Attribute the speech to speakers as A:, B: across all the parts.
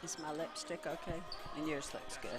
A: Is my lipstick okay? And yours looks good.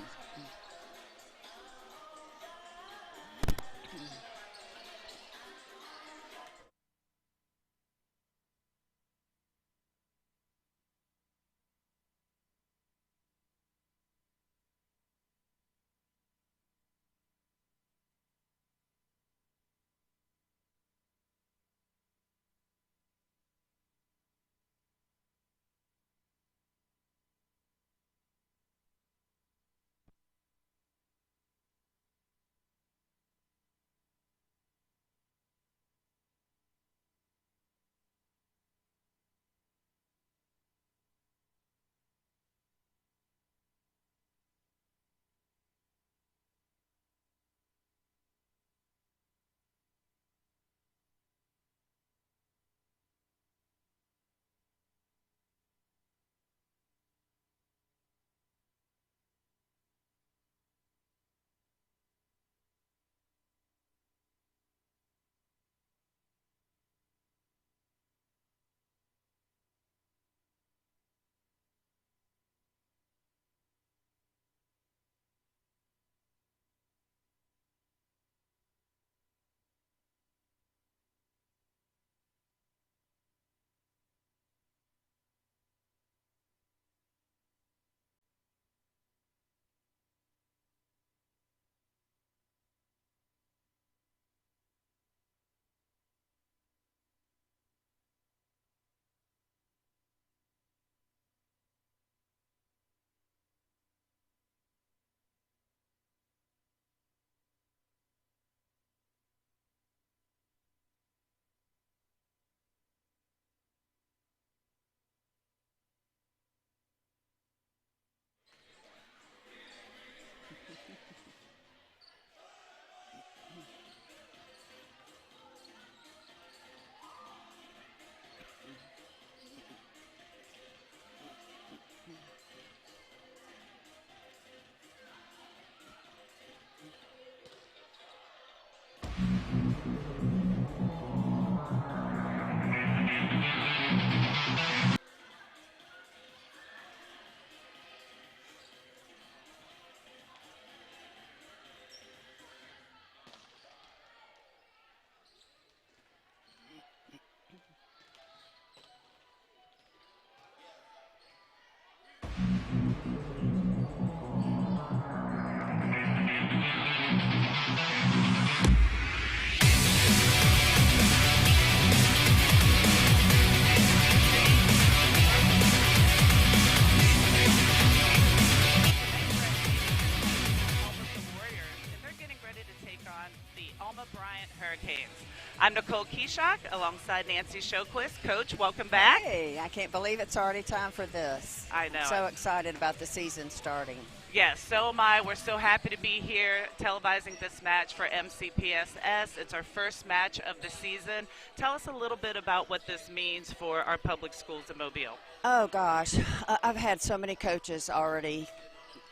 B: I'm Nicole Keshok alongside Nancy Shoquist. Coach, welcome back.
A: Hey, I can't believe it's already time for this.
B: I know.
A: So excited about the season starting.
B: Yes, so am I. We're so happy to be here televising this match for MCPSS. It's our first match of the season. Tell us a little bit about what this means for our public schools in Mobile.
A: Oh, gosh. I've had so many coaches already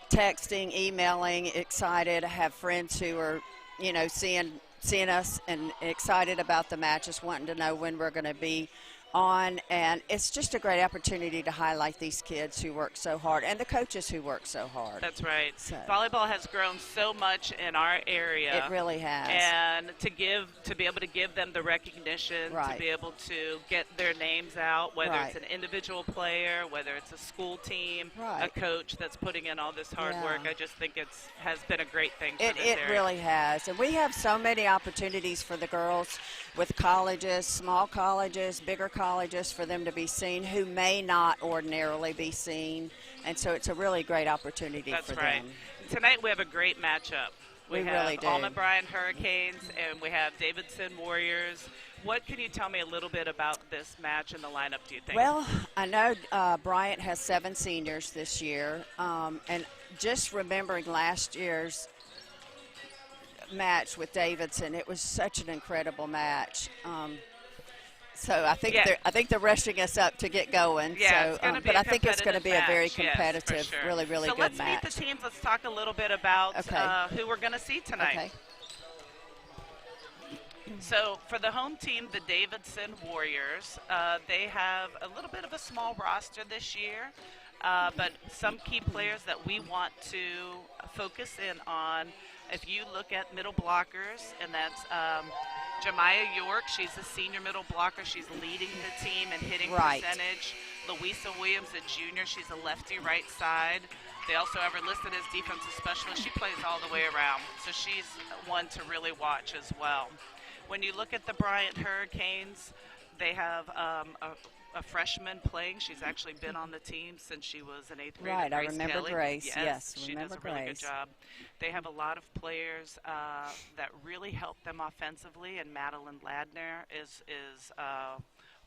A: texting, emailing, excited. I have friends who are, seeing us and excited about the matches, wanting to know when we're going to be on, and it's just a great opportunity to highlight these kids who work so hard and the coaches who work so hard.
B: That's right.
A: So,
B: volleyball has grown so much in our area.
A: It really has.
B: And to be able to give them the recognition,
A: right.
B: to be able to get their names out, whether
A: right.
B: it's an individual player, whether it's a school team,
A: right.
B: a coach that's putting in all this hard work, I just think has been a great thing for this
A: It
B: area.
A: really has. And we have so many opportunities for the girls with colleges, small colleges, bigger colleges, for them to be seen who may not ordinarily be seen. And so it's a really great opportunity
B: That's
A: for
B: right.
A: them.
B: Tonight we have a great matchup. We have
A: really do.
B: Bryant Hurricanes and we have Davidson Warriors. What can you tell me a little bit about this match and the lineup, do you think?
A: Well, I know Bryant has 7 seniors this year. And just remembering last year's match with Davidson, it was such an incredible match. So I think they're rushing us up to get going.
B: Yeah,
A: so, but I think it's going to be a very competitive,
B: yes,
A: really good match.
B: So let's meet the teams. Let's talk a little bit about who we're going to see tonight.
A: Okay.
B: So for the home team, the Davidson Warriors, they have a little bit of a small roster this year. But some key players that we want to focus in on, if you look at middle blockers, and that's Jemiah York. She's a senior middle blocker. She's leading the team in hitting
A: Right.
B: percentage. Louisa Williams, a junior. She's a lefty right side. They also have her listed as defensive specialist. She plays all the way around, so she's one to really watch as well. When you look at the Bryant Hurricanes, they have a freshman playing. She's actually been on the team since she was an 8th grader.
A: Right, I
B: Grace
A: remember
B: Kelly.
A: Grace.
B: Yes,
A: Yes,
B: she
A: remember
B: does a really good
A: Grace.
B: job. They have a lot of players that really help them offensively, and Madeline Ladner is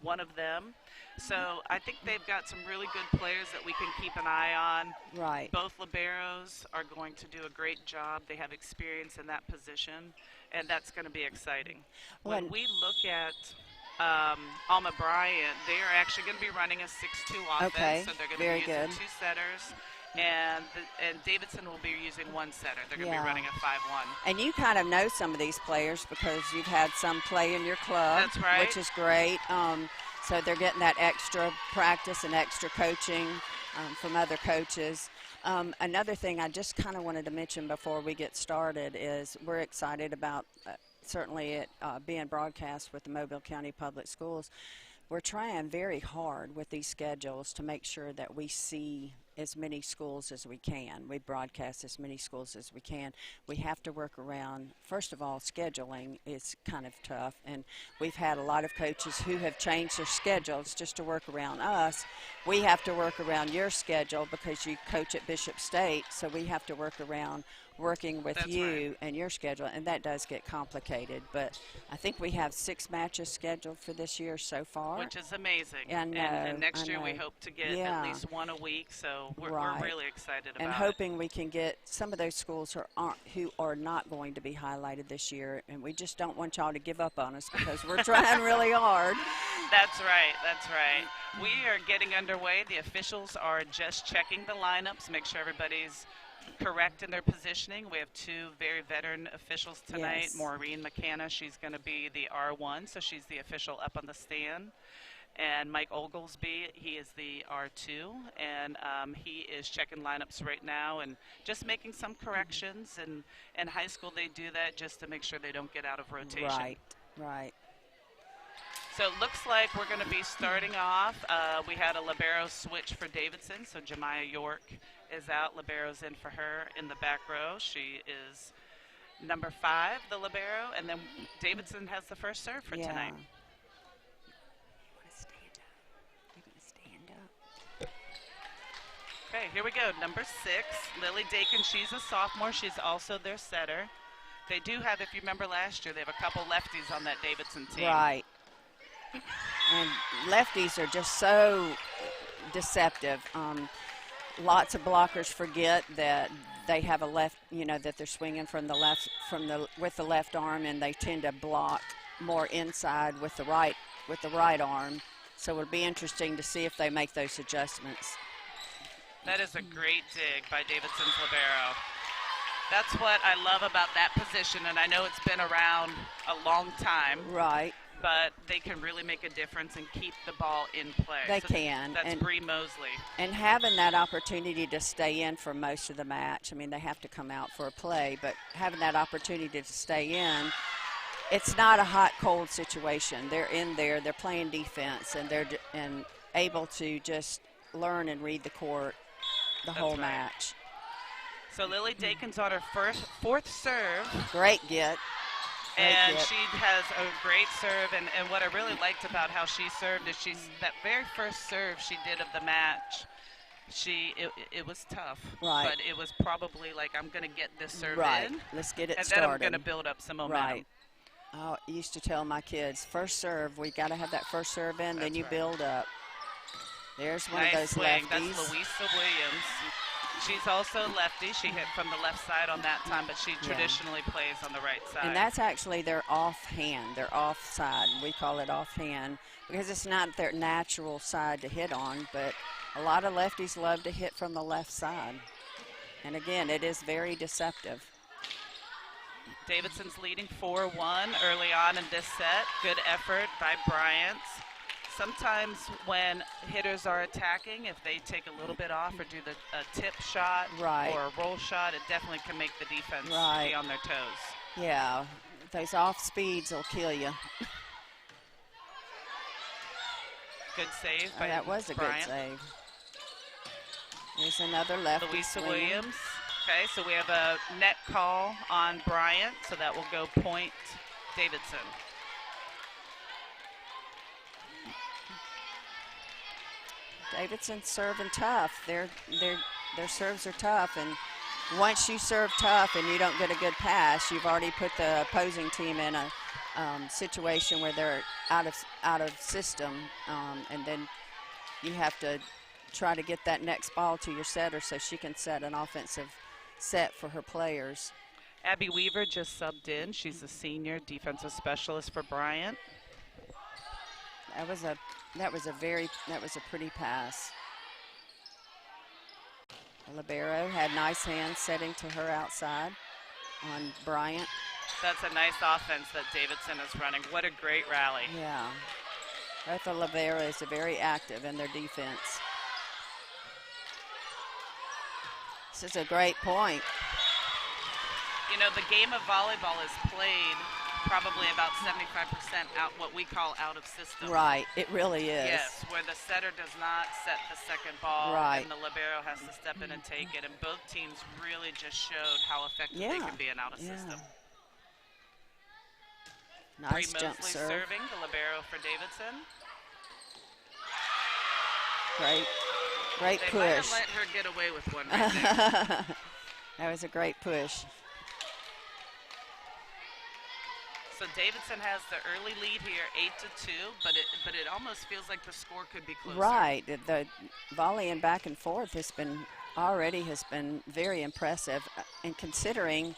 B: one of them. So I think they've got some really good players that we can keep an eye on.
A: Right.
B: Both liberos are going to do a great job. They have experience in that position, and that's going to be exciting. When we look at Alma Bryant, they are actually going to be running a 6-2 offense.
A: Okay,
B: So they're going
A: very
B: to be using
A: good.
B: 2 setters. And Davidson will be using 1 setter. They're going to be running a 5-1.
A: And you kind of know some of these players because you've had some play in your club.
B: That's right.
A: Which is great. So they're getting that extra practice and extra coaching from other coaches. Another thing I just kind of wanted to mention before we get started is we're excited about certainly it being broadcast with the Mobile County Public Schools. We're trying very hard with these schedules to make sure that we see as many schools as we can. We broadcast as many schools as we can. We have to work around, first of all, scheduling is kind of tough, and we've had a lot of coaches who have changed their schedules just to work around us. We have to work around your schedule because you coach at Bishop State, so we have to work around working with you and your schedule, and that does get complicated. But I think we have 6 matches scheduled for this year so far.
B: Which is amazing.
A: And
B: next year we hope to get at least 1 a week, so we're really excited about it.
A: And hoping we can get some of those schools who are not going to be highlighted this year, and we just don't want y'all to give up on us because we're trying really hard.
B: That's right, that's right. We are getting underway. The officials are just checking the lineups, make sure everybody's correct in their positioning. We have 2 very veteran officials tonight.
A: Yes.
B: Maureen McKenna, she's going to be the R1, so she's the official up on the stand. And Mike Oglesby, he is the R2, and he is checking lineups right now and just making some corrections. And in high school they do that just to make sure they don't get out of rotation.
A: Right, right.
B: So it looks like we're going to be starting off. We had a libero switch for Davidson, so Jemiah York is out. Libero's in for her in the back row. She is number 5, the libero, and then Davidson has the first serve for tonight.
A: You're going to stand up.
B: Okay, here we go. Number 6, Lily Dakin. She's a sophomore. She's also their setter. They do have, if you remember last year, they have a couple lefties on that Davidson team.
A: Right. And lefties are just so deceptive. Lots of blockers forget that they have a left, that they're swinging from the left, with the left arm, and they tend to block more inside with the right arm. So it'll be interesting to see if they make those adjustments.
B: That is a great dig by Davidson's libero. That's what I love about that position, and I know it's been around a long time.
A: Right.
B: But they can really make a difference and keep the ball in play.
A: They can.
B: That's Bree Mosley.
A: And having that opportunity to stay in for most of the match, I mean, they have to come out for a play, but having that opportunity to stay in, it's not a hot, cold situation. They're in there, they're playing defense, and they're able to just learn and read the court the whole match.
B: So Lily Dakin's on her 4th serve.
A: Great get.
B: And she has a great serve, and what I really liked about how she served is that very first serve she did of the match, it was tough.
A: Right.
B: But it was probably like, I'm going to get this serve in.
A: Let's get it
B: and
A: started.
B: And then I'm going to build up some momentum.
A: Right. I used to tell my kids, first serve, we got to have that first serve in, then you build up. There's one of those
B: swing.
A: lefties.
B: That's Louisa Williams. She's also lefty. She hit from the left side on that time, but she traditionally plays on the right side.
A: And that's actually their offhand, their offside. We call it offhand because it's not their natural side to hit on, but a lot of lefties love to hit from the left side. And again, it is very deceptive.
B: Davidson's leading 4-1 early on in this set. Good effort by Bryant. sometimes when hitters are attacking, if they take a little bit off or do a tip shot
A: Right.
B: or a roll shot, it definitely can make the defense
A: Right.
B: be on their toes.
A: Yeah, those off speeds will kill you.
B: Good save by
A: That was a
B: Bryant.
A: good save. There's another lefty
B: Louisa
A: swinging.
B: Williams. Okay, so we have a net call on Bryant, so that will go point Davidson.
A: Davidson's serving tough. Their serves are tough, and once you serve tough and you don't get a good pass, you've already put the opposing team in a situation where they're out of system, and then you have to try to get that next ball to your setter so she can set an offensive set for her players.
B: Abby Weaver just subbed in. She's a senior defensive specialist for Bryant.
A: That was a pretty pass. Libero had nice hands setting to her outside on Bryant.
B: That's a nice offense that Davidson is running. What a great rally.
A: Yeah. Both the liberos are very active in their defense. This is a great point.
B: You know, the game of volleyball is played probably about 75% out, what we call out of system.
A: Right, it really is.
B: Yes, where the setter does not set the second ball,
A: Right.
B: and the libero has to step in and take it. And both teams really just showed how effective they can be in out of system.
A: Nice
B: Bree
A: jump
B: Mosley
A: serve.
B: serving, the libero for Davidson.
A: Great
B: They
A: push.
B: might have let her get away with one right there.
A: That was a great push.
B: So Davidson has the early lead here, 8-2, but it almost feels like the score could be closer.
A: Right, the volleying back and forth has been very impressive, and considering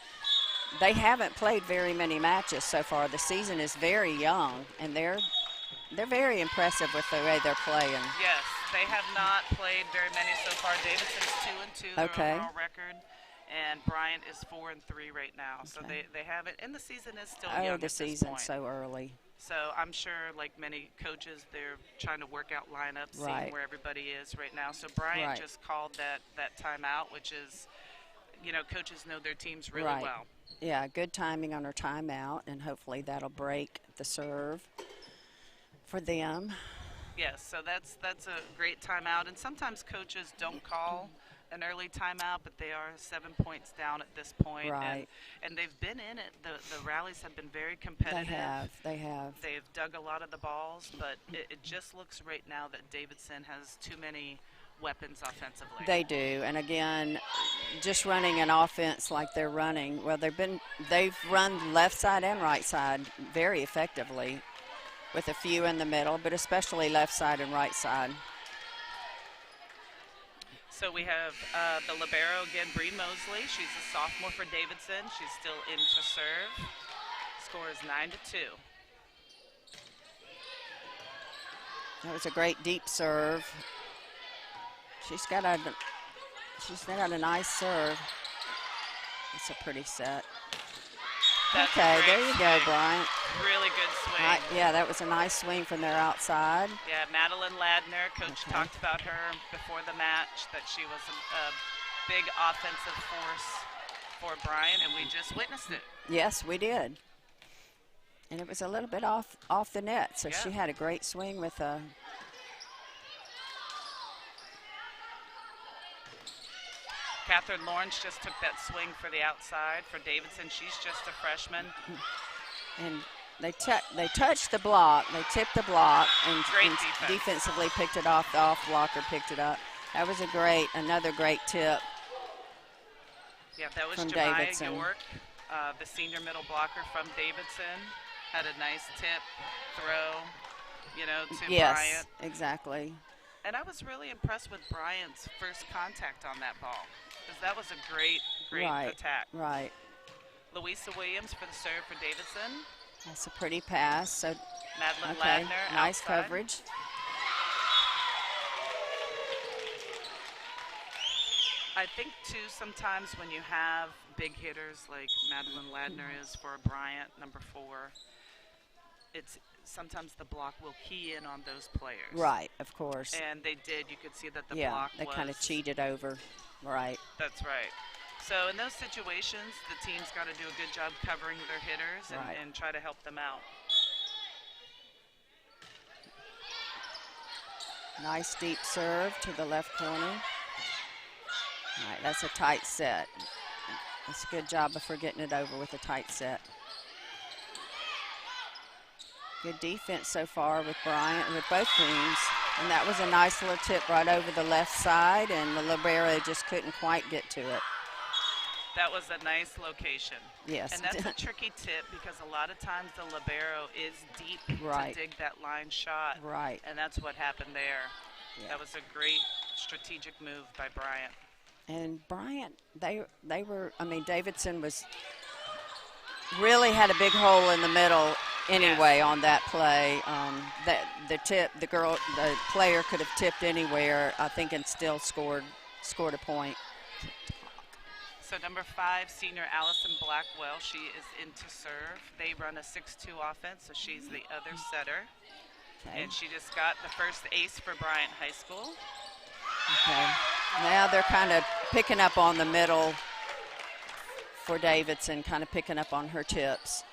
A: they haven't played very many matches so far. The season is very young, and they're very impressive with the way they're playing.
B: Yes, they have not played very many so far. Davidson's 2-2, their overall record. And Bryant is 4-3 right now. So they haven't, and the season is still young at this point.
A: The season's so early.
B: So I'm sure, like many coaches, they're trying to work out lineups, seeing where everybody is right now. So Bryant just called that timeout, which is, you know, coaches know their teams really well.
A: Yeah, good timing on her timeout, and hopefully that'll break the serve for them.
B: Yes, so that's a great timeout. And sometimes coaches don't call an early timeout, but they are 7 points down at this point.
A: Right.
B: And they've been in it. The rallies have been very competitive.
A: They have.
B: They've dug a lot of the balls, but it just looks right now that Davidson has too many weapons offensively.
A: They do, and again, just running an offense like they're running, well, they've run left side and right side very effectively, with a few in the middle, but especially left side and right side.
B: So we have the libero again, Bree Mosley. She's a sophomore for Davidson. She's still in to serve. Score is 9-2.
A: That was a great deep serve. She's got a nice serve. It's a pretty set. Okay, there you go, Bryant.
B: Really good swing.
A: Yeah, that was a nice swing from their outside.
B: Yeah, Madeline Ladner, coach talked about her before the match, that she was a big offensive force for Bryant, and we just witnessed it.
A: Yes, we did. And it was a little bit off the net, so she had a great swing with a...
B: Catherine Lawrence just took that swing for the outside for Davidson. She's just a freshman.
A: And they touched the block, they tipped the block, and defensively picked it off. The off blocker picked it up. That was another great tip.
B: Yeah, that was
A: from
B: Jemiah
A: Davidson.
B: York, the senior middle blocker from Davidson. Had a nice tip, throw, you know, to Bryant.
A: Yes, exactly.
B: And I was really impressed with Bryant's first contact on that ball, because that was a great attack.
A: Right.
B: Louisa Williams for the serve for Davidson.
A: That's a pretty pass. So
B: Madeline Ladner
A: nice
B: outside.
A: coverage.
B: I think, too, sometimes when you have big hitters like Madeline Ladner is for Bryant, number 4, it's sometimes the block will key in on those players.
A: Right, of course.
B: And they did. You could see that the
A: yeah,
B: block
A: they kind of cheated over. Right.
B: That's right. So in those situations, the team's got to do a good job covering their hitters and try to help them out.
A: Nice deep serve to the left corner. All right, that's a tight set. That's a good job of getting it over with a tight set. Good defense so far with Bryant, with both teams. And that was a nice little tip right over the left side, and the libero just couldn't quite get to it.
B: That was a nice location.
A: Yes.
B: And that's a tricky tip because a lot of times the libero is deep to dig that line shot.
A: Right.
B: And that's what happened there.
A: Yeah.
B: That was a great strategic move by Bryant.
A: And Bryant, they were, I mean, Davidson was really had a big hole in the middle anyway on that play. The player could have tipped anywhere, I think, and still scored a point.
B: So number 5, senior Allison Blackwell, she is in to serve. They run a 6-2 offense, so she's the other setter. Okay. And she just got the first ace for Bryant High School.
A: Okay. Now they're kind of picking up on the middle for Davidson, kind of picking up on her tips.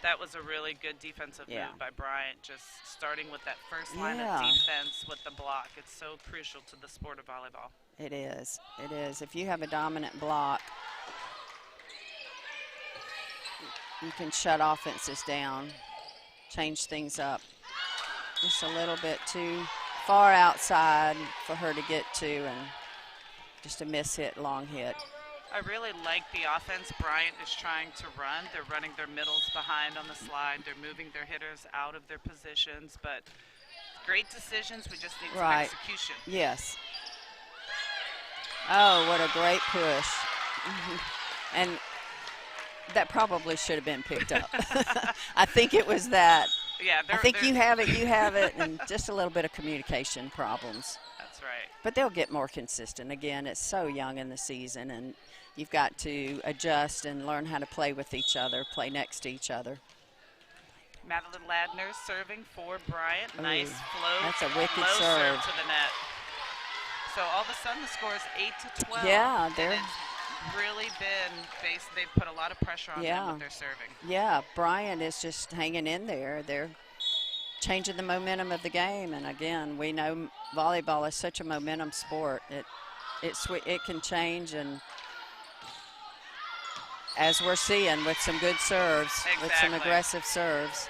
B: That was a really good defensive move by Bryant, just starting with that first line of defense with the block. It's so crucial to the sport of volleyball.
A: It is. It is. If you have a dominant block, you can shut offenses down, change things up. Just a little bit too far outside for her to get to, and just a miss hit, long hit.
B: I really like the offense Bryant is trying to run. They're running their middles behind on the slide. They're moving their hitters out of their positions, but great decisions. We just need some execution.
A: Yes. Oh, what a great push. And that probably should have been picked up. I think it was that.
B: Yeah,
A: I think you have it, and just a little bit of communication problems.
B: That's right.
A: But they'll get more consistent. Again, it's so young in the season, and you've got to adjust and learn how to play with each other, play next to each other.
B: Madeline Ladner serving for Bryant.
A: Ooh,
B: nice float.
A: That's a wicked
B: serve to the net. So all of a sudden the score is 8-12.
A: Yeah, they're
B: really they've put a lot of pressure on them with their serving.
A: Yeah, Bryant is just hanging in there. They're changing the momentum of the game, and again, we know volleyball is such a momentum sport. It can change, and as we're seeing with some good serves, with some aggressive serves.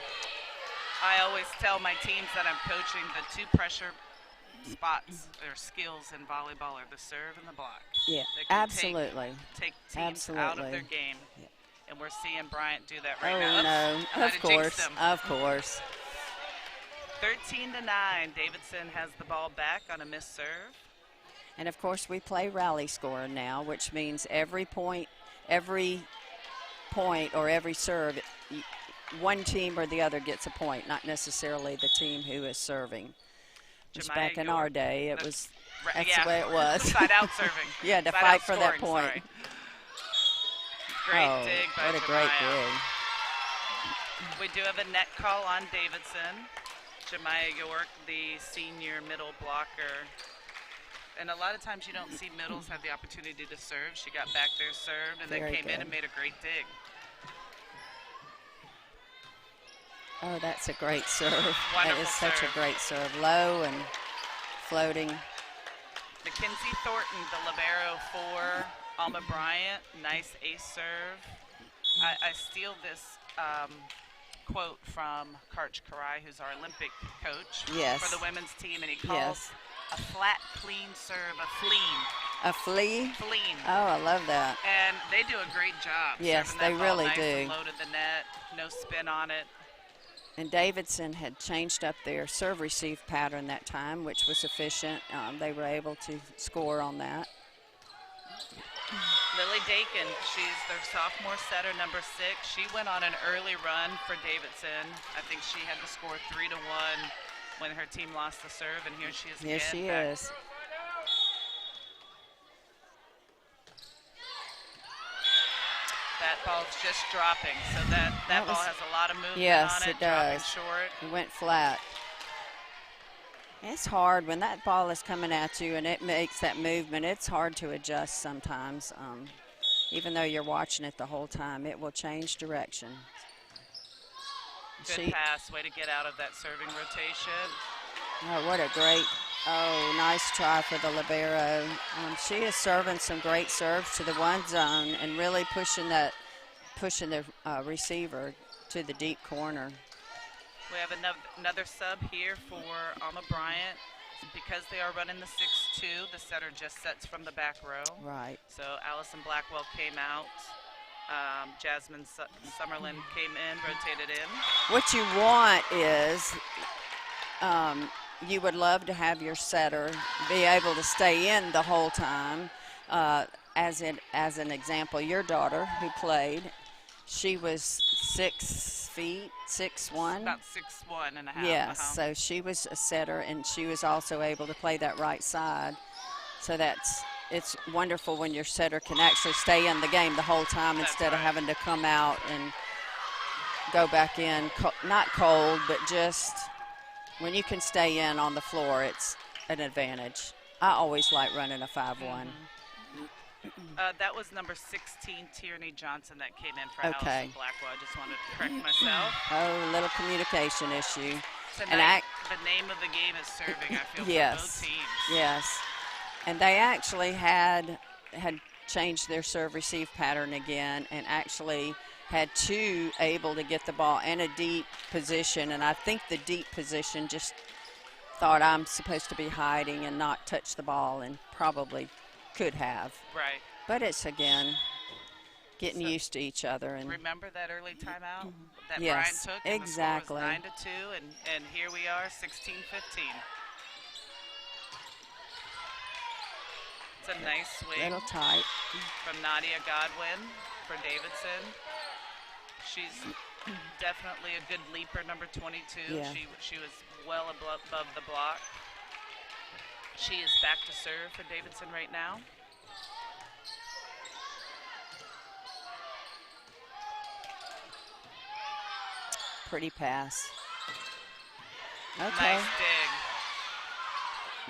B: I always tell my teams that I'm coaching the 2 pressure spots or skills in volleyball are the serve and the block.
A: Yeah, absolutely.
B: Take teams out of their game, and we're seeing Bryant do that right
A: now. Oh no, of course.
B: 13-9, Davidson has the ball back on a missed serve.
A: And of course we play rally score now, which means every point or every serve, one team or the other gets a point, not necessarily the team who is serving. Just back in our day, that's the way it was.
B: Side out serving.
A: Yeah, to fight for that point.
B: Sorry. Great dig by
A: what a great dig.
B: We do have a net call on Davidson. Jemiah York, the senior middle blocker. And a lot of times you don't see middles have the opportunity to serve. She got back there, served, and then came in and made a great dig.
A: Oh, that's a great serve.
B: Wonderful
A: that is such a great serve. Low and floating.
B: Mackenzie Thornton, the libero for Alma Bryant. Nice ace serve. I steal this quote from Karch Karai, who's our Olympic coach for the women's team, and he calls a flat, clean serve a fleen.
A: A flea?
B: Fleen.
A: Oh, I love that.
B: And they do a great job.
A: Yes, they really
B: nice
A: do.
B: And loaded the net, no spin on it.
A: And Davidson had changed up their serve-receive pattern that time, which was efficient. They were able to score on that.
B: Lily Dakin, she's their sophomore setter, number 6. She went on an early run for Davidson. I think she had to score 3-1 when her team lost the serve, and here she is again.
A: Yes, she is.
B: That ball's just dropping, so that ball has a lot of movement
A: yes,
B: on it.
A: it does.
B: Dropping short.
A: It went flat. It's hard when that ball is coming at you and it makes that movement. It's hard to adjust sometimes. Even though you're watching it the whole time, it will change direction.
B: Good pass. Way to get out of that serving rotation.
A: Oh, what a great, nice try for the libero. She is serving some great serves to the one zone and really pushing the receiver to the deep corner.
B: We have another sub here for Bryant. Because they are running the 6-2, the setter just sets from the back row.
A: Right.
B: So Allison Blackwell came out. Jasmine Summerlin came in, rotated in.
A: What you want is you would love to have your setter be able to stay in the whole time. As an example, your daughter who played, she was 6 feet, 6'1".
B: About 6'1" and a half.
A: Yes, so she was a setter, and she was also able to play that right side. So it's wonderful when your setter can actually stay in the game the whole time instead of having to come out and go back in, not cold, but just when you can stay in on the floor, it's an advantage. I always like running a 5-1.
B: That was number 16, Tierney Johnson, that came in for Allison Blackwell. I just wanted to correct myself.
A: Oh, a little communication issue.
B: Tonight, the name of the game is serving, I feel, for both teams.
A: Yes. And they actually had changed their serve-receive pattern again and actually had two able to get the ball in a deep position. And I think the deep position just thought I'm supposed to be hiding and not touch the ball, and probably could have.
B: Right.
A: But it's, again, getting used to each other. And
B: remember that early timeout that Bryant took?
A: Exactly.
B: And the score was 9-2, and here we are, 16-15. It's a nice swing.
A: Little tight.
B: From Nadia Godwin for Davidson. She's definitely a good leaper, number 22.
A: Yeah.
B: She was well above the block. She is back to serve for Davidson right now.
A: Pretty pass. Okay.
B: Nice dig.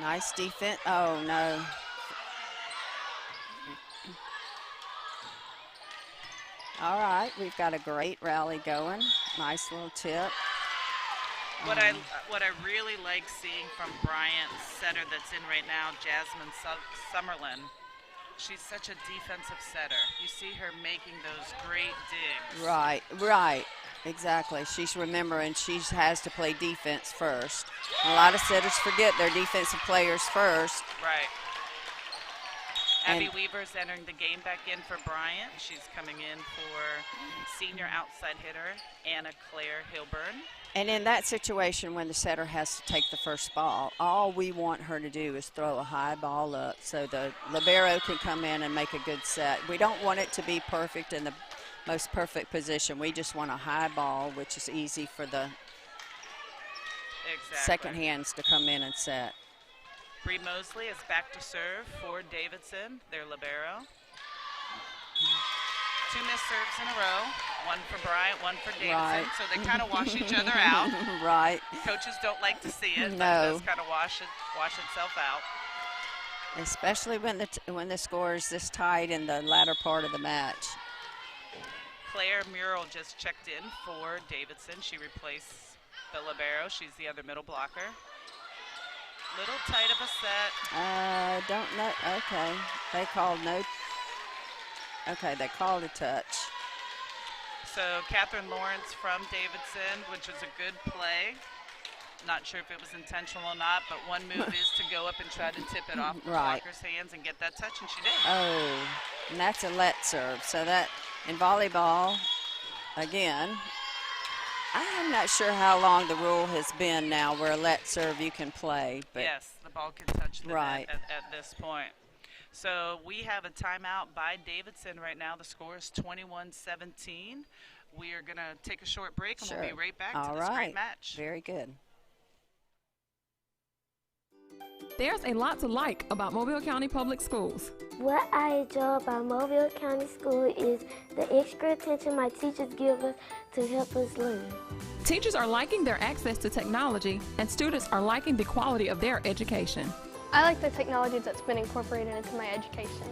A: Nice defense. Oh, no. All right, we've got a great rally going. Nice little tip.
B: What I really like seeing from Bryant's setter that's in right now, Jasmine Summerlin, she's such a defensive setter. You see her making those great digs.
A: Right, exactly. She's remembering she has to play defense first. A lot of setters forget their defensive players first.
B: Right. Abby Weaver's entering the game back in for Bryant. She's coming in for senior outside hitter Anna Claire Hilburn.
A: And in that situation, when the setter has to take the first ball, all we want her to do is throw a high ball up so the libero can come in and make a good set. We don't want it to be perfect in the most perfect position. We just want a high ball, which is easy for the second hands to come in and set.
B: Bree Mosley is back to serve for Davidson, their libero. Two missed serves in a row, one for Bryant, one for Davidson, so they kind of wash each other out.
A: Right.
B: Coaches don't like to see it, but
A: No.
B: it does kind of wash itself out.
A: Especially when the score is this tight in the latter part of the match.
B: Claire Murrell just checked in for Davidson. She replaced the libero. She's the other middle blocker. Little tight of a set.
A: Don't know. Okay. They called no. Okay, they called a touch.
B: So Catherine Lawrence from Davidson, which was a good play. Not sure if it was intentional or not, but one move is to go up and try to tip it off the blocker's hands and get that touch, and she did.
A: Oh, and that's a let serve. So that in volleyball, again, I'm not sure how long the rule has been now where a let serve you can play. But
B: yes, the ball can touch the net at this point. So we have a timeout by Davidson right now. The score is 21-17. We are going to take a short break, and we'll be right back to this great match.
A: Very good.
C: There's a lot to like about Mobile County Public Schools.
D: What I enjoy about Mobile County School is the extra attention my teachers give us to help us learn.
C: Teachers are liking their access to technology, and students are liking the quality of their education.
E: I like the technology that's been incorporated into my education.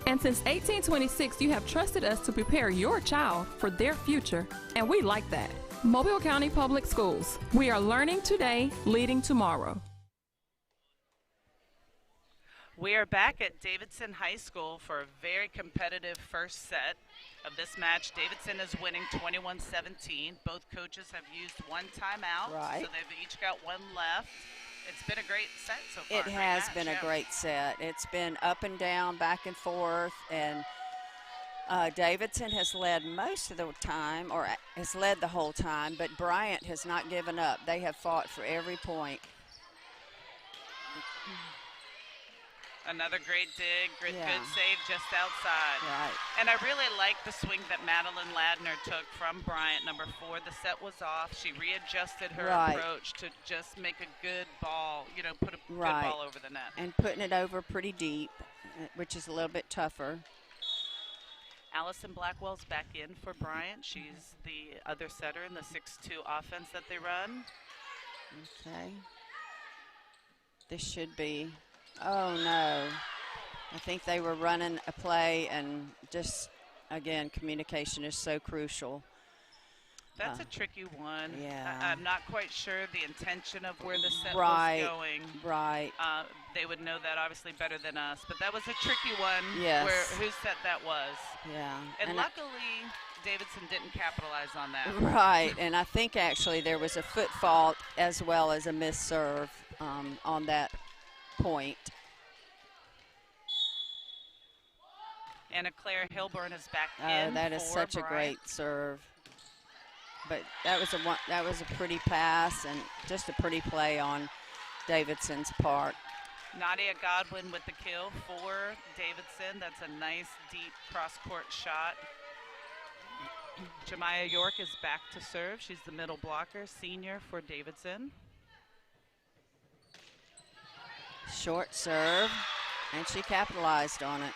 C: And since 1826, you have trusted us to prepare your child for their future, and we like that. Mobile County Public Schools. We are learning today, leading tomorrow.
B: We are back at Davidson High School for a very competitive first set of this match. Davidson is winning 21-17. Both coaches have used one timeout,
A: Right.
B: so they've each got one left. It's been a great set so far.
A: It has been a great set. It's been up and down, back and forth, and Davidson has led most of the time, or has led the whole time, but Bryant has not given up. They have fought for every point.
B: Another great dig, good
A: Yeah.
B: save just outside.
A: Right.
B: And I really like the swing that Madeline Ladner took from Bryant, number 4. The set was off. She readjusted her approach to just make a good ball, you know, put a good ball over the net.
A: And putting it over pretty deep, which is a little bit tougher.
B: Allison Blackwell's back in for Bryant. She's the other setter in the 6-2 offense that they run.
A: Okay. This should be, oh no. I think they were running a play, and just, again, communication is so crucial.
B: That's a tricky one.
A: Yeah.
B: I'm not quite sure the intention of where the set
A: Right.
B: was going.
A: Right.
B: They would know that obviously better than us, but that was a tricky one.
A: Yes.
B: Whose set that was.
A: Yeah.
B: And luckily, Davidson didn't capitalize on that.
A: Right, and I think actually there was a foot fault as well as a missed serve on that point.
B: Anna Claire Hilburn is back in.
A: That is
B: for
A: such a
B: Bryant.
A: great serve. But that was a pretty pass and just a pretty play on Davidson's part.
B: Nadia Godwin with the kill for Davidson. That's a nice deep cross-court shot. Jemiah York is back to serve. She's the middle blocker, senior for Davidson.
A: Short serve, and she capitalized on it.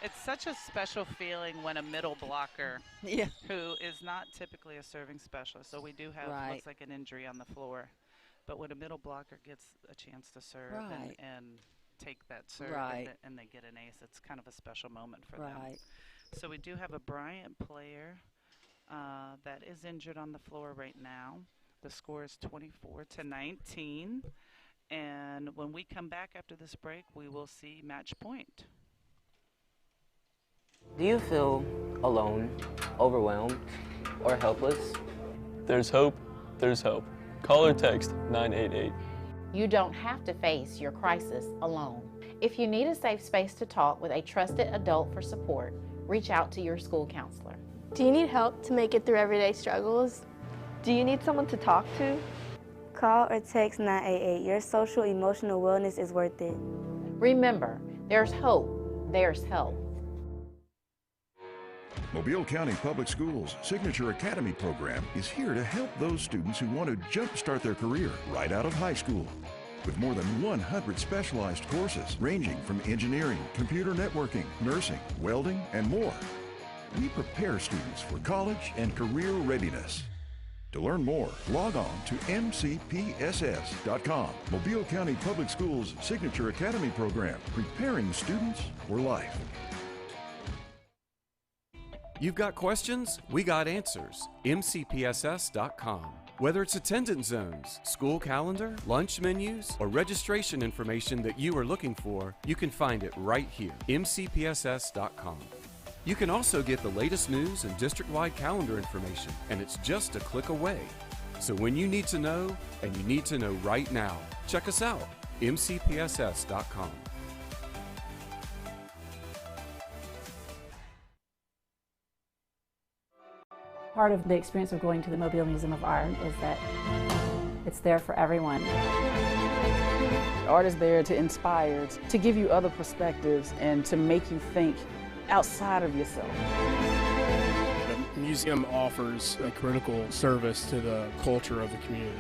B: It's such a special feeling when a middle blocker,
A: Yeah.
B: who is not typically a serving specialist, so we do have looks like an injury on the floor, but when a middle blocker gets a chance to serve and take that serve and they get an ace, it's kind of a special moment for them. So we do have a Bryant player that is injured on the floor right now. The score is 24-19, and when we come back after this break, we will see match point.
F: Do you feel alone, overwhelmed, or helpless?
G: There's hope, there's hope. Call or text 988.
H: You don't have to face your crisis alone. If you need a safe space to talk with a trusted adult for support, reach out to your school counselor.
E: Do you need help to make it through everyday struggles?
I: Do you need someone to talk to?
J: Call or text 988. Your social emotional wellness is worth it.
H: Remember, there's hope, there's help.
K: Mobile County Public Schools' Signature Academy program is here to help those students who want to jumpstart their career right out of high school. With more than 100 specialized courses ranging from engineering, computer networking, nursing, welding, and more, we prepare students for college and career readiness. To learn more, log on to MCPSS.com. Mobile County Public Schools' Signature Academy program, preparing students for life.
L: You've got questions? We got answers. MCPSS.com. Whether it's attendance zones, school calendar, lunch menus, or registration information that you are looking for, you can find it right here. MCPSS.com. You can also get the latest news and district-wide calendar information, and it's just a click away. So when you need to know, and you need to know right now, check us out. MCPSS.com.
M: Part of the experience of going to the Mobile Museum of Art is that it's there for everyone.
N: Art is there to inspire, to give you other perspectives, and to make you think outside of yourself.
O: The museum offers a critical service to the culture of the community.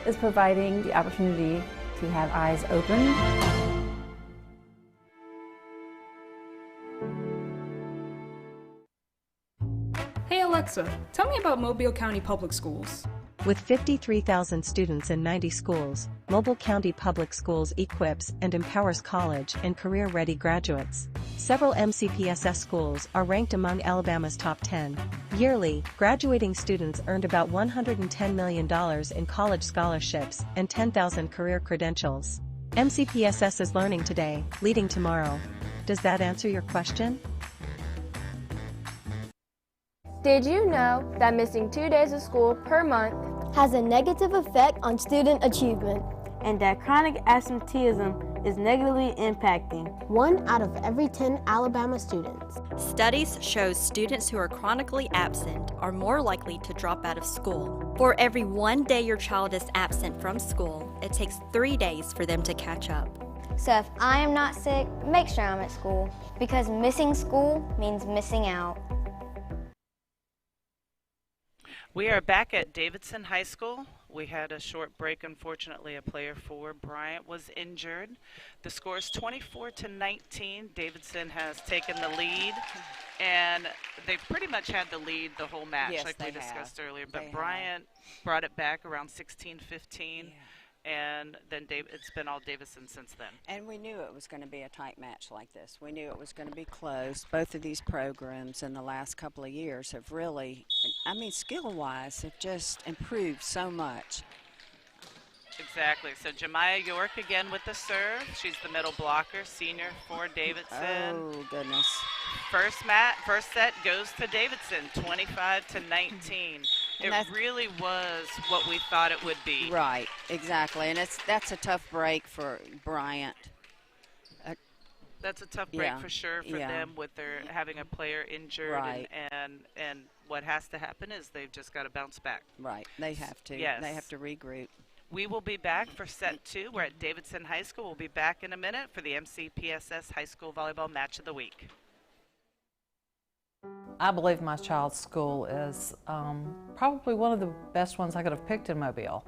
M: is providing the opportunity to have eyes open.
P: Hey Alexa, tell me about Mobile County Public Schools.
Q: With 53,000 students in 90 schools, Mobile County Public Schools equips and empowers college and career-ready graduates. Several MCPSS schools are ranked among Alabama's top 10. Yearly, graduating students earned about $110 million in college scholarships and 10,000 career credentials. MCPSS is learning today, leading tomorrow. Does that answer your question?
E: Did you know that missing 2 days of school per month
D: has a negative effect on student achievement?
J: And that chronic absenteeism is negatively impacting
D: 1 out of every 10 Alabama students.
R: Studies show students who are chronically absent are more likely to drop out of school. For every 1 day your child is absent from school, it takes 3 days for them to catch up.
S: So if I am not sick, make sure I'm at school, because missing school means missing out.
B: We are back at Davidson High School. We had a short break. Unfortunately, a player for Bryant was injured. The score is 24-19. Davidson has taken the lead, and they've pretty much had the lead the whole match,
A: yes,
B: like we discussed earlier. But
A: They
B: Bryant brought it back around 16-15. And then it's been all Davidson since then.
A: And we knew it was going to be a tight match like this. We knew it was going to be close. Both of these programs in the last couple of years have really, I mean, skill-wise, have just improved so much.
B: Exactly. So Jemiah York again with the serve. She's the middle blocker, senior for Davidson.
A: Oh, goodness.
B: First set goes to Davidson, 25-19. It really was what we thought it would be.
A: Right, exactly. And that's a tough break for Bryant.
B: That's a tough break for sure for them with their having a player injured.
A: Right.
B: And what has to happen is they've just got to bounce back.
A: Right, they have to.
B: Yes.
A: They have to regroup.
B: We will be back for set 2. We're at Davidson High School. We'll be back in a minute for the MCPSS High School Volleyball Match of the Week.
T: I believe my child's school is probably one of the best ones I could have picked in Mobile.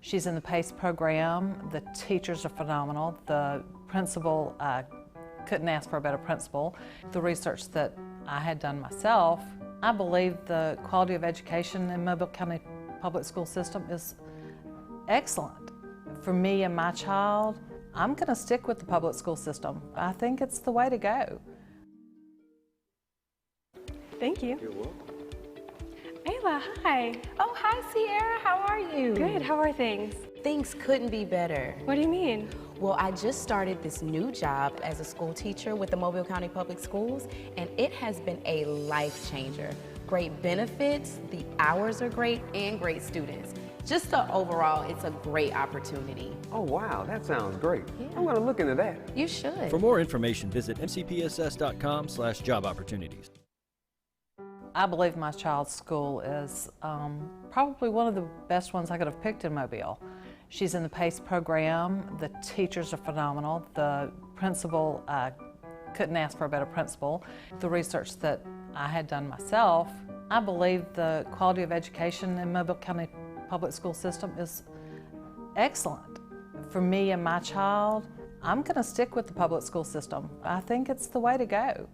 T: She's in the PACE program. The teachers are phenomenal. The principal, couldn't ask for a better principal. The research that I had done myself, I believe the quality of education in Mobile County Public School System is excellent. For me and my child, I'm going to stick with the public school system. I think it's the way to go.
I: Thank you.
U: You're welcome.
I: Ayla, hi.
V: Oh, hi, Sierra. How are you?
I: Good. How are things?
V: Things couldn't be better.
I: What do you mean?
V: Well, I just started this new job as a school teacher with the Mobile County Public Schools, and it has been a life changer. Great benefits, the hours are great, and great students. Just overall, it's a great opportunity.
U: Oh, wow, that sounds great. Yeah. I'm going to look into that.
V: You should.
W: For more information, visit mcpss.com/job opportunities.
T: I believe my child's school is probably one of the best ones I could have picked in Mobile. She's in the PACE program. The teachers are phenomenal. The principal, couldn't ask for a better principal. The research that I had done myself, I believe the quality of education in Mobile County Public School System is excellent. For me and my child, I'm going to stick with the public school system. I think it's the way to go.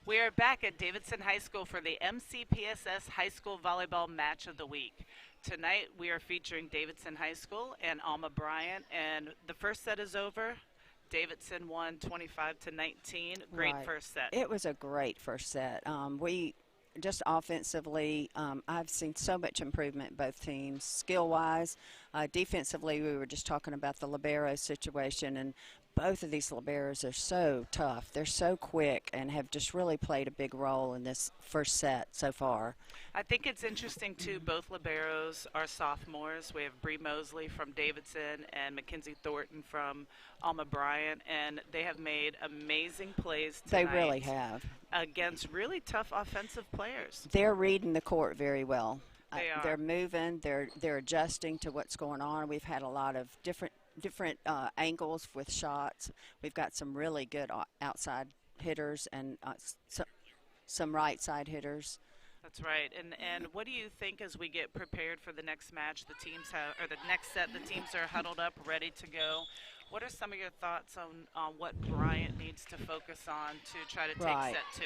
B: We are back at Davidson High School for the MCPSS High School Volleyball Match of the Week. Tonight we are featuring Davidson High School and Alma Bryant, and the first set is over. Davidson won 25-19. Great first set.
A: It was a great first set. We just offensively, I've seen so much improvement in both teams, skill-wise. Defensively, we were just talking about the libero situation, and both of these liberos are so tough. They're so quick and have just really played a big role in this first set so far.
B: I think it's interesting, too, both liberos are sophomores. We have Bree Mosley from Davidson and Mackenzie Thornton from Alma Bryant, and they have made amazing plays tonight.
A: They really have.
B: Against really tough offensive players.
A: They're reading the court very well.
B: They are.
A: They're moving. They're adjusting to what's going on. We've had a lot of different angles with shots. We've got some really good outside hitters and some right side hitters.
B: That's right. And what do you think as we get prepared for the next match? The teams have, or the next set, the teams are huddled up, ready to go. What are some of your thoughts on what Bryant needs to focus on to try to take set two?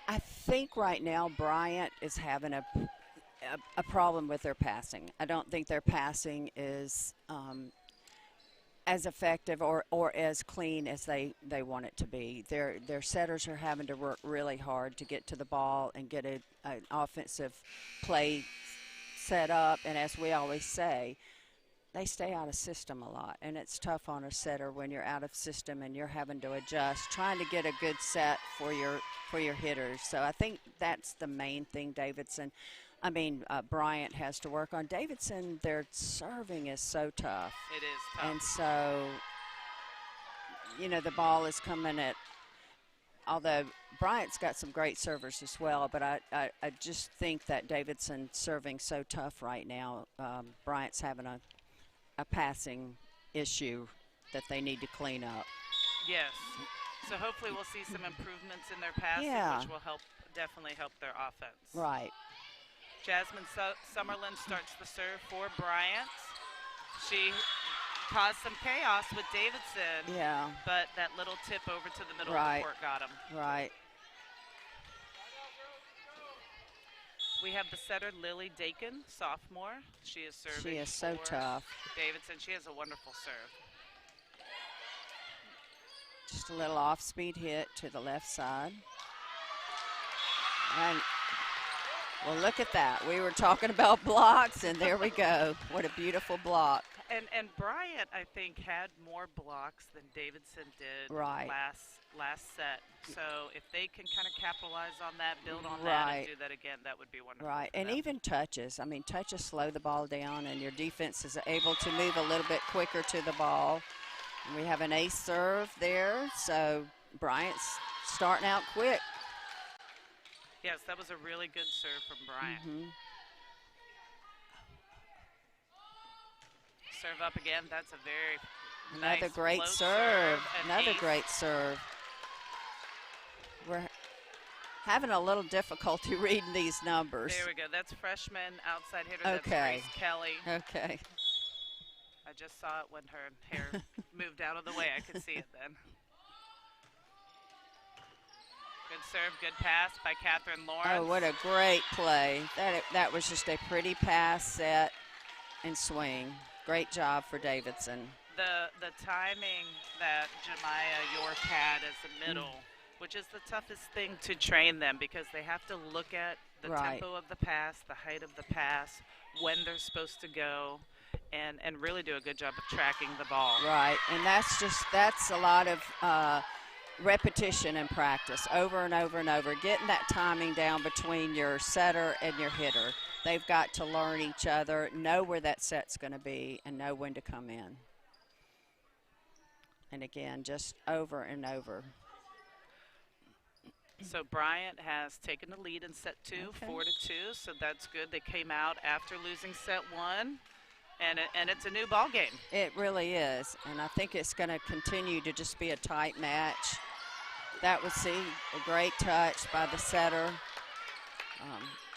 A: I think right now Bryant is having a problem with their passing. I don't think their passing is as effective or as clean as they want it to be. Their setters are having to work really hard to get to the ball and get an offensive play set up. And as we always say, they stay out of system a lot, and it's tough on a setter when you're out of system and you're having to adjust, trying to get a good set for your hitters. So I think that's the main thing Bryant has to work on. Davidson, their serving is so tough.
B: It is tough.
A: And so, the ball is coming at, although Bryant's got some great servers as well, but I just think that Davidson serving so tough right now. Bryant's having a passing issue that they need to clean up.
B: Yes. So hopefully we'll see some improvements in their passing, which will definitely help their offense.
A: Right.
B: Jasmine Summerlin starts the serve for Bryant. She caused some chaos with Davidson.
A: Yeah.
B: But that little tip over to the middle of the court got him.
A: Right.
B: We have the setter, Lily Dakin, sophomore. She is serving.
A: She is so tough.
B: Davidson, she has a wonderful serve.
A: Just a little off-speed hit to the left side. And, well, look at that. We were talking about blocks, and there we go. What a beautiful block.
B: And Bryant, I think, had more blocks than Davidson did last set. So if they can kind of capitalize on that, build on that, and do that again, that would be wonderful.
A: Right, and even touches. Touches slow the ball down, and your defense is able to move a little bit quicker to the ball. And we have an ace serve there, so Bryant's starting out quick.
B: Yes, that was a really good serve from Bryant. Serve up again. That's a very
A: Another
B: nice
A: great
B: serve.
A: Another great serve. We're having a little difficulty reading these numbers.
B: There we go. That's freshman outside hitter. That's Grace Kelly.
A: Okay.
B: I just saw it when her hair moved out of the way. I could see it then. Good serve, good pass by Catherine Lawrence.
A: Oh, what a great play. That was just a pretty pass, set, and swing. Great job for Davidson.
B: The timing that Jemiah York had as a middle, which is the toughest thing to train them because they have to look at the tempo of the pass, the height of the pass, when they're supposed to go, and really do a good job of tracking the ball.
A: Right, and that's a lot of repetition and practice over and over and over, getting that timing down between your setter and your hitter. They've got to learn each other, know where that set's going to be, and know when to come in. And again, just over and over.
B: So Bryant has taken the lead in set two, 4-2, so that's good. They came out after losing set one, and it's a new ball game.
A: It really is, and I think it's going to continue to just be a tight match. That was a great touch by the setter.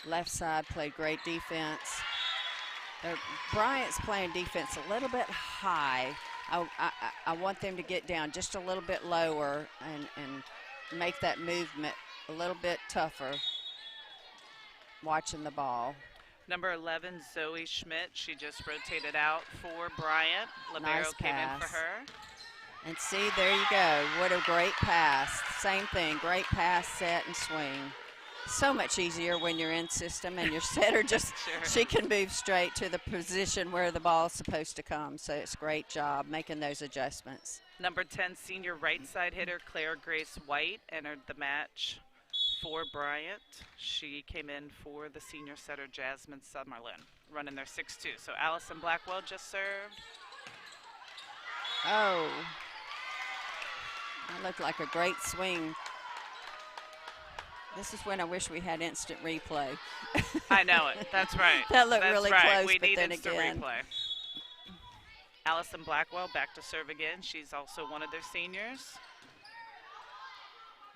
A: Left side played great defense. Bryant's playing defense a little bit high. I want them to get down just a little bit lower and make that movement a little bit tougher watching the ball.
B: Number 11, Zoe Schmidt. She just rotated out for Bryant. Libero came in for her.
A: And see, there you go. What a great pass. Same thing, great pass, set, and swing. So much easier when you're in system and your setter just, she can move straight to the position where the ball is supposed to come. So it's a great job making those adjustments.
B: Number 10, senior right side hitter Claire Grace White entered the match for Bryant. She came in for the senior setter Jasmine Summerlin, running their 6-2. So Allison Blackwell just served.
A: Oh, that looked like a great swing. This is when I wish we had instant replay.
B: I know it. That's right.
A: That looked really close,
B: we
A: but
B: need
A: then
B: instant
A: again.
B: replay. Allison Blackwell back to serve again. She's also one of their seniors.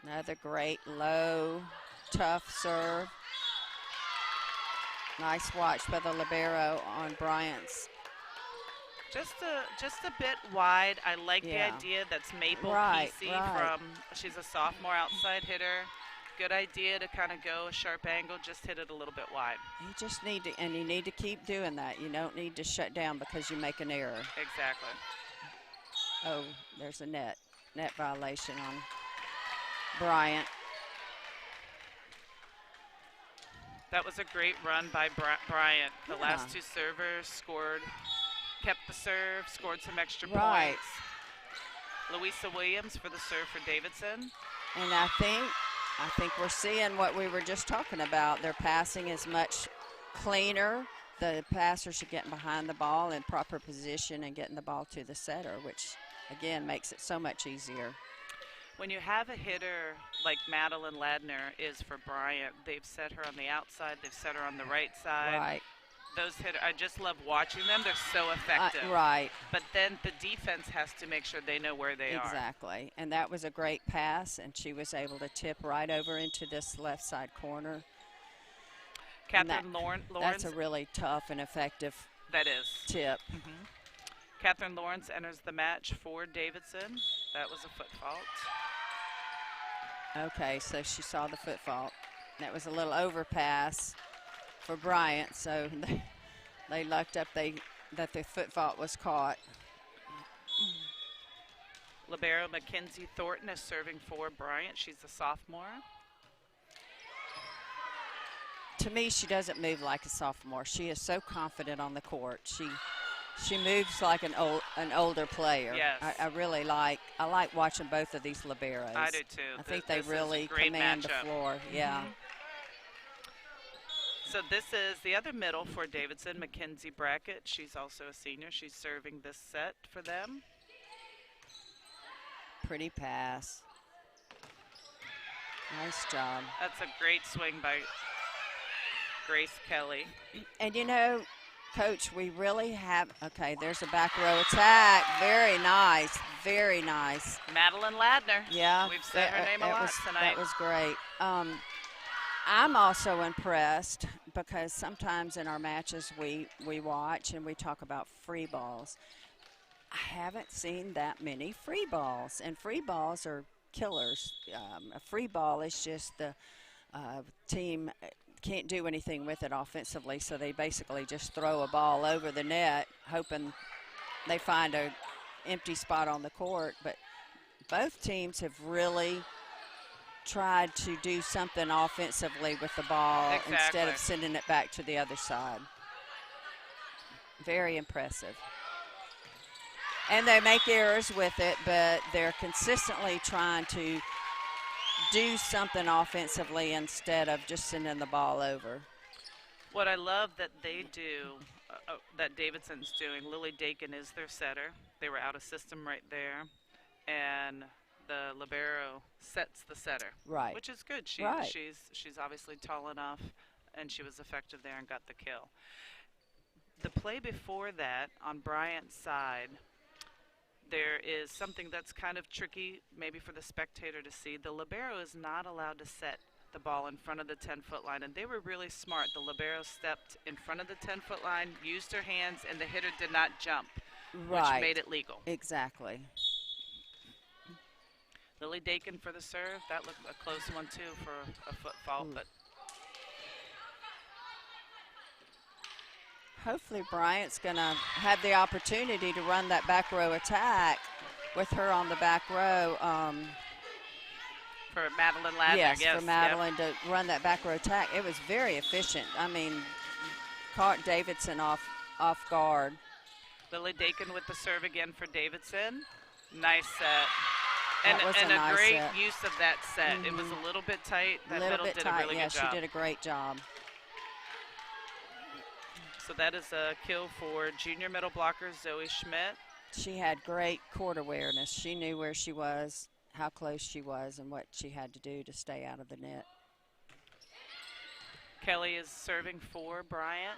A: Another great low, tough serve. Nice watch by the libero on Bryant's.
B: Just a bit wide. I like the idea that's Maple PC from, she's a sophomore outside hitter. Good idea to kind of go a sharp angle, just hit it a little bit wide.
A: You just need to, and you need to keep doing that. You don't need to shut down because you make an error.
B: Exactly.
A: Oh, there's a net violation on Bryant.
B: That was a great run by Bryant. The last two servers scored, kept the serve, scored some extra points. Louisa Williams for the serve for Davidson.
A: And I think we're seeing what we were just talking about. Their passing is much cleaner. The passers are getting behind the ball in proper position and getting the ball to the setter, which, again, makes it so much easier.
B: When you have a hitter like Madeline Ladner is for Bryant, they've set her on the outside, they've set her on the right side.
A: Right.
B: Those hitters, I just love watching them. They're so effective.
A: Right.
B: But then the defense has to make sure they know where they are.
A: Exactly. And that was a great pass, and she was able to tip right over into this left side corner.
B: Catherine Lawrence.
A: That's a really tough and effective tip.
B: Catherine Lawrence enters the match for Davidson. That was a foot fault.
A: Okay, so she saw the foot fault. That was a little overpass for Bryant, so they lucked up that the foot fault was caught.
B: Libero Mackenzie Thornton is serving for Bryant. She's a sophomore.
A: To me, she doesn't move like a sophomore. She is so confident on the court. She moves like an older player.
B: Yes.
A: I really like watching both of these liberos.
B: I do too.
A: I think they really command the floor. Yeah.
B: So this is the other middle for Davidson, Mackenzie Brackett. She's also a senior. She's serving this set for them.
A: Pretty pass. Nice job.
B: That's a great swing by Grace Kelly.
A: And you know, Coach, we really have, okay, there's a back row attack. Very nice, very nice.
B: Madeline Ladner.
A: Yeah.
B: We've said her name a lot tonight.
A: That was great. I'm also impressed because sometimes in our matches we watch and we talk about free balls. I haven't seen that many free balls, and free balls are killers. A free ball is just the team can't do anything with it offensively, so they basically just throw a ball over the net, hoping they find an empty spot on the court. But both teams have really tried to do something offensively with the ball instead of sending it back to the other side. Very impressive. And they make errors with it, but they're consistently trying to do something offensively instead of just sending the ball over.
B: What I love that they do, that Davidson's doing, Lily Dakin is their setter. They were out of system right there. And the libero sets the setter.
A: Right.
B: Which is good. She's obviously tall enough, and she was effective there and got the kill. The play before that on Bryant's side, there is something that's kind of tricky maybe for the spectator to see. The libero is not allowed to set the ball in front of the 10-foot line, and they were really smart. The libero stepped in front of the 10-foot line, used her hands, and the hitter did not jump, which made it legal.
A: Exactly.
B: Lily Dakin for the serve. That looked a close one, too, for a foot fault, but
A: hopefully Bryant's going to have the opportunity to run that back row attack with her on the back row.
B: For Madeline Ladner,
A: yes, for Madeline to run that back row attack. It was very efficient. I mean, caught Davidson off guard.
B: Lily Dakin with the serve again for Davidson. Nice set.
A: And
B: a
A: nice
B: great
A: set.
B: Use of that set. It was a little bit tight. That middle did a really good job.
A: She did a great job.
B: So that is a kill for junior middle blocker Zoe Schmidt.
A: She had great court awareness. She knew where she was, how close she was, and what she had to do to stay out of the net.
B: Kelly is serving for Bryant.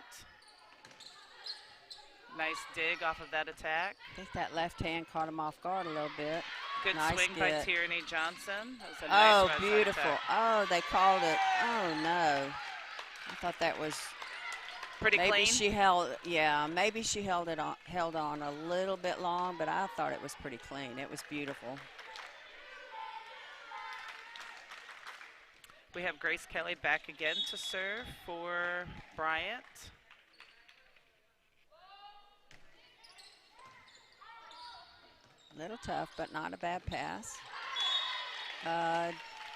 B: Nice dig off of that attack.
A: I think that left hand caught him off guard a little bit.
B: Good
A: nice
B: swing by
A: get.
B: Tierney Johnson. That was a nice right
A: beautiful.
B: attack.
A: Oh, they called it. Oh, no. I thought that was
B: Pretty
A: maybe
B: clean?
A: she maybe she held on a little bit long, but I thought it was pretty clean. It was beautiful.
B: We have Grace Kelly back again to serve for Bryant.
A: A little tough, but not a bad pass.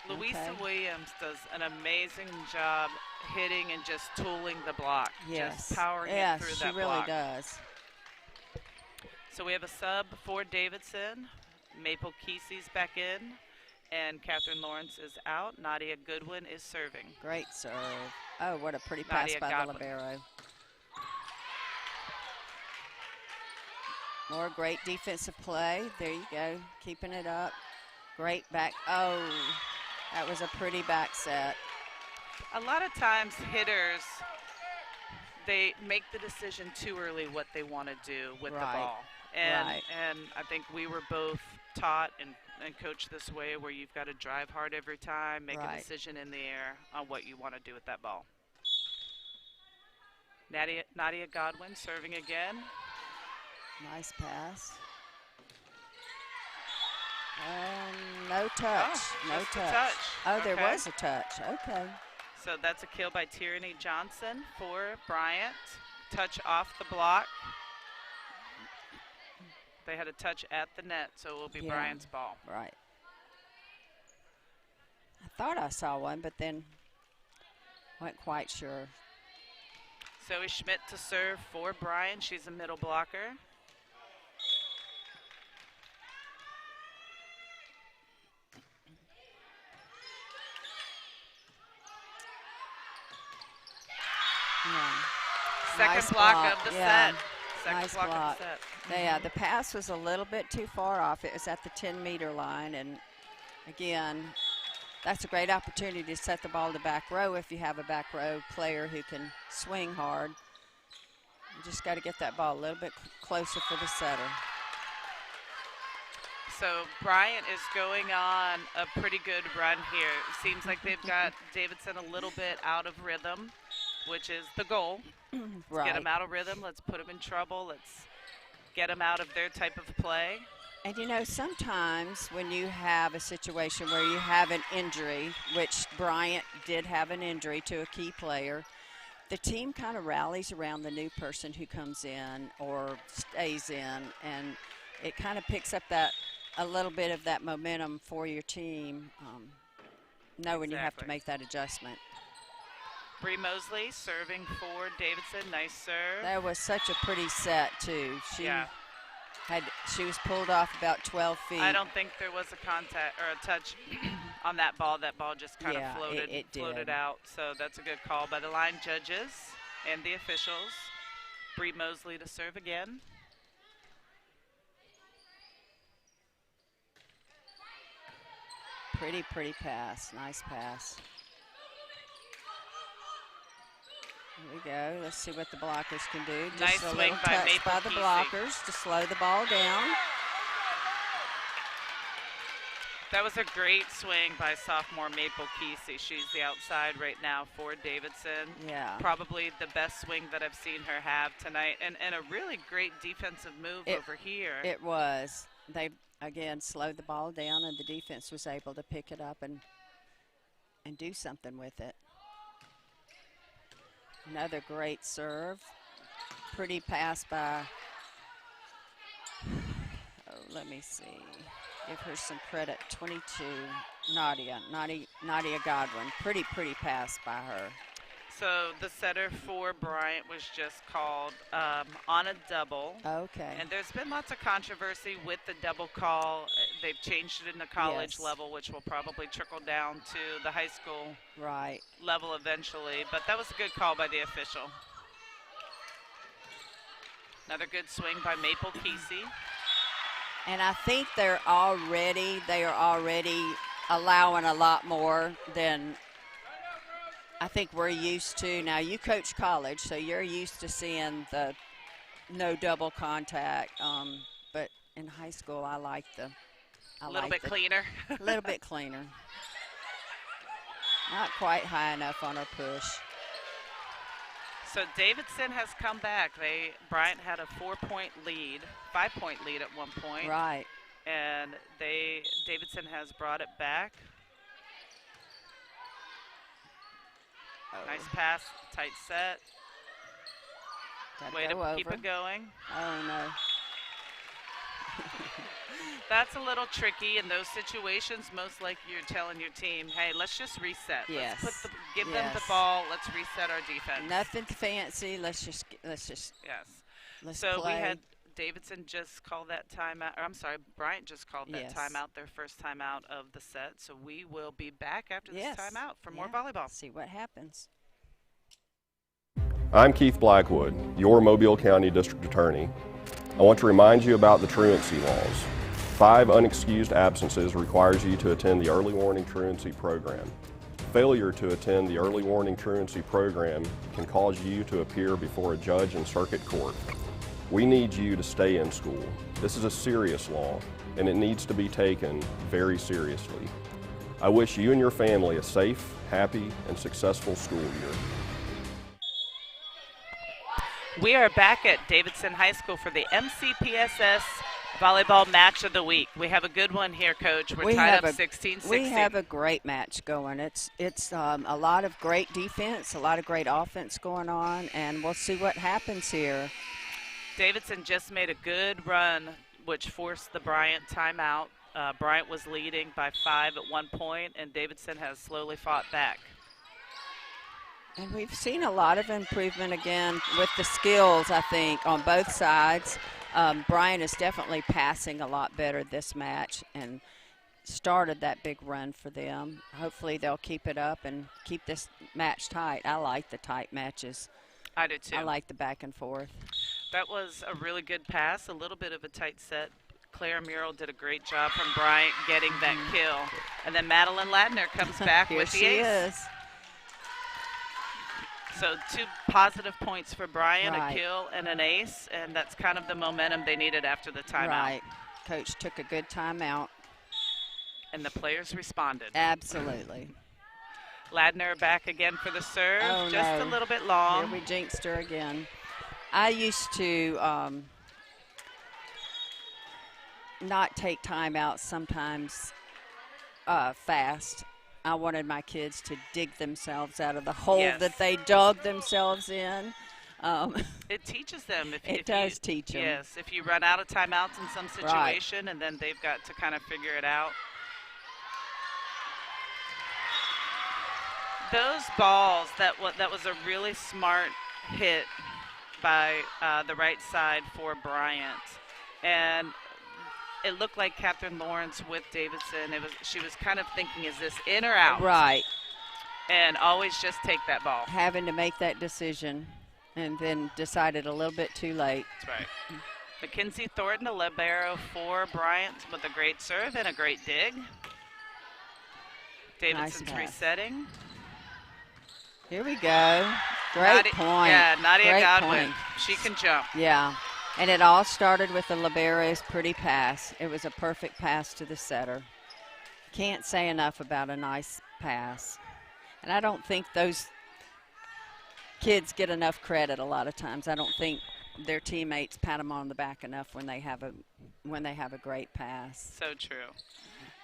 B: Louisa Williams does an amazing job hitting and just tooling the block.
A: Yes.
B: Just powering it through that block.
A: Yes, she really does.
B: So we have a sub for Davidson. Maple Kesey's back in. And Catherine Lawrence is out. Nadia Goodwin is serving.
A: Great serve. Oh, what a pretty pass by the libero. More great defensive play. There you go. Keeping it up. Great back. Oh, that was a pretty back set.
B: A lot of times hitters, they make the decision too early what they want to do with the ball. And I think we were both taught and coached this way where you've got to drive hard every time, make a decision in the air on what you want to do with that ball. Nadia Godwin serving again.
A: Nice pass. No touch. No touch. Oh, there was a touch. Okay.
B: So that's a kill by Tierney Johnson for Bryant. Touch off the block. They had a touch at the net, so it will be Bryant's ball.
A: Right. I thought I saw one, but then wasn't quite sure.
B: Zoe Schmidt to serve for Bryant. She's a middle blocker. Second block of the set. Second block of the set.
A: Yeah, the pass was a little bit too far off. It was at the 10-meter line, and again, that's a great opportunity to set the ball to back row if you have a back row player who can swing hard. You just got to get that ball a little bit closer for the setter.
B: So Bryant is going on a pretty good run here. It seems like they've got Davidson a little bit out of rhythm, which is the goal. Get them out of rhythm. Let's put them in trouble. Let's get them out of their type of play.
A: And, you know, sometimes when you have a situation where you have an injury, which Bryant did have an injury to a key player, the team kind of rallies around the new person who comes in or stays in, and it kind of picks up that a little bit of that momentum for your team, knowing you have to make that adjustment.
B: Bree Mosley serving for Davidson. Nice serve.
A: That was such a pretty set, too. She was pulled off about 12 feet.
B: I don't think there was a contact or a touch on that ball. That ball just kind of floated out. So that's a good call by the line judges and the officials. Bree Mosley to serve again.
A: Pretty pass. Nice pass. Here we go. Let's see what the blockers can do. Just
B: nice
A: a
B: swing
A: little
B: by
A: touch
B: Maple
A: by the
B: Kesey.
A: blockers to slow the ball down.
B: That was a great swing by sophomore Maple Kesey. She's the outside right now for Davidson.
A: Yeah.
B: Probably the best swing that I've seen her have tonight. And a really great defensive move over here.
A: It was. They, again, slowed the ball down, and the defense was able to pick it up and do something with it. Another great serve. Pretty pass by, let me see. Give her some credit. 22, Nadia Godwin. Pretty pass by her.
B: So the setter for Bryant was just called on a double.
A: Okay.
B: And there's been lots of controversy with the double call. They've changed it in the college level, which will probably trickle down to the high school level eventually. But that was a good call by the official. Another good swing by Maple Kesey.
A: And I think they are already allowing a lot more than I think we're used to. Now, you coach college, so you're used to seeing the no double contact. But in high school, I like the
B: a little bit cleaner.
A: A little bit cleaner. Not quite high enough on our push.
B: So Davidson has come back. Bryant had a 5-point lead at one point.
A: Right.
B: And Davidson has brought it back. Nice pass, tight set. Way to keep it going.
A: Oh, no.
B: That's a little tricky in those situations. Most like you're telling your team, hey, let's just reset.
A: Yes.
B: Give them the ball. Let's reset our defense.
A: Nothing fancy. Let's just.
B: Yes.
A: Let's
B: so
A: play.
B: we had Davidson just called that timeout. Or I'm sorry, Bryant just called that timeout, their first timeout of the set. So we will be back after this timeout for more volleyball.
A: See what happens.
C: I'm Keith Blackwood, your Mobile County District Attorney. I want to remind you about the truancy laws. 5 unexcused absences requires you to attend the early warning truancy program. Failure to attend the early warning truancy program can cause you to appear before a judge in circuit court. We need you to stay in school. This is a serious law, and it needs to be taken very seriously. I wish you and your family a safe, happy, and successful school year.
B: We are back at Davidson High School for the MCPSS Volleyball Match of the Week. We have a good one here, Coach. We're tied up 16-16.
A: We have a great match going. It's a lot of great defense, a lot of great offense going on, and we'll see what happens here.
B: Davidson just made a good run, which forced the Bryant timeout. Bryant was leading by 5 at one point, and Davidson has slowly fought back.
A: And we've seen a lot of improvement again with the skills, I think, on both sides. Bryant is definitely passing a lot better this match and started that big run for them. Hopefully they'll keep it up and keep this match tight. I like the tight matches.
B: I do too.
A: I like the back and forth.
B: That was a really good pass, a little bit of a tight set. Claire Murrell did a great job from Bryant getting that kill. And then Madeline Ladner comes back with the ace.
A: Here she is.
B: So 2 positive points for Bryant, a kill and an ace, and that's kind of the momentum they needed after the timeout.
A: Right. Coach took a good timeout.
B: And the players responded.
A: Absolutely.
B: Ladner back again for the serve, just a little bit long.
A: Here we jinxed her again. I used to not take timeouts sometimes fast. I wanted my kids to dig themselves out of the hole that they dug themselves in.
B: It teaches them.
A: It does teach them.
B: Yes, if you run out of timeouts in some situation and then they've got to kind of figure it out. Those balls, that was a really smart hit by the right side for Bryant. And it looked like Catherine Lawrence with Davidson. She was kind of thinking, is this in or out?
A: Right.
B: And always just take that ball.
A: Having to make that decision and then decided a little bit too late.
B: That's right. Mackenzie Thornton, a libero for Bryant with a great serve and a great dig. Davidson's resetting.
A: Here we go. Great point.
B: Yeah, Nadia
A: Great
B: Godwin.
A: point.
B: She can jump.
A: Yeah. And it all started with the libero's pretty pass. It was a perfect pass to the setter. Can't say enough about a nice pass. And I don't think those kids get enough credit a lot of times. I don't think their teammates pat them on the back enough when they have a great pass.
B: So true.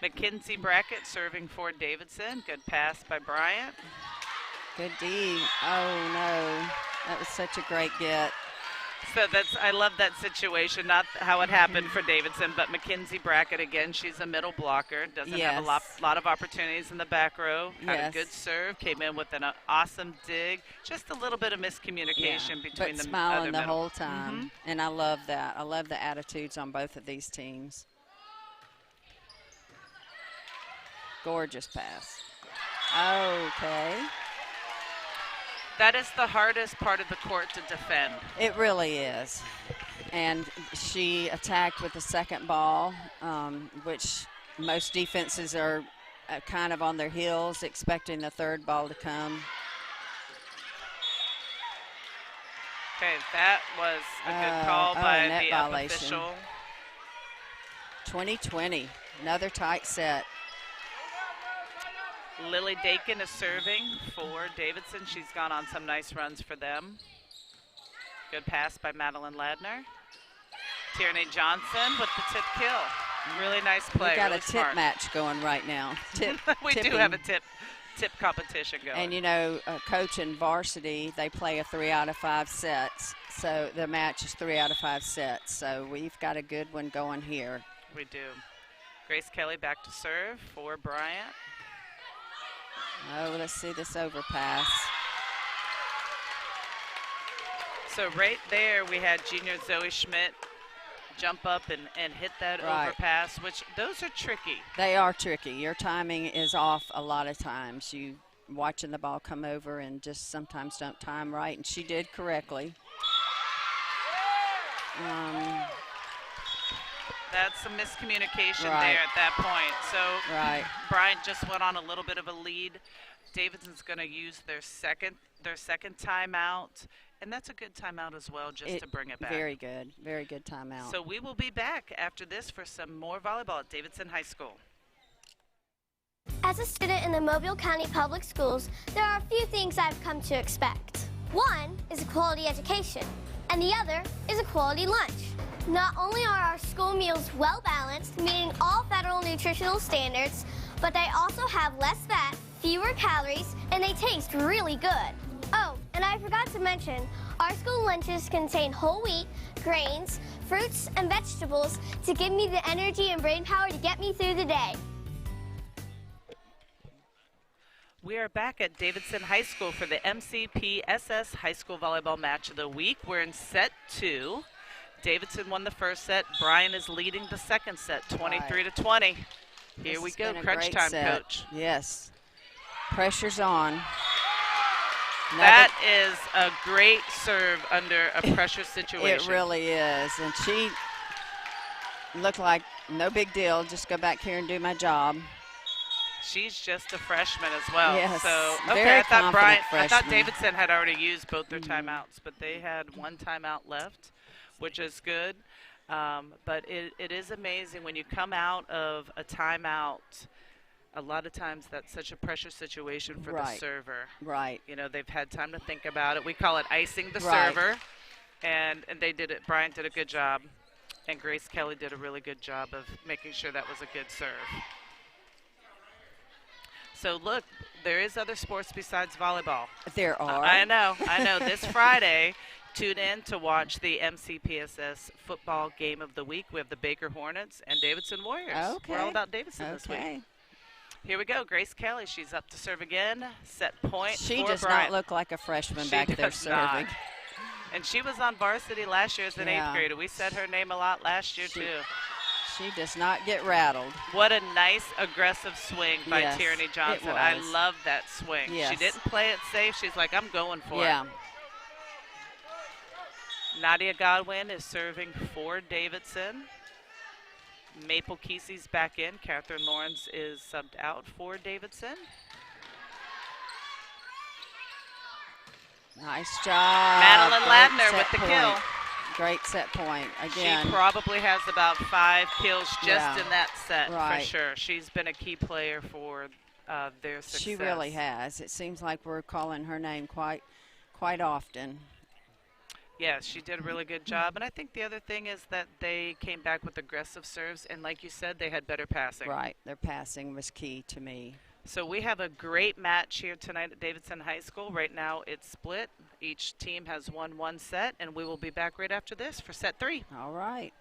B: Mackenzie Brackett serving for Davidson. Good pass by Bryant.
A: Good D. Oh, no. That was such a great get.
B: So I love that situation, not how it happened for Davidson, but Mackenzie Brackett, again, she's a middle blocker, doesn't have a lot of opportunities in the back row, had a good serve, came in with an awesome dig, just a little bit of miscommunication between the
A: smiling
B: other
A: the
B: middle.
A: whole time, and I love that. I love the attitudes on both of these teams. Gorgeous pass. Okay.
B: That is the hardest part of the court to defend.
A: It really is. And she attacked with the second ball, which most defenses are kind of on their heels, expecting the third ball to come.
B: Okay, that was a good call by
A: net
B: the
A: violation.
B: official.
A: 20-20, another tight set.
B: Lily Dakin is serving for Davidson. She's gone on some nice runs for them. Good pass by Madeline Ladner. Tierney Johnson with the tip kill. Really nice play.
A: We got
B: really
A: a tip
B: smart.
A: match going right now.
B: We do have a tip competition going.
A: And, you know, coach in varsity, they play a 3 out of 5 sets. So the match is 3 out of 5 sets. So we've got a good one going here.
B: We do. Grace Kelly back to serve for Bryant.
A: Oh, let's see this overpass.
B: So right there we had junior Zoe Schmidt jump up and hit that
A: Right.
B: overpass, which those are tricky.
A: They are tricky. Your timing is off a lot of times. You watching the ball come over and just sometimes don't time right, and she did correctly.
B: That's some miscommunication
A: Right.
B: there at that point. So
A: Right.
B: Bryant just went on a little bit of a lead. Davidson's going to use their second timeout, and that's a good timeout as well, just to bring it back.
A: Very good timeout.
B: So we will be back after this for some more volleyball at Davidson High School.
D: As a student in the Mobile County Public Schools, there are a few things I've come to expect. One is a quality education, and the other is a quality lunch. Not only are our school meals well balanced, meeting all federal nutritional standards, but they also have less fat, fewer calories, and they taste really good. Oh, and I forgot to mention, our school lunches contain whole wheat, grains, fruits, and vegetables to give me the energy and brain power to get me through the day.
B: We are back at Davidson High School for the MCPSS High School Volleyball Match of the Week. We're in set 2. Davidson won the first set. Bryant is leading the second set, 23-20. Here we go, crunch time, Coach.
A: Yes. Pressure's on.
B: That is a great serve under a pressure situation.
A: It really is. And she looked like no big deal. Just go back here and do my job.
B: She's just a freshman as well.
A: Yes,
B: so okay,
A: very
B: I thought
A: confident
B: I thought
A: freshman.
B: Davidson had already used both their timeouts, but they had one timeout left, which is good. But it is amazing when you come out of a timeout. A lot of times that's such a pressure situation for the server.
A: Right.
B: You know, they've had time to think about it. We call it icing the
A: Right.
B: server. And they did it. Bryant did a good job. And Grace Kelly did a really good job of making sure that was a good serve. So look, there is other sports besides volleyball.
A: There are.
B: I know. This Friday, tune in to watch the MCPSS football game of the week. We have the Baker Hornets and Davidson Warriors.
A: Okay.
B: We're all about Davidson this week. Here we go. Grace Kelly, she's up to serve again. Set point
A: She
B: for
A: does
B: Bryant.
A: not look like a freshman
B: She
A: back there
B: does
A: serving.
B: not. And she was on varsity last year as an
A: Yeah.
B: 8th grader. We said her name a lot last year, too.
A: She does not get rattled.
B: What a nice, aggressive swing by
A: Yes,
B: Tierney Johnson.
A: it
B: I
A: was.
B: love that swing. She
A: Yes.
B: didn't play it safe. She's like, I'm going for
A: Yeah.
B: it. Nadia Godwin is serving for Davidson. Maple Kesey's back in. Catherine Lawrence is subbed out for Davidson.
A: Nice job.
B: Madeline
A: Great
B: Ladner
A: set
B: with the
A: point.
B: kill.
A: Great set point. Again.
B: She probably has about 5 kills just
A: Yeah.
B: in that set for
A: Right.
B: sure. She's been a key player for their success.
A: She really has. It seems like we're calling her name quite often.
B: Yes, she did a really good job. And I think the other thing is that they came back with aggressive serves. And like you said, they had better passing.
A: Right. Their passing was key to me.
B: So we have a great match here tonight at Davidson High School. Right now it's split. Each team has won one set. And we will be back right after this for set 3.
A: All right.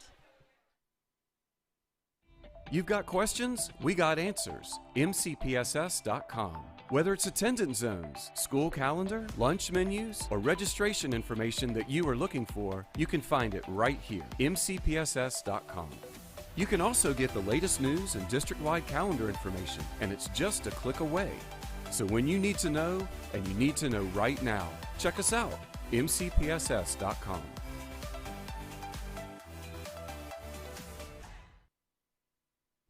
L: You've got questions? We got answers. MCPSS.com. Whether it's attendance zones, school calendar, lunch menus, or registration information that you are looking for, you can find it right here. MCPSS.com. You can also get the latest news and district-wide calendar information, and it's just a click away. So when you need to know, and you need to know right now, check us out. MCPSS.com.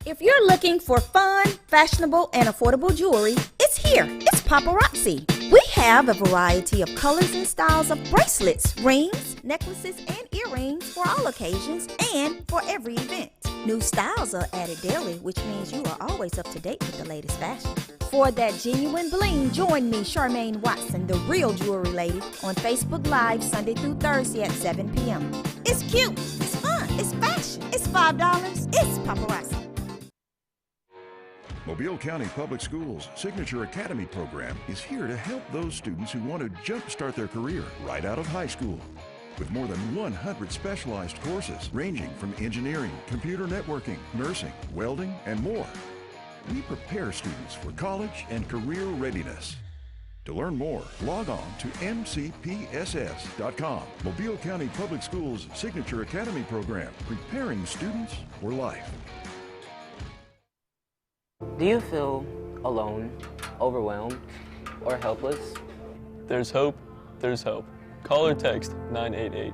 F: If you're looking for fun, fashionable, and affordable jewelry, it's here. It's Paparazzi. We have a variety of colors and styles of bracelets, rings, necklaces, and earrings for all occasions and for every event. New styles are added daily, which means you are always up to date with the latest fashion. For that genuine bling, join me, Charmaine Watson, the real jewelry lady, on Facebook Live Sunday through Thursday at 7 p.m. It's cute, it's fun, it's fashion, it's $5, it's paparazzi.
G: Mobile County Public Schools' Signature Academy program is here to help those students who want to jumpstart their career right out of high school. With more than 100 specialized courses ranging from engineering, computer networking, nursing, welding, and more. We prepare students for college and career readiness. To learn more, log on to MCPSS.com. Mobile County Public Schools' Signature Academy program, preparing students for life.
H: Do you feel alone, overwhelmed, or helpless?
K: There's hope, there's hope. Call or text 988.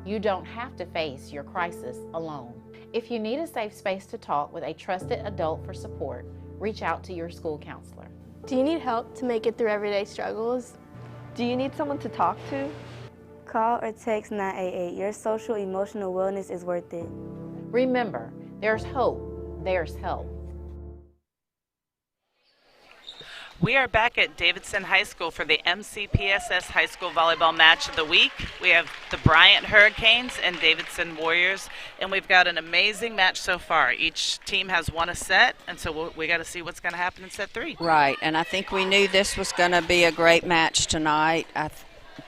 X: You don't have to face your crisis alone. If you need a safe space to talk with a trusted adult for support, reach out to your school counselor.
E: Do you need help to make it through everyday struggles? Do you need someone to talk to?
J: Call or text 988. Your social emotional wellness is worth it.
X: Remember, there's hope, there's help.
B: We are back at Davidson High School for the MCPSS High School Volleyball Match of the Week. We have the Bryant Hurricanes and Davidson Warriors, and we've got an amazing match so far. Each team has won a set, and so we got to see what's going to happen in set 3.
A: Right, and I think we knew this was going to be a great match tonight.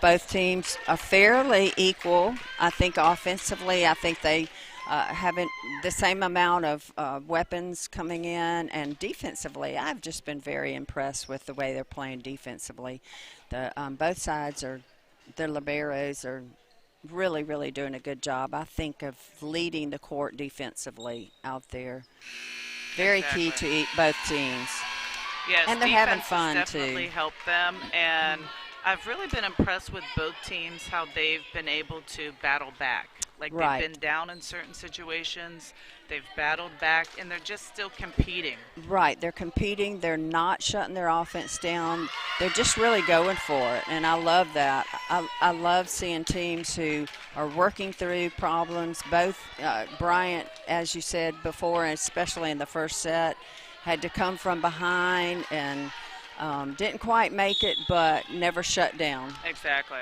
A: Both teams are fairly equal. I think offensively, I think they having the same amount of weapons coming in, and defensively, I've just been very impressed with the way they're playing defensively. Both sides their liberos are really, really doing a good job, I think, of leading the court defensively out there. Very key to both teams.
B: Yes,
A: and they're having fun
B: has definitely helped them, and I've really been impressed with both teams, how they've been able to battle back. Like they've been down in certain situations, they've battled back, and they're just still competing. Right, they're competing. They're not shutting their offense down. They're just really going for it, and I love that. I love seeing teams who are working through problems. Both Bryant, as you said before, and especially in the first set, had to come from behind and didn't quite make it, but never shut down. Exactly.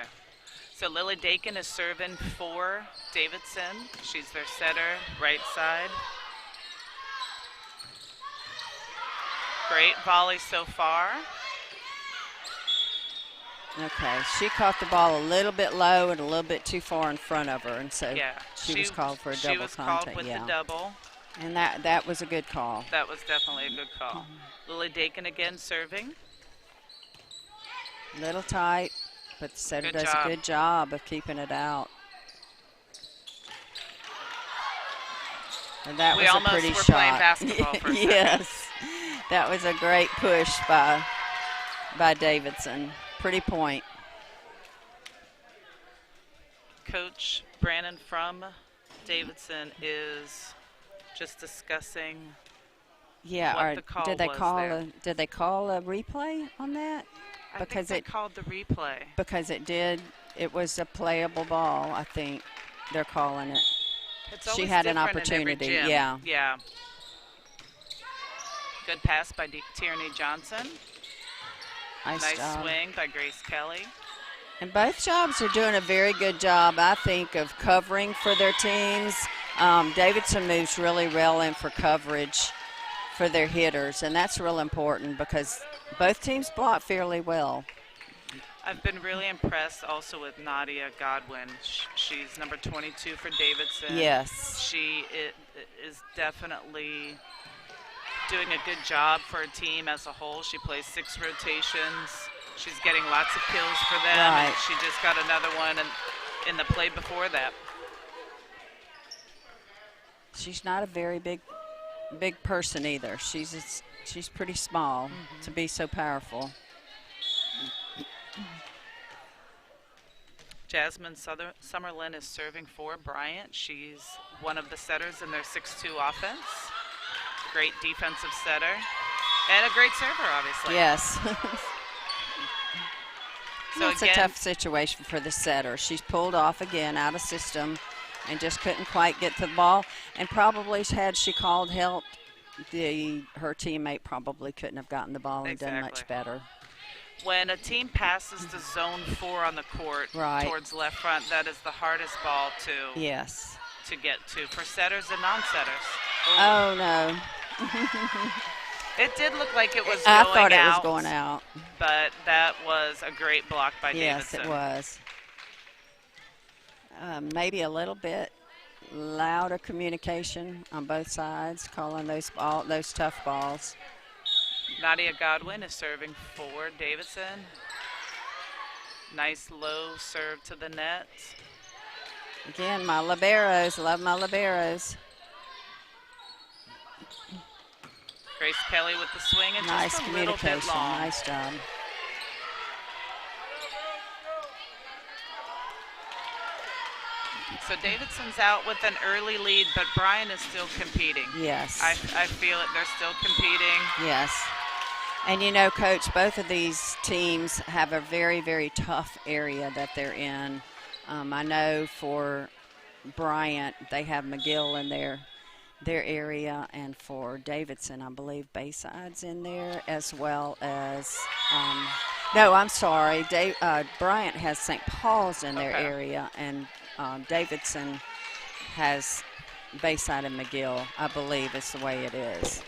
B: So Lily Dakin is serving for Davidson. She's their setter, right side. Great volley so far.
A: Okay, she caught the ball a little bit low and a little bit too far in front of her, and so she was called for a double contact.
B: She was called with the double.
A: And that was a good call.
B: That was definitely a good call. Lily Dakin again serving.
A: Little tight. But the setter does a good job of keeping it out. And that was a pretty shot.
B: Playing basketball for a second.
A: Yes, that was a great push by Davidson. Pretty point.
B: Coach Brandon from Davidson is just discussing.
A: Yeah,
B: what the call
A: did they call a replay on that?
B: Because they called the replay.
A: Because it was a playable ball, I think they're calling it. She had an opportunity, yeah.
B: Yeah. Good pass by Tierney Johnson. Nice swing by Grace Kelly.
A: And both jobs are doing a very good job, I think, of covering for their teams. Davidson moves really well in for coverage for their hitters, and that's real important because both teams block fairly well.
B: I've been really impressed also with Nadia Godwin. She's number 22 for Davidson.
A: Yes.
B: She is definitely doing a good job for a team as a whole. She plays 6 rotations. She's getting lots of kills for them.
A: Right.
B: And she just got another one in the play before that.
A: She's not a very big person either. She's pretty small to be so powerful.
B: Jasmine Summerlin is serving for Bryant. She's one of the setters in their 6-2 offense. Great defensive setter. And a great server, obviously.
A: Yes.
B: So
A: it's a tough situation for the setter. She's pulled off again out of system, and just couldn't quite get to the ball. And probably had she called help, her teammate probably couldn't have gotten the ball and done much better.
B: When a team passes to zone 4 on the court towards left front, that is the hardest ball to get to for setters and non-setters.
A: Oh no.
B: It did look like it was going
A: I
B: out.
A: thought it was going out.
B: But that was a great block by
A: Davidson.
B: Davidson.
A: Yes, it was. Maybe a little bit louder communication on both sides, calling those tough balls.
B: Nadia Godwin is serving for Davidson. Nice low serve to the net.
A: Again, my liberos, love my liberos.
B: Grace Kelly with the swing and
A: nice
B: just a little bit long.
A: Nice job.
B: So Davidson's out with an early lead, but Bryant is still competing.
A: Yes.
B: I feel it. They're still competing.
A: Yes. And you know, Coach, both of these teams have a very, very tough area that they're in. I know for Bryant, they have McGill in their area, and for Davidson, I believe Bayside's in there, as well as no, I'm sorry, Bryant has St. Paul's in their area, and Davidson has Bayside and McGill, I believe is the way it is.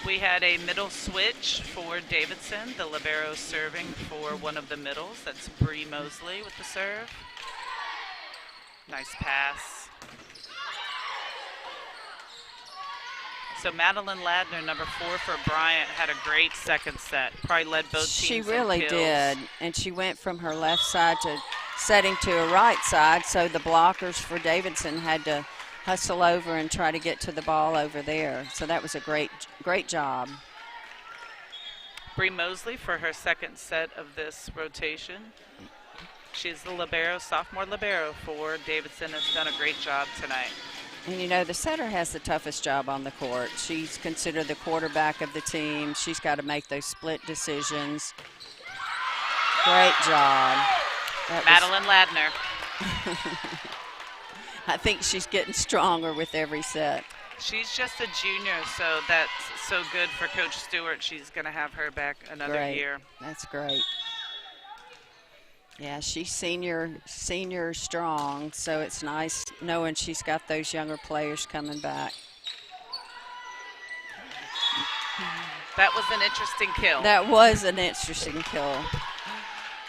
B: We had a middle switch for Davidson. The libero serving for one of the middles. That's Bree Mosley with the serve. Nice pass. So Madeline Ladner, number 4 for Bryant, had a great second set. Probably led both teams.
A: She really did, and she went from her left side to setting to her right side, so the blockers for Davidson had to hustle over and try to get to the ball over there. So that was a great job.
B: Bree Mosley for her second set of this rotation. She's the libero, sophomore libero for Davidson, has done a great job tonight.
A: And you know, the setter has the toughest job on the court. She's considered the quarterback of the team. She's got to make those split decisions. Great job.
B: Madeline Ladner.
A: I think she's getting stronger with every set.
B: She's just a junior, so that's so good for Coach Stewart. She's going to have her back another year.
A: That's great. Yeah, she's senior strong, so it's nice knowing she's got those younger players coming back.
B: That was an interesting kill.
A: That was an interesting kill.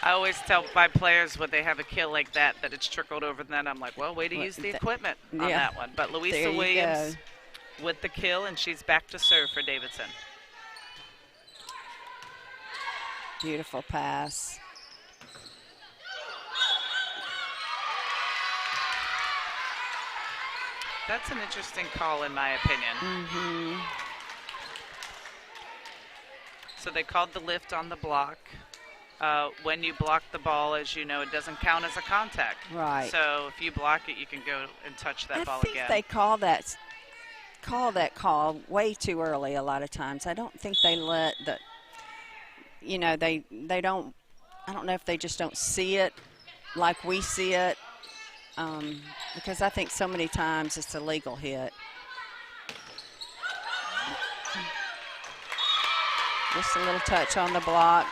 B: I always tell my players when they have a kill like that it's trickled over the net. I'm like, well, way to use the equipment on that one. But Louisa Williams with the kill, and she's back to serve for Davidson.
A: Beautiful pass.
B: That's an interesting call in my opinion.
A: Mm-hmm.
B: So they called the lift on the block. When you block the ball, as you know, it doesn't count as a contact.
A: Right.
B: So if you block it, you can go and touch that ball again.
A: I think they call that call way too early a lot of times. I don't think they let the, you know, they don't, I don't know if they just don't see it like we see it, because I think so many times it's a legal hit. Just a little touch on the block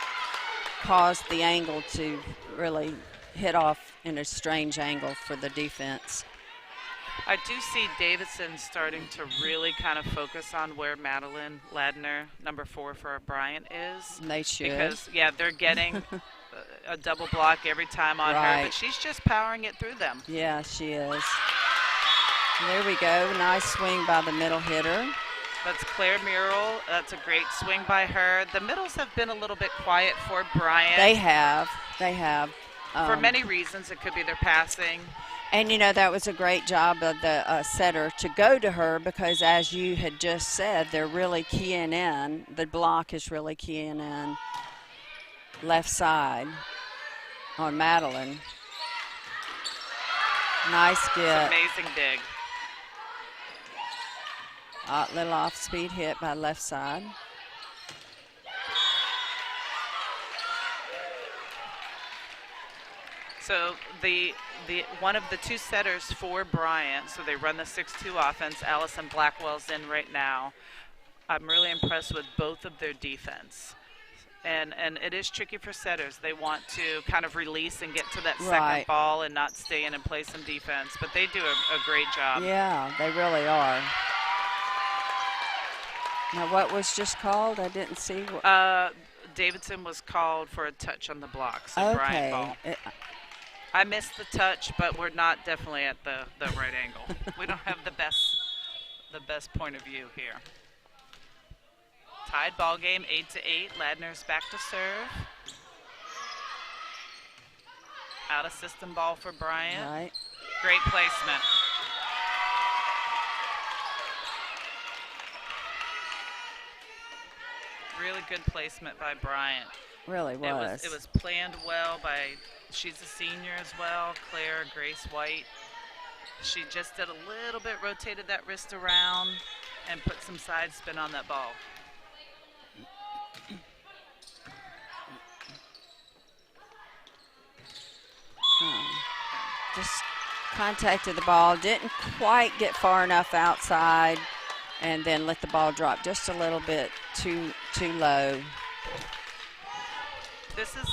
A: caused the angle to really hit off in a strange angle for the defense.
B: I do see Davidson starting to really kind of focus on where Madeline Ladner, number 4 for Bryant, is.
A: They should.
B: Because, yeah, they're getting a double block every time on her, but she's just powering it through them.
A: Yeah, she is. There we go. Nice swing by the middle hitter.
B: That's Claire Murrell. That's a great swing by her. The middles have been a little bit quiet for Bryant.
A: They have.
B: For many reasons. It could be their passing.
A: And, you know, that was a great job of the setter to go to her because, as you had just said, they're really keying in. The block is really keying in left side on Madeline. Nice get.
B: Amazing dig.
A: Little off-speed hit by left side.
B: So the one of the two setters for Bryant, so they run the 6-2 offense. Allison Blackwell's in right now. I'm really impressed with both of their defense. And it is tricky for setters. They want to kind of release and get to that second ball and not stay in and play some defense. But they do a great job.
A: Yeah, they really are. Now, what was just called? I didn't see.
B: Davidson was called for a touch on the block, so Bryant ball. I missed the touch, but we're not definitely at the right angle. We don't have the best point of view here. Tied ball game, 8-8. Ladner's back to serve. Out of system ball for Bryant.
A: Right.
B: Great placement. Really good placement by Bryant.
A: Really was.
B: It was planned well by, she's a senior as well, Grace White. She just did a little bit, rotated that wrist around and put some side spin on that ball.
A: Just contacted the ball, didn't quite get far enough outside, and then let the ball drop just a little bit too low.
B: This is,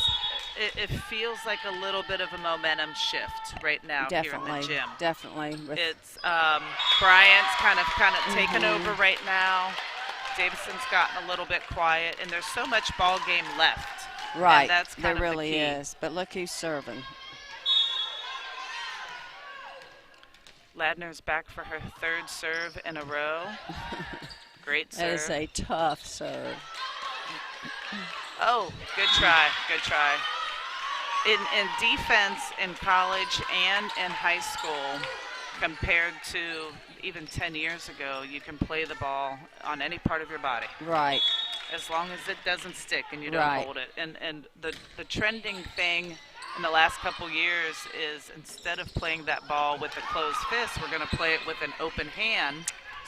B: it feels like a little bit of a momentum shift right now here in the gym.
A: Definitely.
B: It's Bryant's kind of taken over right now. Davidson's gotten a little bit quiet, and there's so much ball game left.
A: Right,
B: and that's kind
A: there
B: of
A: really
B: the key.
A: is. But look who's serving.
B: Ladner's back for her third serve in a row. Great serve.
A: That is a tough serve.
B: Oh, good try, good try. In defense in college and in high school, compared to even 10 years ago, you can play the ball on any part of your body.
A: Right.
B: As long as it doesn't stick and you don't hold it. And the trending thing in the last couple years is instead of playing that ball with a closed fist, we're going to play it with an open hand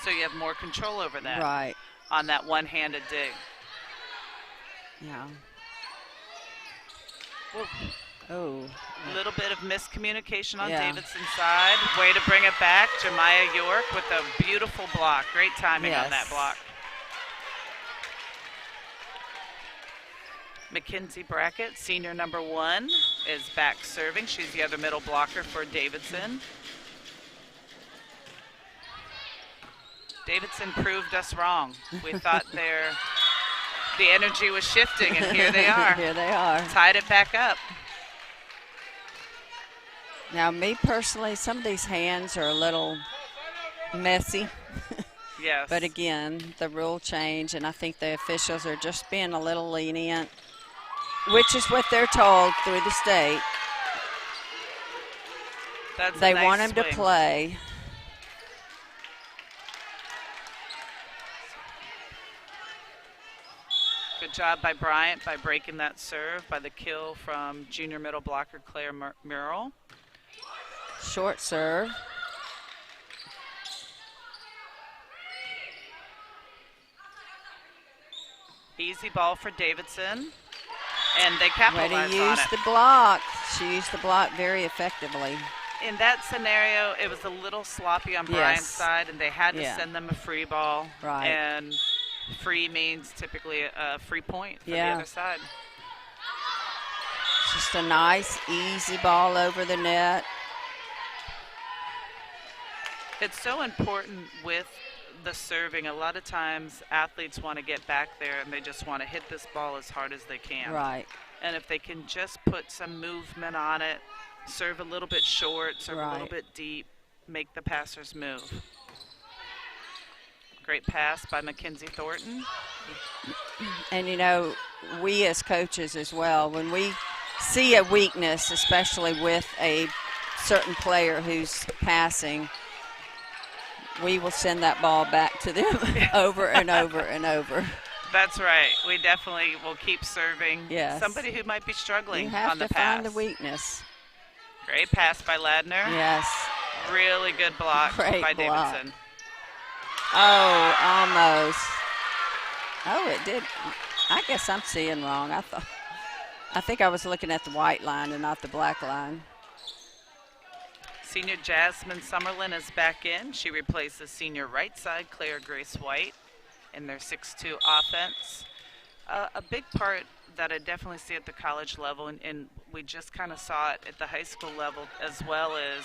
B: so you have more control over that.
A: Right.
B: On that one-handed dig.
A: Yeah.
B: Oh. A little bit of miscommunication on Davidson's side. Way to bring it back. Jemiah York with a beautiful block. Great timing on that block. Mackenzie Brackett, senior number 1, is back serving. She's the other middle blocker for Davidson. Davidson proved us wrong. We thought the energy was shifting, and here they are.
A: Here they are.
B: Tied it back up.
A: Now, me personally, some of these hands are a little messy.
B: Yes.
A: But again, the rule change, and I think the officials are just being a little lenient, which is what they're told through the state. They want them to play.
B: Good job by Bryant by breaking that serve, by the kill from junior middle blocker Claire Murrell.
A: Short serve.
B: Easy ball for Davidson, and they capitalized on it.
A: Way to use the block. She used the block very effectively.
B: In that scenario, it was a little sloppy on Bryant's side, and they had to send them a free ball.
A: Right.
B: And free means typically a free point for the other side.
A: Just a nice, easy ball over the net.
B: It's so important with the serving. A lot of times athletes want to get back there and they just want to hit this ball as hard as they can.
A: Right.
B: And if they can just put some movement on it, serve a little bit short, serve a little bit deep, make the passers move. Great pass by Mackenzie Thornton.
A: And you know, we as coaches as well, when we see a weakness, especially with a certain player who's passing, we will send that ball back to them over and over and over.
B: That's right. We definitely will keep serving somebody who might be struggling
A: on the pass. You have to find the weakness.
B: Great pass by Ladner.
A: Yes.
B: Really good block by Davidson.
A: Oh, almost. Oh, it did. I guess I'm seeing wrong. I think I was looking at the white line and not the black line.
B: Senior Jasmine Summerlin is back in. She replaces senior right side Claire Grace White in their 6-2 offense. A big part that I definitely see at the college level, and we just kind of saw it at the high school level as well, as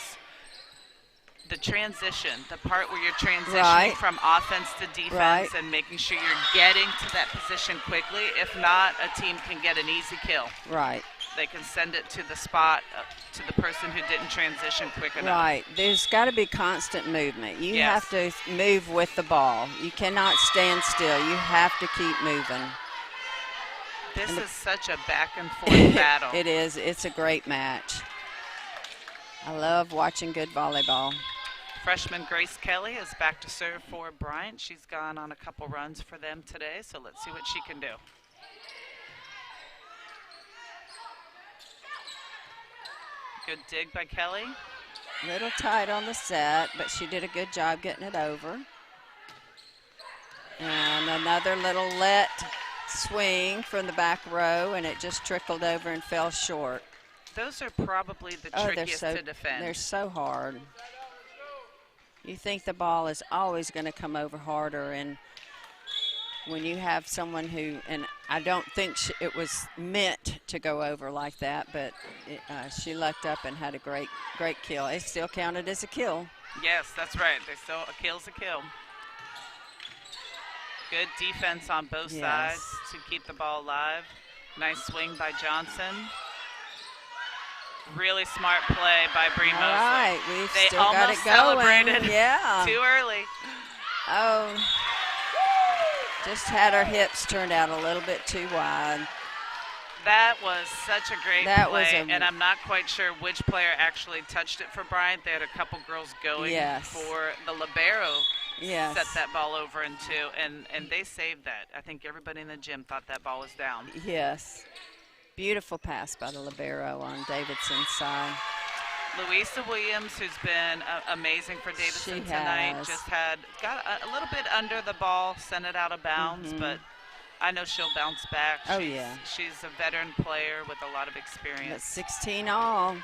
B: the transition, the part where you're transitioning from offense to defense and making sure you're getting to that position quickly. If not, a team can get an easy kill.
A: Right.
B: They can send it to the spot, to the person who didn't transition quick enough.
A: Right. There's got to be constant movement. You have to move with the ball. You cannot stand still. You have to keep moving.
B: This is such a back and forth battle.
A: It is. It's a great match. I love watching good volleyball.
B: Freshman Grace Kelly is back to serve for Bryant. She's gone on a couple runs for them today, so let's see what she can do. Good dig by Kelly.
A: Little tight on the set, but she did a good job getting it over. And another little let swing from the back row, and it just trickled over and fell short.
B: Those are probably the trickiest to defend.
A: They're so hard. You think the ball is always going to come over harder, and when you have someone who, and I don't think it was meant to go over like that, but she lucked up and had a great kill. It still counted as a kill.
B: Yes, that's right. A kill's a kill. Good defense on both sides to keep the ball alive. Nice swing by Johnson. Really smart play by Bree Mosley.
A: All right, we've
B: they
A: still
B: almost
A: got it going.
B: Celebrated too early.
A: Oh, just had our hips turned out a little bit too wide.
B: That was such a great play, and I'm not quite sure which player actually touched it for Bryant. They had a couple girls going for the libero. Set that ball over in two, and they saved that. I think everybody in the gym thought that ball was down.
A: Yes. Beautiful pass by the libero on Davidson's side.
B: Louisa Williams, who's been amazing for Davidson tonight, just got a little bit under the ball, sent it out of bounds, but I know she'll bounce back. She's a veteran player with a lot of experience.
A: That's 16 all.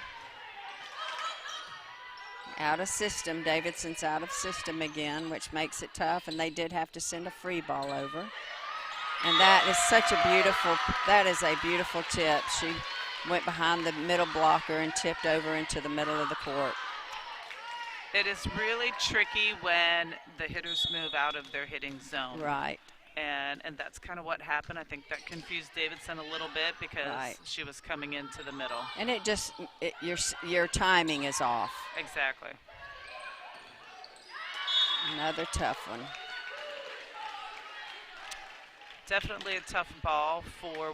A: Out of system. Davidson's out of system again, which makes it tough, and they did have to send a free ball over. And that is a beautiful tip. She went behind the middle blocker and tipped over into the middle of the court.
B: It is really tricky when the hitters move out of their hitting zone.
A: Right.
B: And that's kind of what happened. I think that confused Davidson a little bit because she was coming into the middle.
A: And your timing is off.
B: Exactly.
A: Another tough one.
B: Definitely a tough ball for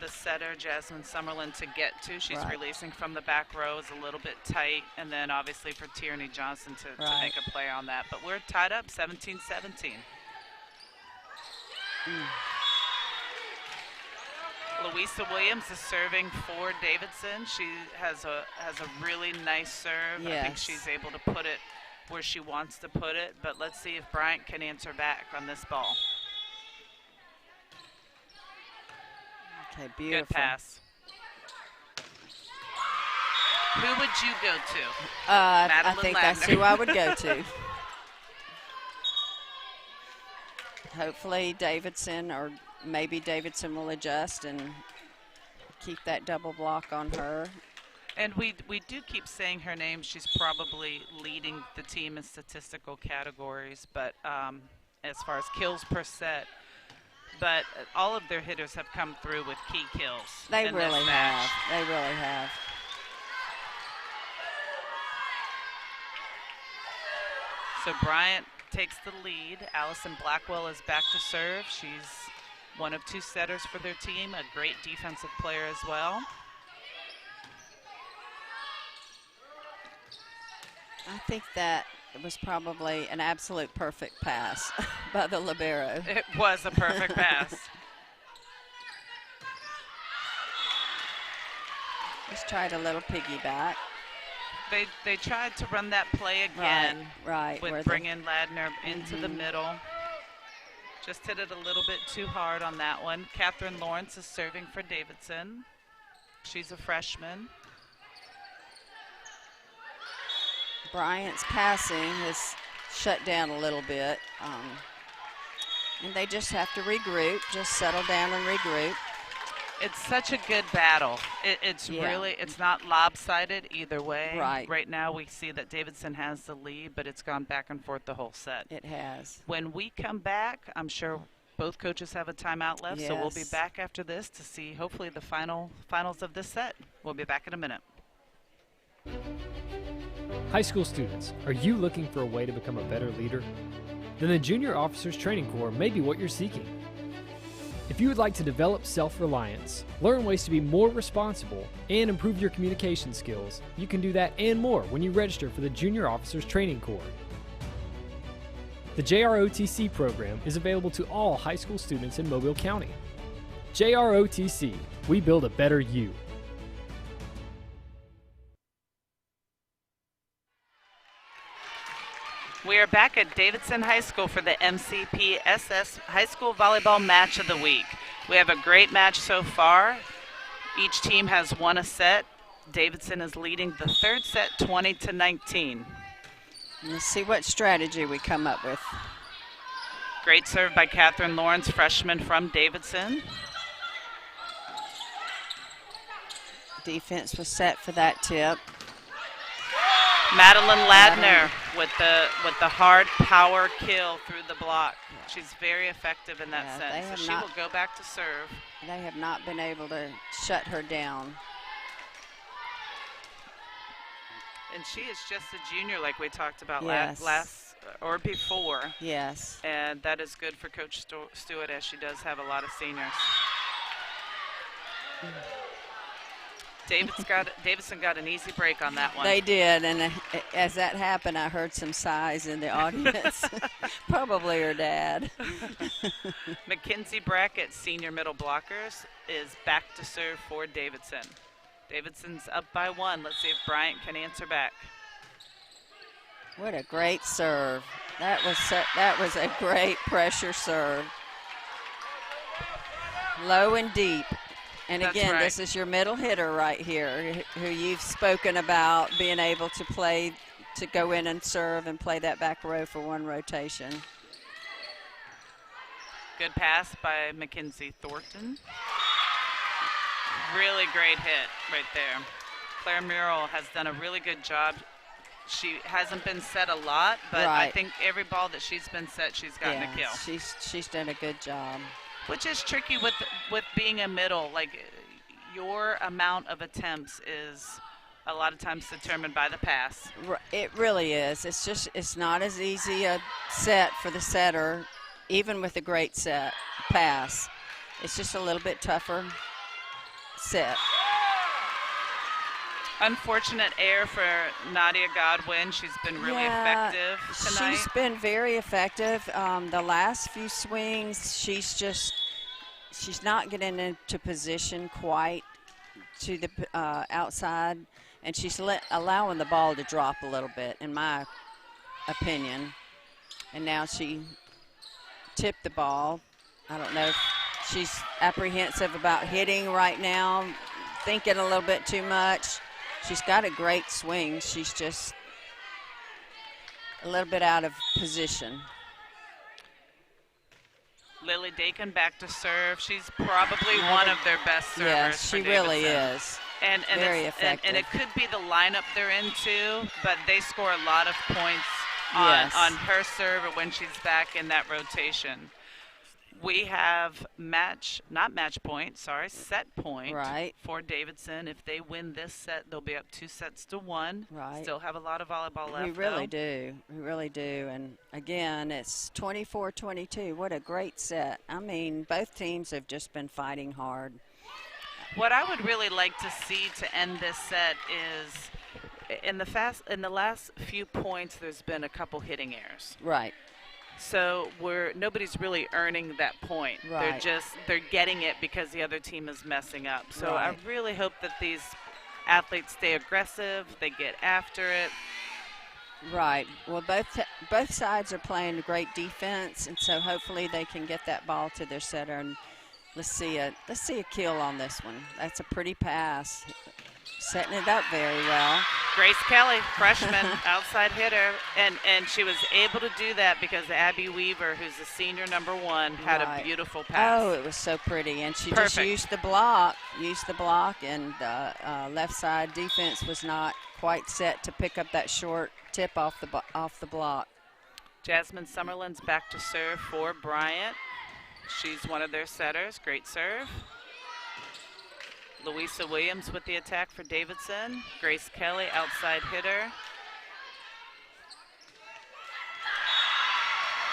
B: the setter, Jasmine Summerlin, to get to. She's releasing from the back row, is a little bit tight, and then obviously for Tierney Johnson to make a play on that. But we're tied up 17-17. Louisa Williams is serving for Davidson. She has a really nice serve. I think she's able to put it where she wants to put it, but let's see if Bryant can answer back on this ball.
A: Okay, beautiful.
B: Good pass. Who would you go to?
A: I think that's who I would go to. Hopefully Davidson, or maybe Davidson will adjust and keep that double block on her.
B: And we do keep saying her name. She's probably leading the team in statistical categories, but as far as kills per set. But all of their hitters have come through with key kills.
A: They really have. They really have.
B: So Bryant takes the lead. Allison Blackwell is back to serve. She's one of two setters for their team, a great defensive player as well.
A: I think that it was probably an absolute perfect pass by the libero.
B: It was a perfect pass.
A: Just tried a little piggyback.
B: They tried to run that play again, with bringing Ladner into the middle. Just hit it a little bit too hard on that one. Catherine Lawrence is serving for Davidson. She's a freshman.
A: Bryant's passing has shut down a little bit. And they just have to regroup, just settle down and regroup.
B: It's such a good battle. It's not lopsided either way.
A: Right.
B: Right now we see that Davidson has the lead, but it's gone back and forth the whole set.
A: It has.
B: When we come back, I'm sure both coaches have a timeout left, so we'll be back after this to see hopefully the finals of this set. We'll be back in a minute.
M: High school students, are you looking for a way to become a better leader? Then the Junior Officers Training Corps may be what you're seeking. If you would like to develop self-reliance, learn ways to be more responsible, and improve your communication skills, you can do that and more when you register for the Junior Officers Training Corps. The JROTC program is available to all high school students in Mobile County. JROTC, we build a better you.
B: We are back at Davidson High School for the MCPSS High School Volleyball Match of the Week. We have a great match so far. Each team has won a set. Davidson is leading the third set 20-19.
A: Let's see what strategy we come up with.
B: Great serve by Catherine Lawrence, freshman from Davidson.
A: Defense was set for that tip.
B: Madeline Ladner with the hard power kill through the block. She's very effective in that set, so she will go back to serve.
A: They have not been able to shut her down.
B: And she is just a junior like we talked about
A: Yes.
B: last or before.
A: Yes.
B: And that is good for Coach Stewart, as she does have a lot of seniors. Davidson got an easy break on that one.
A: They did, and as that happened, I heard some sighs in the audience. Probably her dad.
B: Mackenzie Brackett, senior middle blockers, is back to serve for Davidson. Davidson's up by 1. Let's see if Bryant can answer back.
A: What a great serve. That was a great pressure serve. Low and deep. And
B: That's
A: again,
B: right.
A: This is your middle hitter right here, who you've spoken about being able to play, to go in and serve and play that back row for one rotation.
B: Good pass by Mackenzie Thornton. Really great hit right there. Claire Murrell has done a really good job. She hasn't been set a lot, but
A: Right.
B: I think every ball that she's been set, she's gotten a kill.
A: She's done a good job.
B: Which is tricky with being a middle. Like, your amount of attempts is a lot of times determined by the pass.
A: It really is. It's not as easy a set for the setter, even with a great set pass. It's just a little bit tougher set.
B: Unfortunate error for Nadia Godwin. She's been really effective tonight.
A: She's been very effective. The last few swings, she's not getting into position quite to the outside, and she's allowing the ball to drop a little bit, in my opinion. And now she tipped the ball. I don't know if she's apprehensive about hitting right now, thinking a little bit too much. She's got a great swing. She's just a little bit out of position.
B: Lily Dakin back to serve. She's probably one of their best servers.
A: Yes, she really is.
B: And
A: very effective.
B: And it could be the lineup they're in too, but they score a lot of points on her serve or when she's back in that rotation. We have set point for Davidson. If they win this set, they'll be up 2-1.
A: Right.
B: Still have a lot of volleyball left.
A: We really do. We really do. And again, it's 24-22. What a great set. I mean, both teams have just been fighting hard.
B: What I would really like to see to end this set is in the last few points, there's been a couple hitting errors.
A: Right.
B: So nobody's really earning that point.
A: Right.
B: They're getting it because the other team is messing up. So
A: Right.
B: I really hope that these athletes stay aggressive, they get after it.
A: Right. Well, both sides are playing great defense, and so hopefully they can get that ball to their setter. And let's see a kill on this one. That's a pretty pass. setting it up very well.
B: Grace Kelly, freshman, outside hitter, and she was able to do that because Abby Weaver, who's the senior #1, had a beautiful pass.
A: Oh, it was so pretty, and she
B: Perfect.
A: just used the block, and left side defense was not quite set to pick up that short tip off the block.
B: Jasmine Summerlin's back to serve for Bryant. She's one of their setters. Great serve. Louisa Williams with the attack for Davidson. Grace Kelly, outside hitter.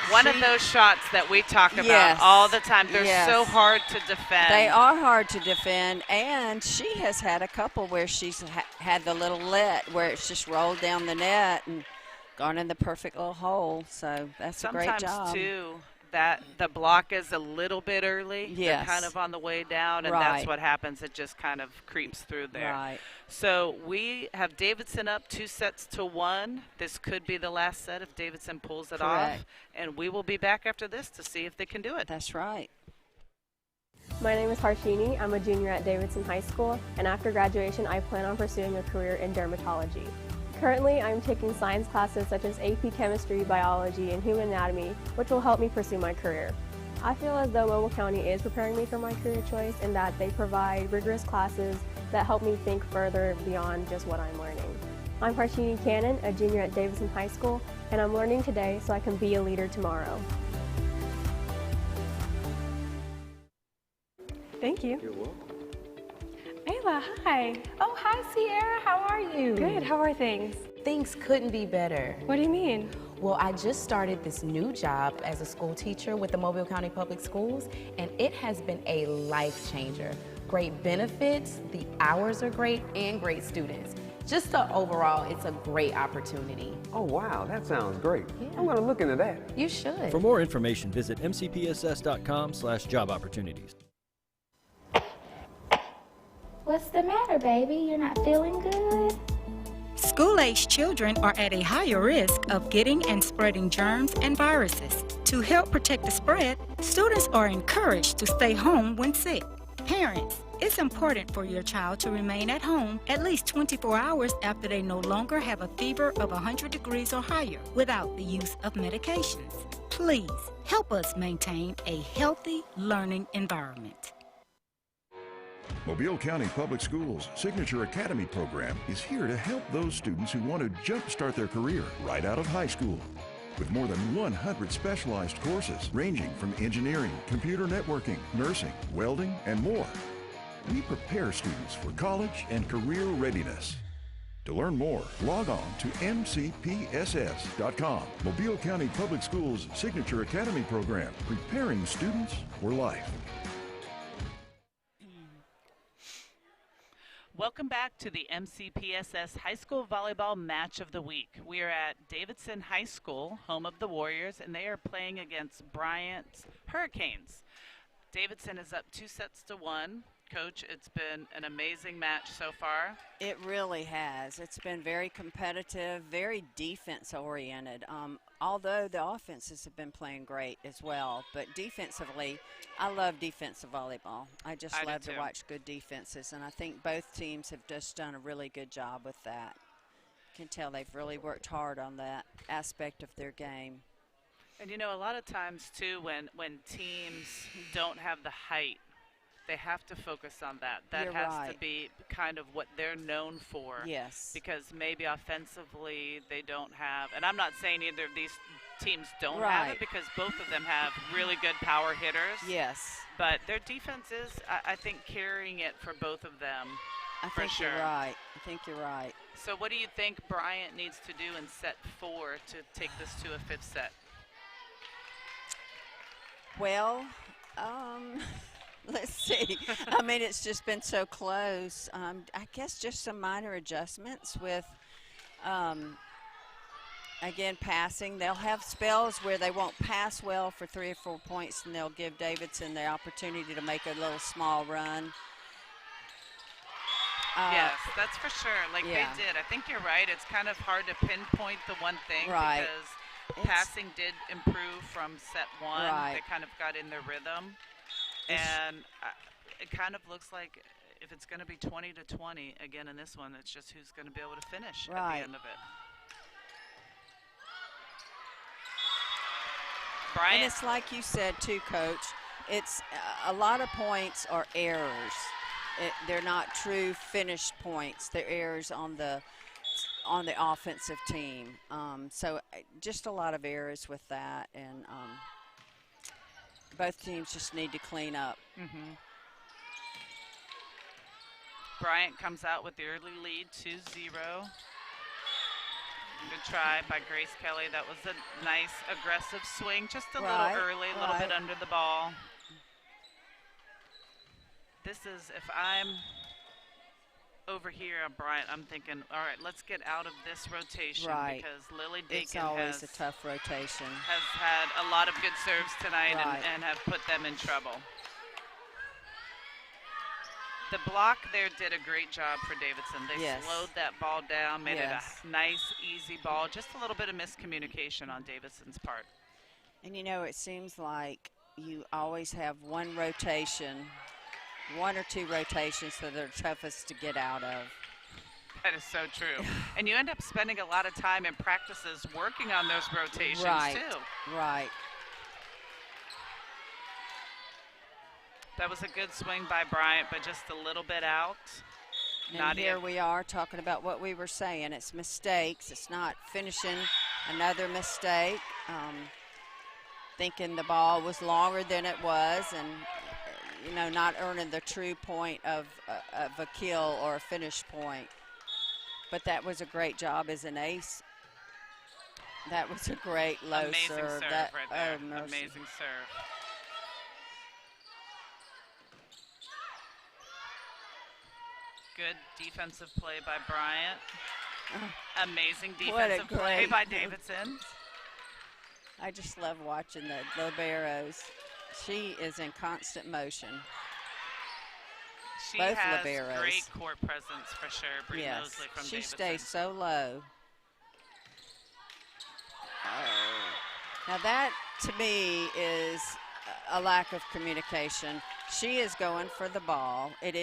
B: One of those shots that we talk about all the time. They're so hard to defend.
A: They are hard to defend, and she has had a couple where she's had the little let where it's just rolled down the net and gone in the perfect little hole. So that's a great job.
B: Sometimes, too, that the block is a little bit early.
A: Yes.
B: They're kind of on the way down, and that's what happens. It just kind of creeps through there.
A: Right.
B: So we have Davidson up 2-1. This could be the last set if Davidson pulls it off. And we will be back after this to see if they can do it.
A: That's right.
I: My name is Harshini. I'm a junior at Davidson High School, and after graduation, I plan on pursuing a career in dermatology. Currently, I'm taking science classes such as AP Chemistry, Biology, and Human Anatomy, which will help me pursue my career. I feel as though Mobile County is preparing me for my career choice in that they provide rigorous classes that help me think further beyond just what I'm learning. I'm Harshini Cannon, a junior at Davidson High School, and I'm learning today so I can be a leader tomorrow. Thank you.
U: You're welcome.
I: Ayla, hi.
V: Oh, hi, Sierra. How are you?
I: Good. How are things?
V: Things couldn't be better.
I: What do you mean?
V: Well, I just started this new job as a school teacher with the Mobile County Public Schools, and it has been a life changer. Great benefits, the hours are great, and great students. Just overall, it's a great opportunity.
U: Oh, wow, that sounds great. I'm going to look into that.
V: You should.
W: For more information, visit mcpss.com/job opportunities.
D: What's the matter, baby? You're not feeling good?
F: School-aged children are at a higher risk of getting and spreading germs and viruses. To help protect the spread, students are encouraged to stay home when sick. Parents, it's important for your child to remain at home at least 24 hours after they no longer have a fever of 100 degrees or higher without the use of medications. Please help us maintain a healthy learning environment.
G: Mobile County Public Schools' Signature Academy program is here to help those students who want to jumpstart their career right out of high school. With more than 100 specialized courses ranging from engineering, computer networking, nursing, welding, and more, we prepare students for college and career readiness. To learn more, log on to MCPSS.com. Mobile County Public Schools' Signature Academy program, preparing students for life.
B: Welcome back to the MCPSS High School Volleyball Match of the Week. We are at Davidson High School, home of the Warriors, and they are playing against Bryant Hurricanes. Davidson is up 2-1. Coach, it's been an amazing match so far.
A: It really has. It's been very competitive, very defense-oriented. Although the offenses have been playing great as well, but defensively, I love defensive volleyball. I just love to watch good defenses, and I think both teams have just done a really good job with that. You can tell they've really worked hard on that aspect of their game.
B: And you know, a lot of times too, when teams don't have the height, they have to focus on that. That has to be kind of what they're known for.
A: Yes.
B: Because maybe offensively they don't have, and I'm not saying either of these teams don't have it, because both of them have really good power hitters.
A: Yes.
B: But their defense is, I think, carrying it for both of them.
A: I think you're right. I think you're right.
B: So what do you think Bryant needs to do in set 4 to take this to a 5th set?
A: Well, let's see. I mean, it's just been so close. I guess just some minor adjustments with, again, passing. They'll have spells where they won't pass well for 3 or 4 points, and they'll give Davidson the opportunity to make a little small run.
B: Yes, that's for sure. Like they did. I think you're right. It's kind of hard to pinpoint the one thing because passing did improve from set 1. They kind of got in their rhythm. And it kind of looks like if it's going to be 20-20 again in this one, it's just who's going to be able to finish at
A: Right.
B: the end of it. Bryant.
A: And it's like you said too, Coach. It's a lot of points are errors. They're not true finished points. They're errors on the offensive team. So just a lot of errors with that, and both teams just need to clean up.
B: Mm-hmm. Bryant comes out with the early lead, 2-0. Good try by Grace Kelly. That was a nice aggressive swing, just a little early, a little bit under the ball. This is, if I'm over here on Bryant, I'm thinking, all right, let's get out of this rotation because Lily Dakin
A: it's always a tough rotation.
B: Has had a lot of good serves tonight and have put them in trouble. The block there did a great job for Davidson. They slowed that ball down, made it a nice, easy ball. Just a little bit of miscommunication on Davidson's part.
A: And, you know, it seems like you always have one rotation, one or two rotations that are toughest to get out of.
B: That is so true. And you end up spending a lot of time in practices working on those rotations, too.
A: Right.
B: That was a good swing by Bryant, but just a little bit out.
A: And here we are talking about what we were saying. It's mistakes. It's not finishing another mistake. Thinking the ball was longer than it was, and you know, not earning the true point of a kill or a finish point. But that was a great job as an ace. That was a great low
B: serve. Amazing serve
A: right
B: there.
A: Oh, mercy.
B: Amazing serve. Good defensive play by Bryant. Amazing defensive play by Davidson.
A: I just love watching the liberos. She is in constant motion.
B: She
A: Both
B: has
A: liberos.
B: Great court presence for sure. Bree Mosley from
A: she
B: Davidson.
A: stays so low. Now that, to me, is a lack of communication. She is going for the ball. It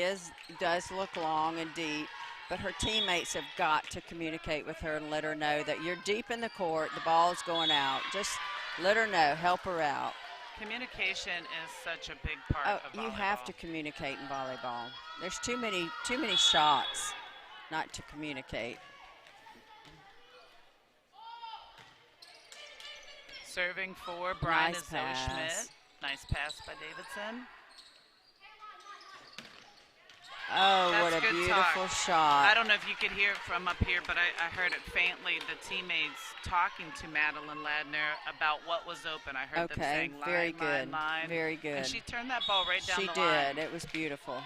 A: does look long and deep, but her teammates have got to communicate with her and let her know that you're deep in the court, the ball's going out. Just let her know, help her out.
B: Communication is such a big part of volleyball.
A: You have to communicate in volleyball. There's too many shots not to communicate.
B: Serving for Bryant
A: Nice
B: is Zoe
A: pass.
B: Schmidt. Nice pass by Davidson.
A: Oh,
B: That's
A: what a
B: good
A: beautiful
B: talk.
A: shot.
B: I don't know if you could hear it from up here, but I heard it faintly. The teammates talking to Madeline Ladner about what was open. I heard them saying line,
A: very good.
B: line.
A: Very good.
B: And she turned that ball right down
A: she
B: the line.
A: did. It was beautiful.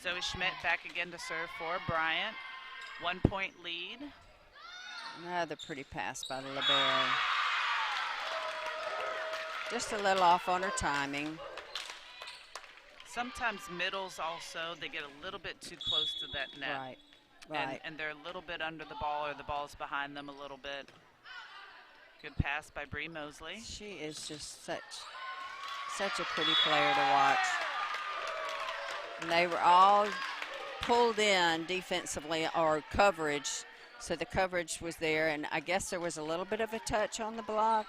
B: Zoe Schmidt back again to serve for Bryant. 1 point lead.
A: Another pretty pass by the libero. Just a little off on her timing.
B: Sometimes middles also, they get a little bit too close to that net.
A: Right.
B: And they're a little bit under the ball, or the ball's behind them a little bit. Good pass by Bree Mosley.
A: She is just such a pretty player to watch. And they were all pulled in defensively, or coverage, so the coverage was there, and I guess there was a little bit of a touch on the block.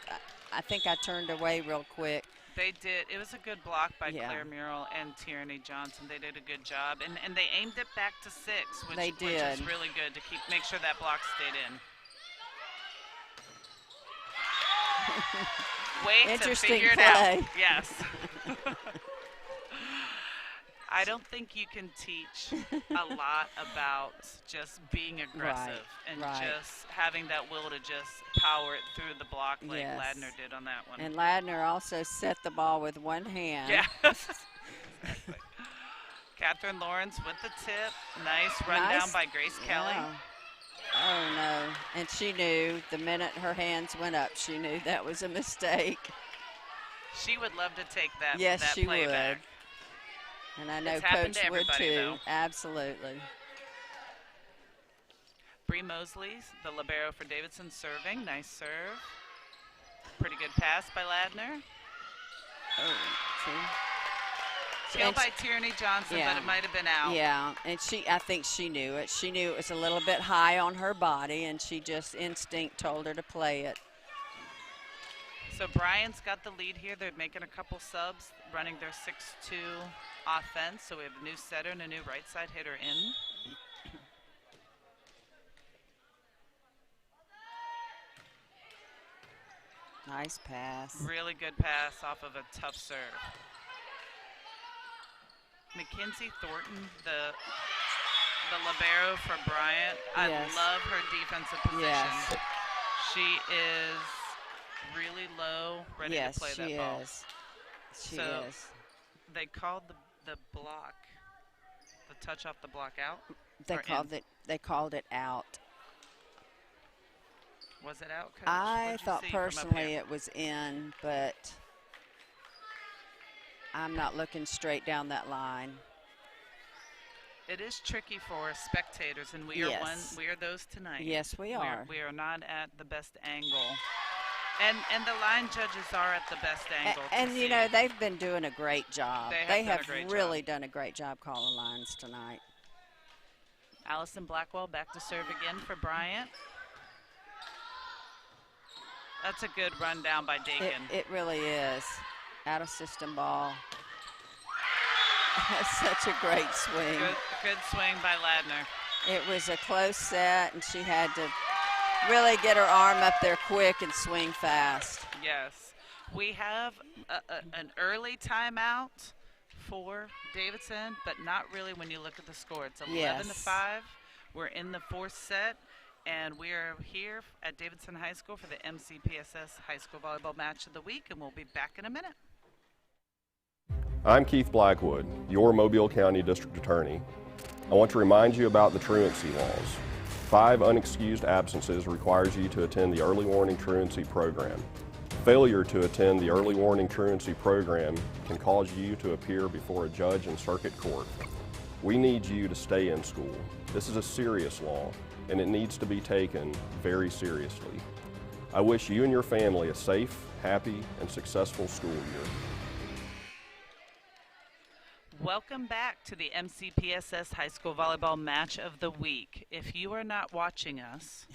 A: I think I turned away real quick.
B: They did. It was a good block by Claire Murrell and Tierney Johnson. They did a good job, and they aimed it back to 6, which is really good to make sure that block stayed in. Way
A: Interesting
B: to figure
A: play.
B: it out. Yes. I don't think you can teach a lot about just being aggressive and just having that will to just power it through the block like Ladner did on that one.
A: And Ladner also set the ball with one hand.
B: Yeah. Exactly. Catherine Lawrence with the tip. Nice rundown by Grace Kelly.
A: Oh, no. And she knew the minute her hands went up, she knew that was a mistake.
B: She would love to take that,
A: yes,
B: that
A: she
B: play
A: would.
B: back.
A: And I know
B: It's happened
A: Coach
B: to
A: would
B: everybody,
A: too.
B: though.
A: Absolutely.
B: Bree Mosley, the libero for Davidson, serving. Nice serve. Pretty good pass by Ladner.
A: Oh, see?
B: Tail by Tierney Johnson, but it might have been out.
A: Yeah, and I think she knew it. She knew it was a little bit high on her body, and she just instinct told her to play it.
B: So Bryant's got the lead here. They're making a couple subs, running their 6-2 offense. So we have a new setter and a new right side hitter in.
A: Nice pass.
B: Really good pass off of a tough serve. Mackenzie Thornton, the libero for Bryant. I love her defensive position.
A: Yes.
B: She is really low, ready to play that ball.
A: She is.
B: They called the block, the touch off the block out?
A: They called it out.
B: Was it out, Coach?
A: I thought personally it was in, but I'm not looking straight down that line.
B: It is tricky for spectators, and we are we are those tonight.
A: Yes, we are.
B: We are not at the best angle. And the line judges are at the best angle.
A: And you know, they've been doing a great job. They have really
B: done
A: a great job calling lines tonight.
B: Allison Blackwell back to serve again for Bryant. That's a good run down by Dakin.
A: It really is. Out of system ball. Such a great swing.
B: Good swing by Ladner.
A: It was a close set, and she had to really get her arm up there quick and swing fast.
B: Yes. We have an early timeout for Davidson, but not really when you look at the score. It's 11-5. We're in the fourth set, and we are here at Davidson High School for the MCPSS High School Volleyball Match of the Week, and we'll be back in a minute.
C: I'm Keith Blackwood, your Mobile County District Attorney. I want to remind you about the truancy laws. 5 unexcused absences requires you to attend the early warning truancy program. Failure to attend the early warning truancy program can cause you to appear before a judge in circuit court. We need you to stay in school. This is a serious law, and it needs to be taken very seriously. I wish you and your family a safe, happy, and successful school year.
B: Welcome back to the MCPSS High School Volleyball Match of the Week. If you are not watching us,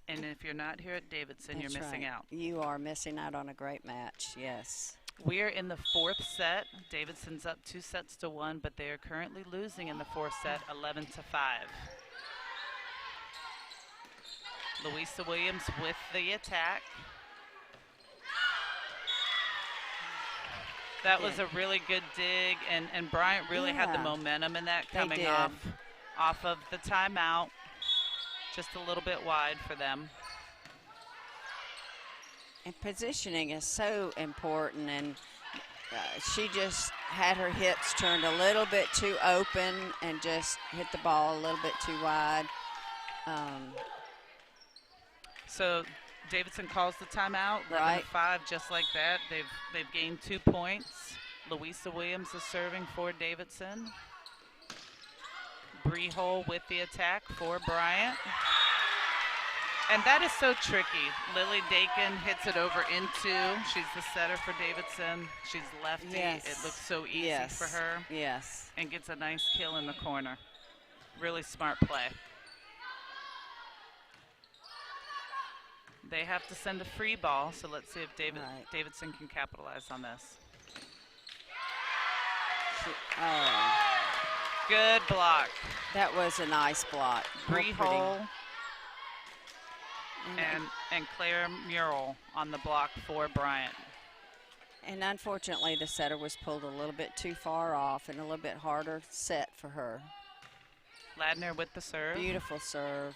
B: and if you're not here at Davidson, you're missing out.
A: You are missing out on a great match, yes.
B: We are in the fourth set. Davidson's up 2-1, but they are currently losing in the fourth set, 11-5. Louisa Williams with the attack. That was a really good dig, and Bryant really had the momentum in that coming off of the timeout. Just a little bit wide for them.
A: And positioning is so important, and she just had her hips turned a little bit too open and just hit the ball a little bit too wide.
B: So Davidson calls the timeout, 11-5, just like that. They've gained 2 points. Louisa Williams is serving for Davidson. Bree Hole with the attack for Bryant. And that is so tricky. Lily Dakin hits it over into. She's the setter for Davidson. She's lefty.
A: Yes.
B: It looks so easy for her.
A: Yes.
B: And gets a nice kill in the corner. Really smart play. They have to send a free ball, so let's see if Davidson can capitalize on this. Good block.
A: That was a nice block.
B: Bree Hole and Claire Murrell on the block for Bryant.
A: And unfortunately, the setter was pulled a little bit too far off and a little bit harder set for her.
B: Ladner with the serve.
A: Beautiful serve.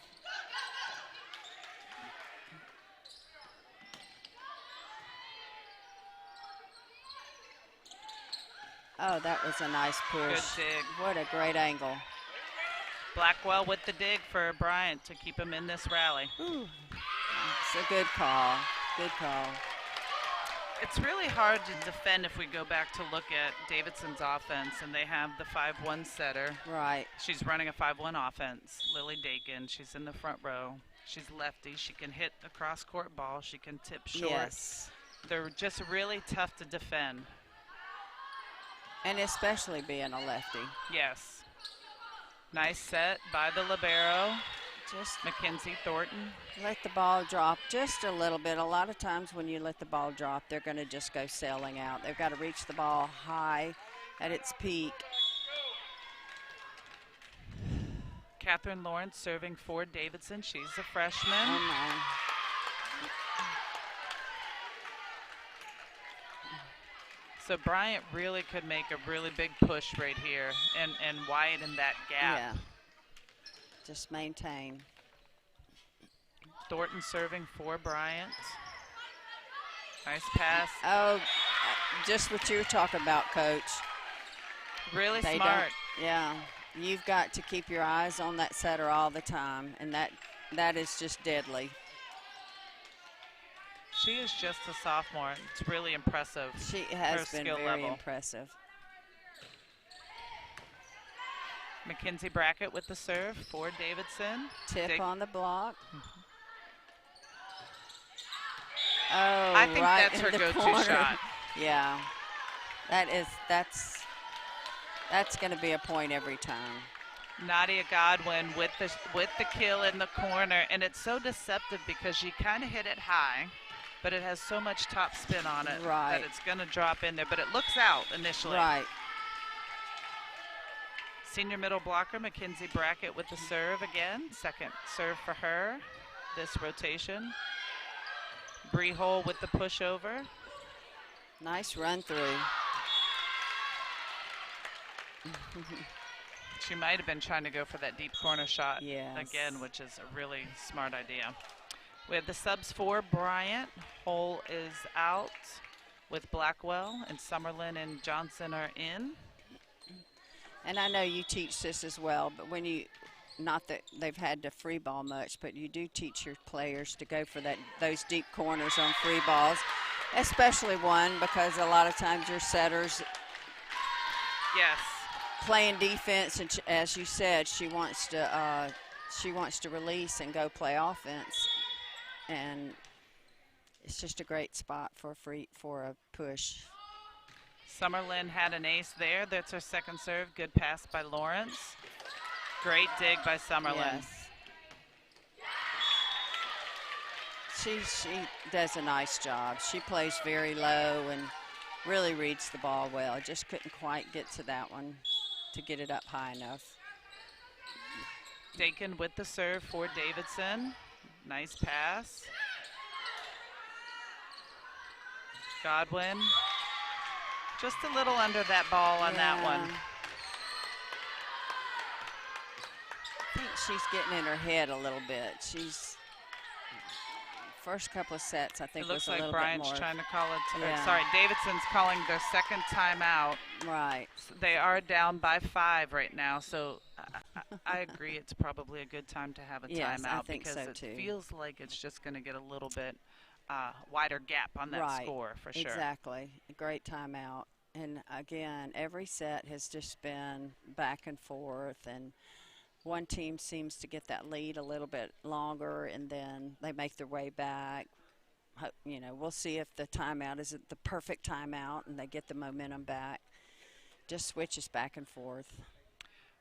A: Oh, that was a nice push.
B: Good dig.
A: What a great angle.
B: Blackwell with the dig for Bryant to keep him in this rally.
A: Ooh. It's a good call. Good call.
B: It's really hard to defend if we go back to look at Davidson's offense, and they have the 5-1 setter.
A: Right.
B: She's running a 5-1 offense. Lily Dakin, she's in the front row. She's lefty. She can hit a cross-court ball. She can tip short.
A: Yes.
B: They're just really tough to defend.
A: And especially being a lefty.
B: Yes. Nice set by the libero.
A: Just
B: Mackenzie Thornton.
A: Let the ball drop just a little bit. A lot of times when you let the ball drop, they're going to just go sailing out. They've got to reach the ball high at its peak.
B: Catherine Lawrence serving for Davidson. She's a freshman.
A: Oh, no.
B: So Bryant really could make a really big push right here and widen that gap.
A: Yeah. Just maintain.
B: Thornton serving for Bryant. Nice pass.
A: Oh, just what you were talking about, Coach.
B: Really
A: They
B: smart.
A: Yeah. You've got to keep your eyes on that setter all the time, and that is just deadly.
B: She is just a sophomore. It's really impressive.
A: She has
B: her
A: been
B: skill
A: very
B: level.
A: impressive.
B: Mackenzie Brackett with the serve for Davidson.
A: Tip on the block. Oh,
B: I think
A: right
B: that's
A: in
B: her
A: the
B: go-to
A: corner.
B: shot.
A: Yeah, that's going to be a point every time.
B: Nadia Godwin with the kill in the corner, and it's so deceptive because you kind of hit it high, but it has so much top spin on it that it's going to drop in there, but it looks out initially.
A: Right.
B: Senior middle blocker Mackenzie Brackett with the serve again. Second serve for her this rotation. Bree Hole with the pushover.
A: Nice run through.
B: She might have been trying to go for that deep corner shot again,
A: Yes.
B: which is a really smart idea. We have the subs for Bryant. Hole is out with Blackwell, and Summerlin and Johnson are in.
A: And I know you teach this as well, but when you, not that they've had to free ball much, but you do teach your players to go for those deep corners on free balls, especially one because a lot of times your setters
B: Yes.
A: playing defense, and as you said, she wants to release and go play offense, and it's just a great spot for a push.
B: Summerlin had an ace there. That's her second serve. Good pass by Lawrence. Great dig by Summerlin.
A: Yes. She does a nice job. She plays very low and really reads the ball well. Just couldn't quite get to that one to get it up high enough.
B: Dakin with the serve for Davidson. Nice pass. Godwin. Just a little under that ball on that one.
A: I think she's getting in her head a little bit. First couple of sets, I think,
B: It looks
A: was a
B: like
A: little
B: Bryant's
A: bit more.
B: trying to call it.
A: Yeah.
B: Sorry, Davidson's calling their second timeout.
A: Right.
B: They are down by 5 right now, so I agree it's probably a good time to have a
A: Yes, I
B: timeout
A: think
B: because
A: so
B: it
A: too.
B: feels like it's just going to get a little bit wider gap on that
A: Right.
B: score for sure.
A: Exactly. A great timeout. And again, every set has just been back and forth, and one team seems to get that lead a little bit longer, and then they make their way back. You know, we'll see if the timeout is the perfect timeout and they get the momentum back. Just switches back and forth.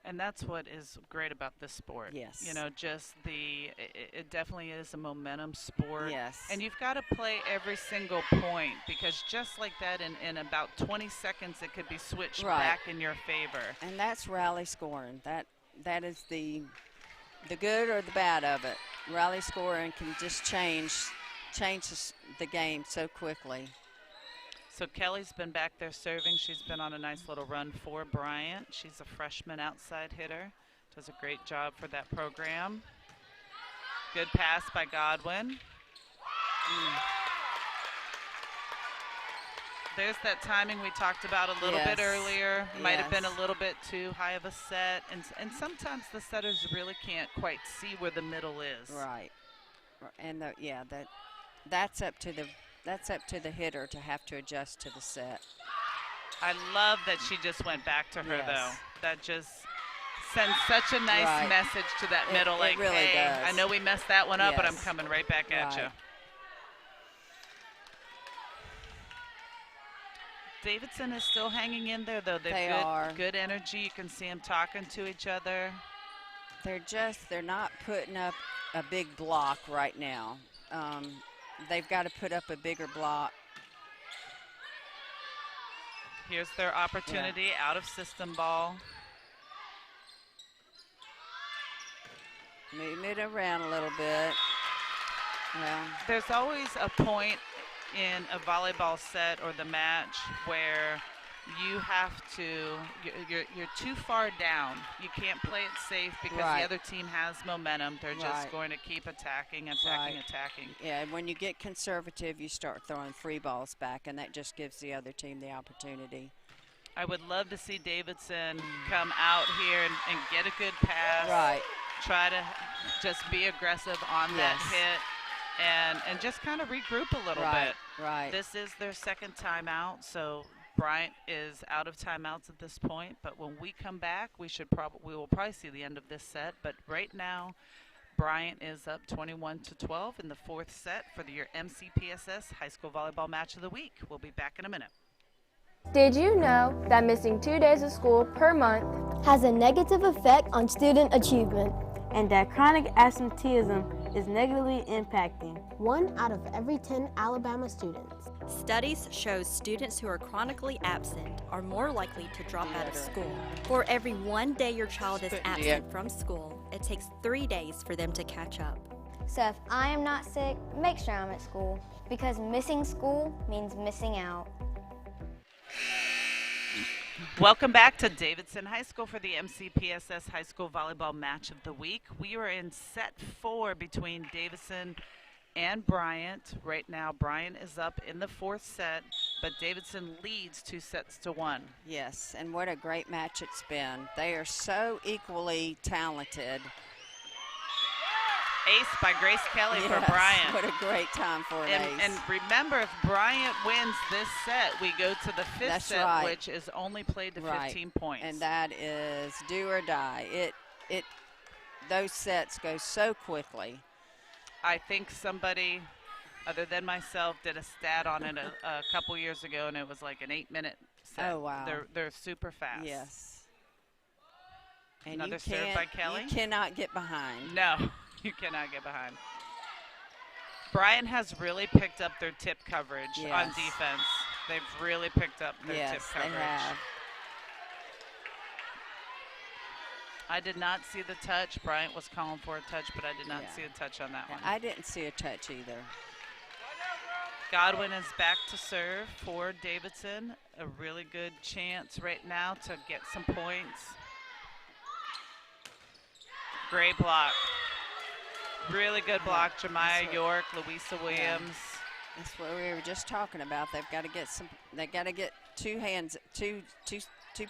B: And that's what is great about this sport.
A: Yes.
B: You know, just it definitely is a momentum sport.
A: Yes.
B: And you've got to play every single point because just like that, in about 20 seconds, it could be switched
A: Right.
B: back in your favor.
A: And that's rally scoring. That is the good or the bad of it. Rally scoring can just change the game so quickly.
B: So Kelly's been back there serving. She's been on a nice little run for Bryant. She's a freshman outside hitter. Does a great job for that program. Good pass by Godwin. There's that timing we talked about a little bit earlier. Might have been a little bit too high of a set. And sometimes the setters really can't quite see where the middle is.
A: Right. And that's up to the hitter to have to adjust to the set.
B: I love that she just went back to her,
A: Yes.
B: though. That just sends such a nice message to that middle. Like,
A: it really
B: hey,
A: does.
B: I know we messed that one up, but I'm
A: Yes.
B: coming right back at you. Davidson is still hanging in there, though.
A: They are.
B: Good energy. You can see them talking to each other.
A: They're not putting up a big block right now. They've got to put up a bigger block.
B: Here's their opportunity out of system ball.
A: Move it around a little bit. Well,
B: there's always a point in a volleyball set or the match where you have to, you're too far down. You can't play it safe because the other team has momentum. They're just going to keep attacking.
A: Yeah, and when you get conservative, you start throwing free balls back, and that just gives the other team the opportunity.
B: I would love to see Davidson come out here and get a good pass.
A: Right.
B: Try to just be aggressive on that hit. And just kind of regroup a little bit.
A: Right.
B: This is their second timeout, so Bryant is out of timeouts at this point. But when we come back, we will probably see the end of this set. But right now, Bryant is up 21-12 in the fourth set for your MCPSS High School Volleyball Match of the Week. We'll be back in a minute.
E: Did you know that missing 2 days of school per month
D: has a negative effect on student achievement?
J: And that chronic absenteeism is negatively impacting
D: 1 out of every 10 Alabama students.
R: Studies show students who are chronically absent are more likely to drop out of school. For every 1 day your child is absent from school, it takes 3 days for them to catch up.
S: So if I am not sick, make sure I'm at school, because missing school means missing out.
B: Welcome back to Davidson High School for the MCPSS High School Volleyball Match of the Week. We are in set 4 between Davidson and Bryant. Right now, Bryant is up in the fourth set, but Davidson leads 2-1.
A: Yes, and what a great match it's been. They are so equally talented.
B: Ace by Grace Kelly for Bryant.
A: What a great time for an ace.
B: And remember, if Bryant wins this set, we go to the fifth set, which is only played to 15 points.
A: And that is do or die. Those sets go so quickly.
B: I think somebody other than myself did a stat on it a couple years ago, and it was like an 8-minute set.
A: Oh, wow.
B: They're super fast.
A: Yes. And
B: another serve by Kelly.
A: You cannot get behind.
B: No. You cannot get behind. Bryant has really picked up their tip coverage on defense. They've really picked up their tip coverage.
A: They have.
B: I did not see the touch. Bryant was calling for a touch, but I did not see a touch on that one.
A: I didn't see a touch either.
B: Godwin is back to serve for Davidson. A really good chance right now to get some points. Great block. Really good block, Jemiah York, Louisa Williams.
A: That's what we were just talking about. They've got to get some. They got to get two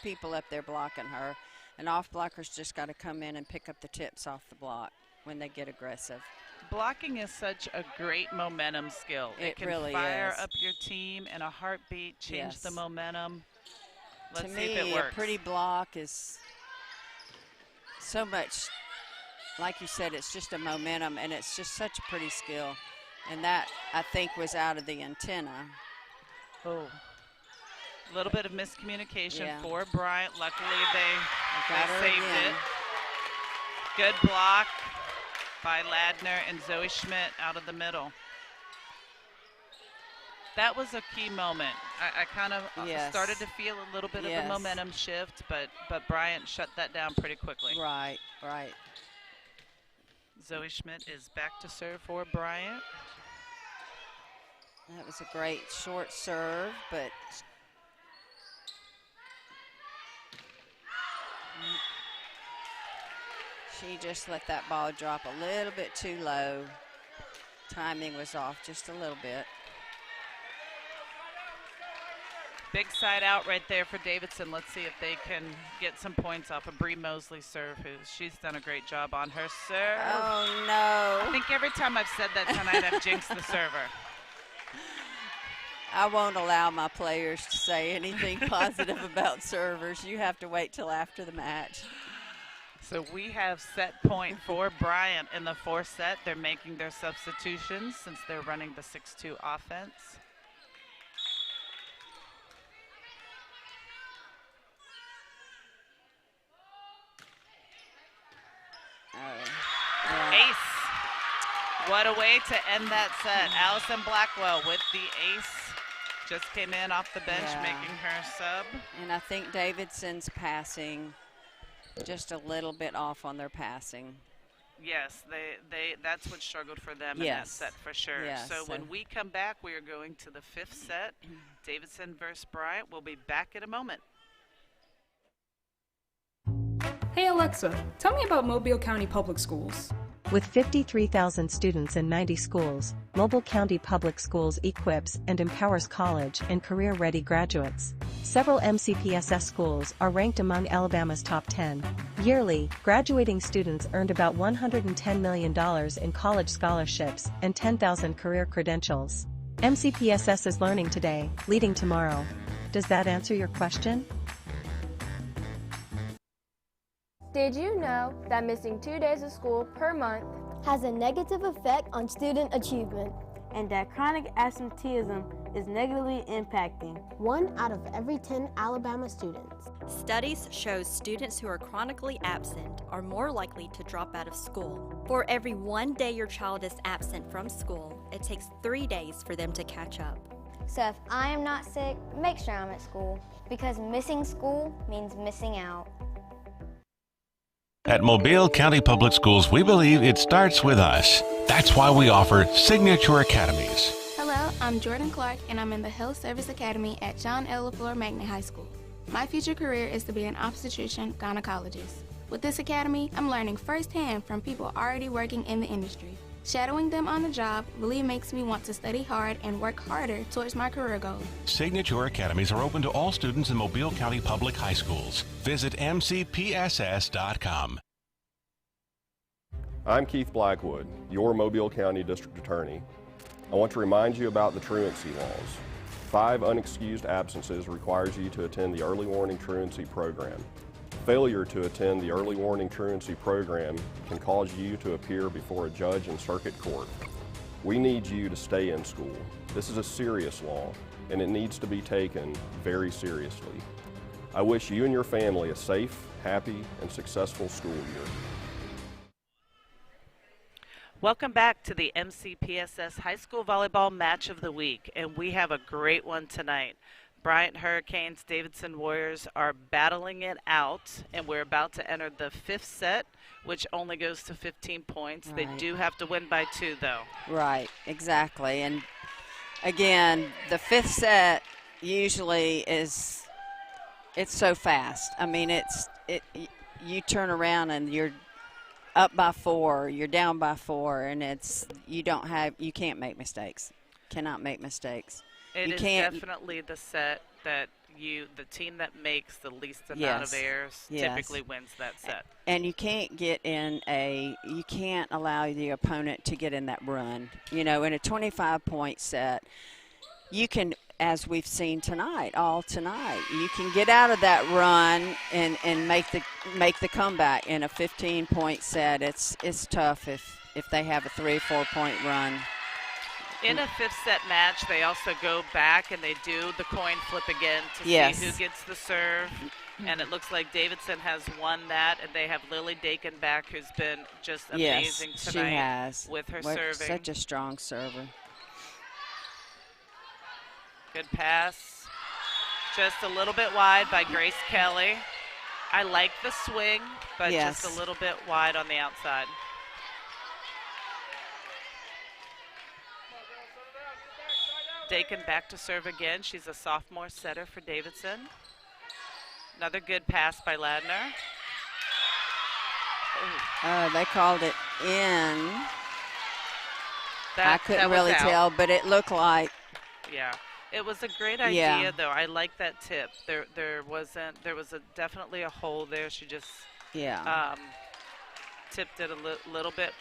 A: people up there blocking her, and off blockers just got to come in and pick up the tips off the block when they get aggressive.
B: Blocking is such a great momentum skill. It can
A: really
B: fire up your team in a heartbeat, change the momentum. Let's see if it works.
A: A pretty block is so much. Like you said, it's just a momentum, and it's just such a pretty skill. And that, I think, was out of the antenna.
B: Oh. A little bit of miscommunication for Bryant. Luckily, they saved it. Good block by Ladner and Zoe Schmidt out of the middle. That was a key moment. I kind of started to feel a little bit of a momentum shift, but Bryant shut that down pretty quickly.
A: Right.
B: Zoe Schmidt is back to serve for Bryant.
A: That was a great short serve, but she just let that ball drop a little bit too low. Timing was off just a little bit.
B: Big side out right there for Davidson. Let's see if they can get some points off of Bree Mosley's serve, she's done a great job on her serve.
A: Oh, no.
B: I think every time I've said that tonight, I've jinxed the server.
A: I won't allow my players to say anything positive about servers. You have to wait till after the match.
B: So we have set point for Bryant in the fourth set. They're making their substitutions since they're running the 6-2 offense. What a way to end that set. Allison Blackwell with the ace. Just came in off the bench, making her sub.
A: And I think Davidson's passing just a little bit off on their passing.
B: Yes, that's what struggled for them in that set for sure.
A: Yes,
B: so when we come back, we are going to the 5th set. Davidson versus Bryant. We'll be back in a moment.
N: Hey Alexa, tell me about Mobile County Public Schools.
O: With 53,000 students in 90 schools, Mobile County Public Schools equips and empowers college and career-ready graduates. Several MCPSS schools are ranked among Alabama's top 10. Yearly, graduating students earned about $110 million in college scholarships and 10,000 career credentials. MCPSS is learning today, leading tomorrow. Does that answer your question?
E: Did you know that missing 2 days of school per month
D: has a negative effect on student achievement?
J: And that chronic absenteeism is negatively impacting
D: 1 out of every 10 Alabama students.
R: Studies show students who are chronically absent are more likely to drop out of school. For every 1 day your child is absent from school, it takes 3 days for them to catch up.
S: So if I am not sick, make sure I'm at school, because missing school means missing out.
P: At Mobile County Public Schools, we believe it starts with us. That's why we offer Signature Academies.
Q: Hello, I'm Jordan Clark, and I'm in the Health Service Academy at John L. LaFleur Magnet High School. My future career is to be an obstetrician-gynecologist. With this academy, I'm learning firsthand from people already working in the industry. Shadowing them on the job really makes me want to study hard and work harder towards my career goals.
P: Signature Academies are open to all students in Mobile County Public High Schools. Visit MCPSS.com.
C: I'm Keith Blackwood, your Mobile County District Attorney. I want to remind you about the truancy laws. 5 unexcused absences requires you to attend the early warning truancy program. Failure to attend the early warning truancy program can cause you to appear before a judge in circuit court. We need you to stay in school. This is a serious law, and it needs to be taken very seriously. I wish you and your family a safe, happy, and successful school year.
B: Welcome back to the MCPSS High School Volleyball Match of the Week, and we have a great one tonight. Bryant Hurricanes, Davidson Warriors are battling it out, and we're about to enter the 5th set, which only goes to 15 points.
A: Right.
B: They do have to win by 2, though.
A: Right, exactly. And again, the 5th set usually it's so fast. I mean, you turn around and you're up by 4, you're down by 4, and you can't make mistakes. Cannot make mistakes.
B: It is definitely the set that the team that makes the least amount of errors typically wins that set.
A: And you can't you can't allow the opponent to get in that run. You know, in a 25-point set, you can, as we've seen all tonight, you can get out of that run and make the comeback. In a 15-point set, it's tough if they have a 3-4-point run.
B: In a 5th set match, they also go back and they do the coin flip again to see who gets the serve. And it looks like Davidson has won that, and they have Lily Dakenbach, who's been just amazing tonight.
A: She has.
B: With her serving.
A: Such a strong server.
B: Good pass. Just a little bit wide by Grace Kelly. I like the swing, but just a little bit wide on the outside. Dakin back to serve again. She's a sophomore setter for Davidson. Another good pass by Ladner.
A: They called it in. I couldn't really tell, but it looked like.
B: Yeah, it was a great idea though. I like that tip. There was definitely a hole there. She just tipped it a little bit.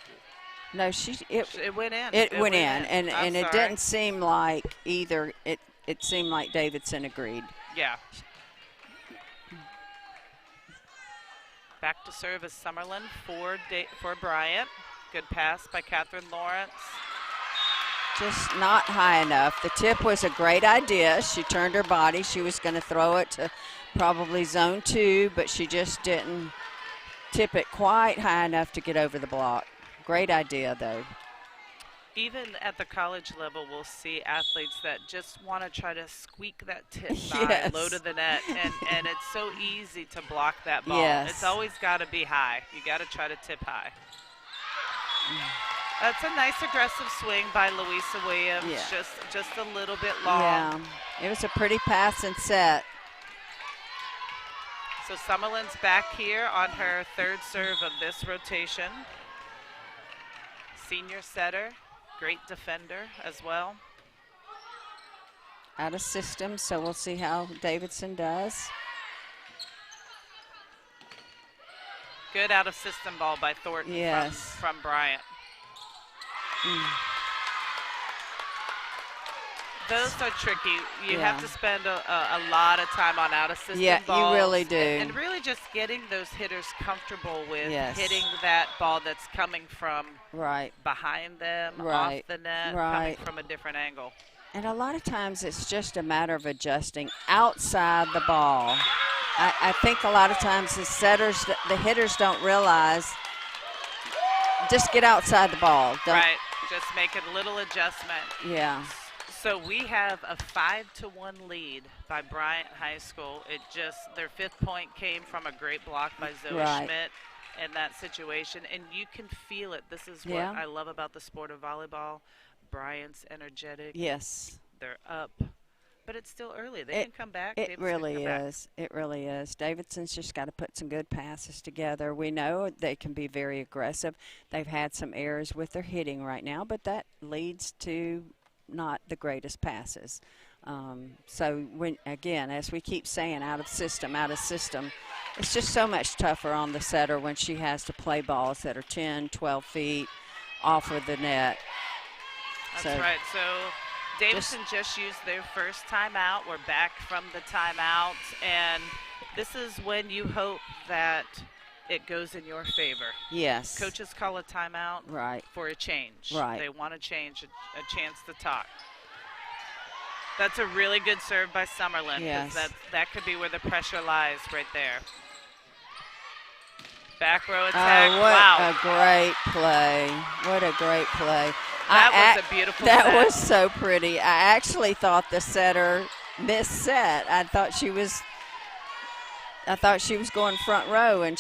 A: No, it
B: went in.
A: It went in, and it didn't seem like either. It seemed like Davidson agreed.
B: Yeah. Back to serve is Summerlin for Bryant. Good pass by Catherine Lawrence.
A: Just not high enough. The tip was a great idea. She turned her body. She was going to throw it to probably zone 2, but she just didn't tip it quite high enough to get over the block. Great idea, though.
B: Even at the college level, we'll see athletes that just want to try to squeak that tip by low to the net, and it's so easy to block that ball.
A: Yes.
B: It's always got to be high. You got to try to tip high. That's a nice aggressive swing by Louisa Williams.
A: Yeah.
B: Just a little bit long.
A: Yeah, it was a pretty pass and set.
B: So Summerlin's back here on her third serve of this rotation. Senior setter, great defender as well.
A: Out of system, so we'll see how Davidson does.
B: Good out of system ball by Thornton from Bryant. Those are tricky. You have to spend a lot of time on out of system balls.
A: You really do.
B: And really just getting those hitters comfortable with hitting that ball that's coming from behind them, off the net, coming from a different angle.
A: And a lot of times it's just a matter of adjusting outside the ball. I think a lot of times the setters, the hitters don't realize, just get outside the ball.
B: Right, just make a little adjustment.
A: Yeah.
B: So we have a 5-1 lead by Bryant High School. Their 5th point came from a great block by Zoe Schmidt in that situation, and you can feel it. This is what I love about the sport of volleyball. Bryant's energetic.
A: Yes.
B: They're up, but it's still early. They can come back.
A: It really is. It really is. Davidson's just got to put some good passes together. We know they can be very aggressive. They've had some errors with their hitting right now, but that leads to not the greatest passes. So when, again, as we keep saying, out of system, it's just so much tougher on the setter when she has to play balls that are 10, 12 feet off of the net.
B: That's right. So Davidson just used their first timeout. We're back from the timeout, and this is when you hope that it goes in your favor.
A: Yes.
B: Coaches call a timeout for a change.
A: Right.
B: They want a change, a chance to talk. That's a really good serve by Summerlin.
A: Yes.
B: That could be where the pressure lies right there. Back row attack.
A: Oh, what a great play. What a great play.
B: That was a beautiful set.
A: That was so pretty. I actually thought the setter missed set. I thought she was going front row, and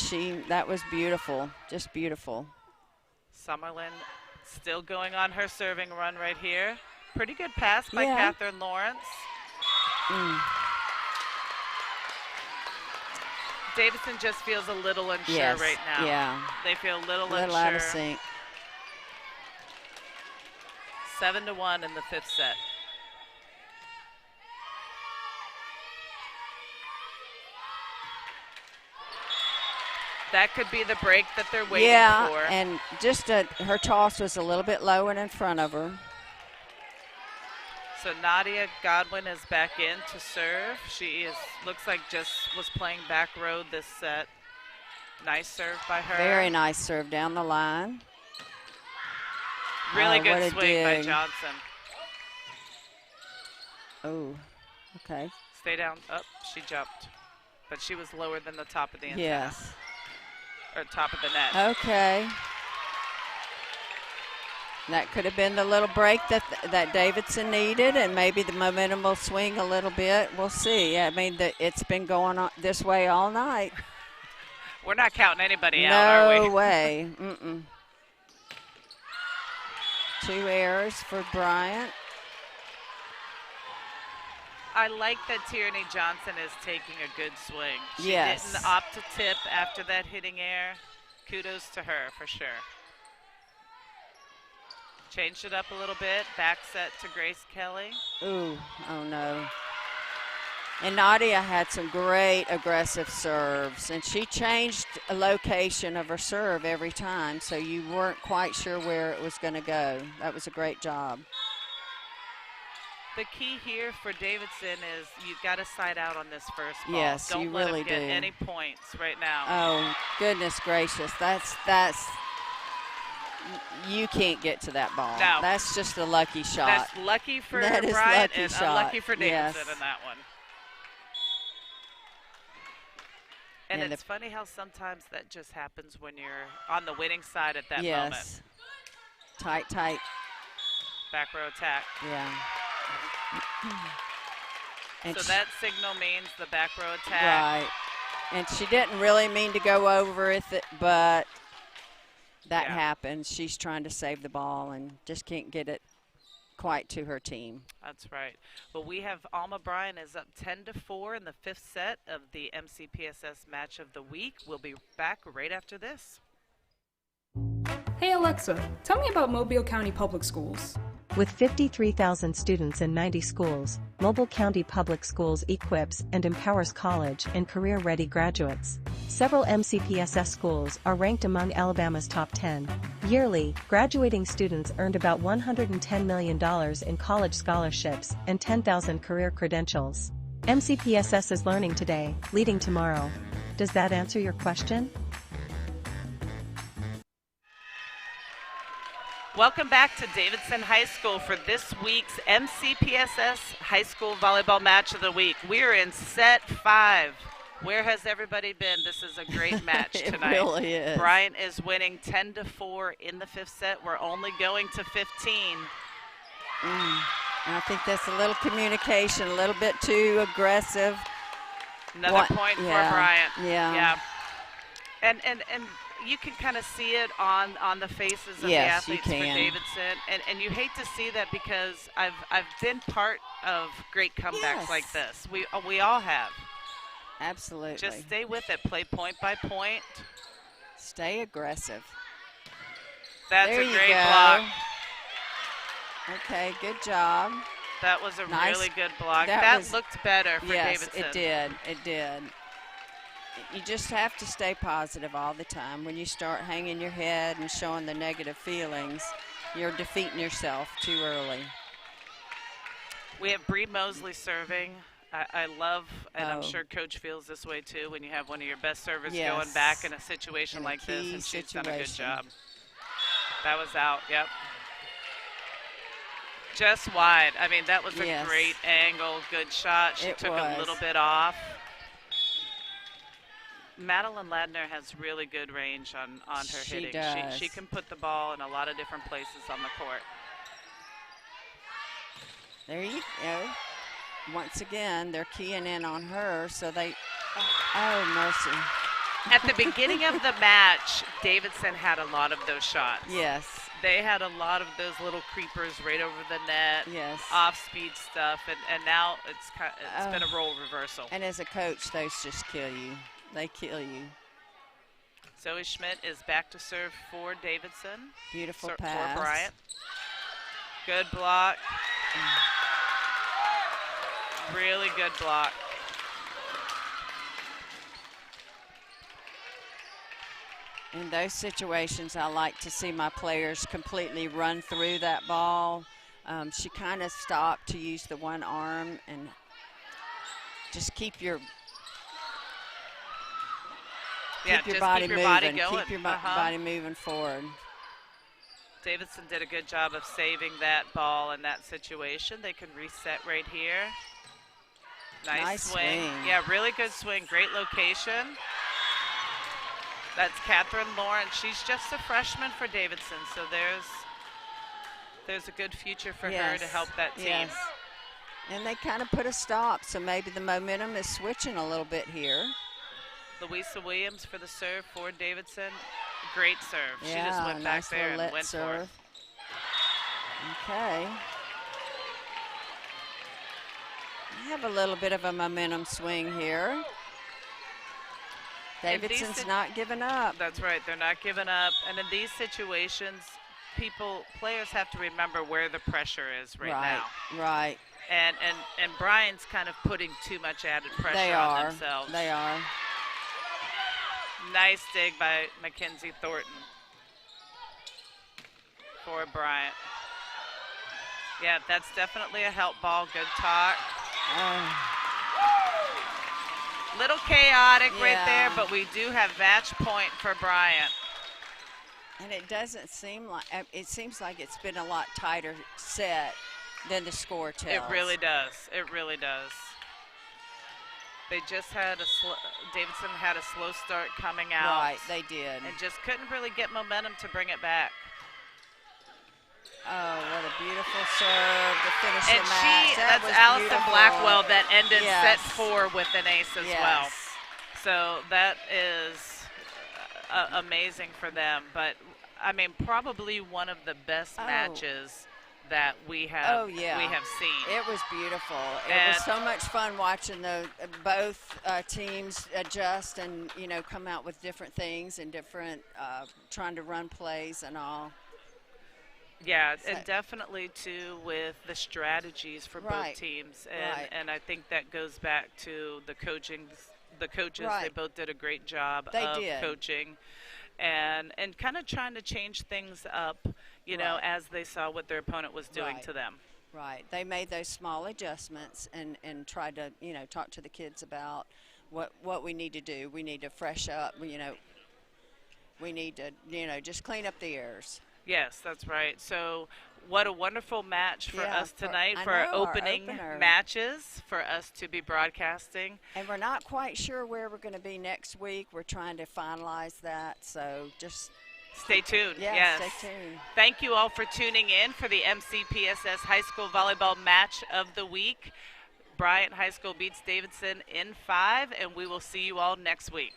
A: that was beautiful. Just beautiful.
B: Summerlin still going on her serving run right here. Pretty good pass by Catherine Lawrence. Davidson just feels a little unsure right now.
A: Yeah.
B: They feel a little
A: unsure. Out of sync.
B: 7-1 in the 5th set. That could be the break that they're waiting for.
A: Yeah, and just her toss was a little bit low and in front of her.
B: So Nadia Godwin is back in to serve. She looks like just was playing back row this set. Nice serve by her.
A: Very nice serve down the line.
B: Really good swing by Johnson.
A: Oh, okay.
B: Stay down. Oh, she jumped. But she was lower than the top of the antenna.
A: Yes.
B: Or top of the net.
A: Okay. That could have been the little break that Davidson needed, and maybe the momentum will swing a little bit. We'll see. I mean, it's been going on this way all night.
B: We're not counting anybody out, are we?
A: No way. 2 errors for Bryant.
B: I like that Tierney Johnson is taking a good swing. She
A: yes.
B: didn't opt to tip after that hitting error. Kudos to her for sure. Changed it up a little bit. Back set to Grace Kelly.
A: Ooh, oh no. And Nadia had some great aggressive serves, and she changed a location of her serve every time, so you weren't quite sure where it was going to go. That was a great job.
B: The key here for Davidson is you've got to side out on this first ball.
A: Yes,
B: Don't
A: you
B: let
A: really
B: him get
A: do.
B: any points right now.
A: Oh, goodness gracious. That's you can't get to that ball.
B: No.
A: That's just a lucky shot.
B: That's lucky for
A: that
B: Bryant
A: lucky
B: and
A: shot.
B: unlucky for Davidson
A: yes.
B: in that one. And it's funny how sometimes that just happens when you're on the winning side at that moment.
A: Tight.
B: back row attack.
A: Yeah. And
B: so that signal means the back row attack.
A: Right. And she didn't really mean to go over it, but that happens. She's trying to save the ball and just can't get it quite to her team.
B: That's right. Well, we have Alma Bryant is up 10-4 in the 5th set of the MCPSS match of the week. We'll be back right after this.
N: Hey Alexa, tell me about Mobile County Public Schools.
O: With 53,000 students in 90 schools, Mobile County Public Schools equips and empowers college and career-ready graduates. Several MCPSS schools are ranked among Alabama's top 10. Yearly, graduating students earned about $110 million in college scholarships and 10,000 career credentials. MCPSS is learning today, leading tomorrow. Does that answer your question?
B: Welcome back to Davidson High School for this week's MCPSS High School Volleyball Match of the Week. We're in set 5. Where has everybody been? This is a great match
A: It
B: tonight.
A: really is.
B: Bryant is winning 10-4 in the 5th set. We're only going to 15.
A: I think that's a little communication, a little bit too aggressive.
B: Another point for Bryant.
A: Yeah.
B: And you can kind of see it on the faces of the athletes for Davidson, and you hate to see that because I've been part of great comebacks like this. We all have.
A: Absolutely.
B: Just stay with it. Play point by point.
A: Stay aggressive.
B: That's
A: there
B: a great
A: you go.
B: block.
A: Okay, good job.
B: That was a
A: nice.
B: Really good block.
A: That
B: looked better for
A: yes,
B: Davidson.
A: It did. It did. You just have to stay positive all the time. When you start hanging your head and showing the negative feelings, you're defeating yourself too early.
B: We have Bree Mosley serving. I love, and I'm sure Coach feels this way too, when you have one of your best servers going back in a situation like this, and she's done a good job. That was out, yep. Just wide. I mean, that was a great angle, good shot. She took a little bit off. Madeline Ladner has really good range on her hitting.
A: Does.
B: She can put the ball in a lot of different places on the court.
A: There you go. Once again, they're keying in on her, so they, oh, mercy.
B: At the beginning of the match, Davidson had a lot of those shots.
A: Yes.
B: They had a lot of those little creepers right over the net, off-speed stuff, and now it's been a role reversal.
A: And as a coach, those just kill you. They kill you.
B: Zoe Schmidt is back to serve for Davidson.
A: Beautiful pass.
B: For Bryant. Good block. Really good block.
A: In those situations, I like to see my players completely run through that ball. She kind of stopped to use the one arm and just keep your body moving. Keep your body moving forward.
B: Davidson did a good job of saving that ball in that situation. They can reset right here. Nice swing. Yeah, really good swing. Great location. That's Catherine Lawrence. She's just a freshman for Davidson, so there's a good future for her to help that team.
A: Yes. And they kind of put a stop, so maybe the momentum is switching a little bit here.
B: Louisa Williams for the serve for Davidson. Great serve.
A: Yeah,
B: she just went back there and went for it.
A: Okay. I have a little bit of a momentum swing here. Davidson's not giving up.
B: That's right, they're not giving up. And in these situations, players have to remember where the pressure is right now.
A: Right.
B: And Bryant's kind of putting too much added pressure on themselves.
A: They are.
B: Nice dig by Mackenzie Thornton for Bryant. Yeah, that's definitely a help ball. Good talk. Little chaotic right there, but we do have match point for Bryant.
A: And it doesn't seem like, it seems like it's been a lot tighter set than the score tells.
B: It really does. It really does. They just had Davidson had a slow start coming out.
A: Right, they did.
B: And just couldn't really get momentum to bring it back.
A: Oh, what a beautiful serve to finish the
B: And
A: match.
B: that's
A: was
B: Allison
A: beautiful.
B: Blackwell that ended
A: Yes.
B: set 4 with an ace as well. So that is amazing for them. But, I mean, probably one of the best matches that we have we have seen.
A: It was beautiful. It was so much fun watching both teams adjust and, you know, come out with different things and different trying to run plays and all.
B: Yeah, and definitely too with the strategies for both teams, and I think that goes back to the coaching. The coaches, they both did a great job of coaching, and kind of trying to change things up, you know, as they saw what their opponent was doing to them.
A: Right. They made those small adjustments and tried to, you know, talk to the kids about what we need to do. We need to fresh up. You know, we need to, you know, just clean up the errors.
B: Yes, that's right. So what a wonderful match for us tonight, for our opening matches, for us to be broadcasting.
A: And we're not quite sure where we're going to be next week. We're trying to finalize that, so just
B: stay tuned.
A: Yes, stay tuned.
B: Thank you all for tuning in for the MCPSS High School Volleyball Match of the Week. Bryant High School beats Davidson in 5, and we will see you all next week.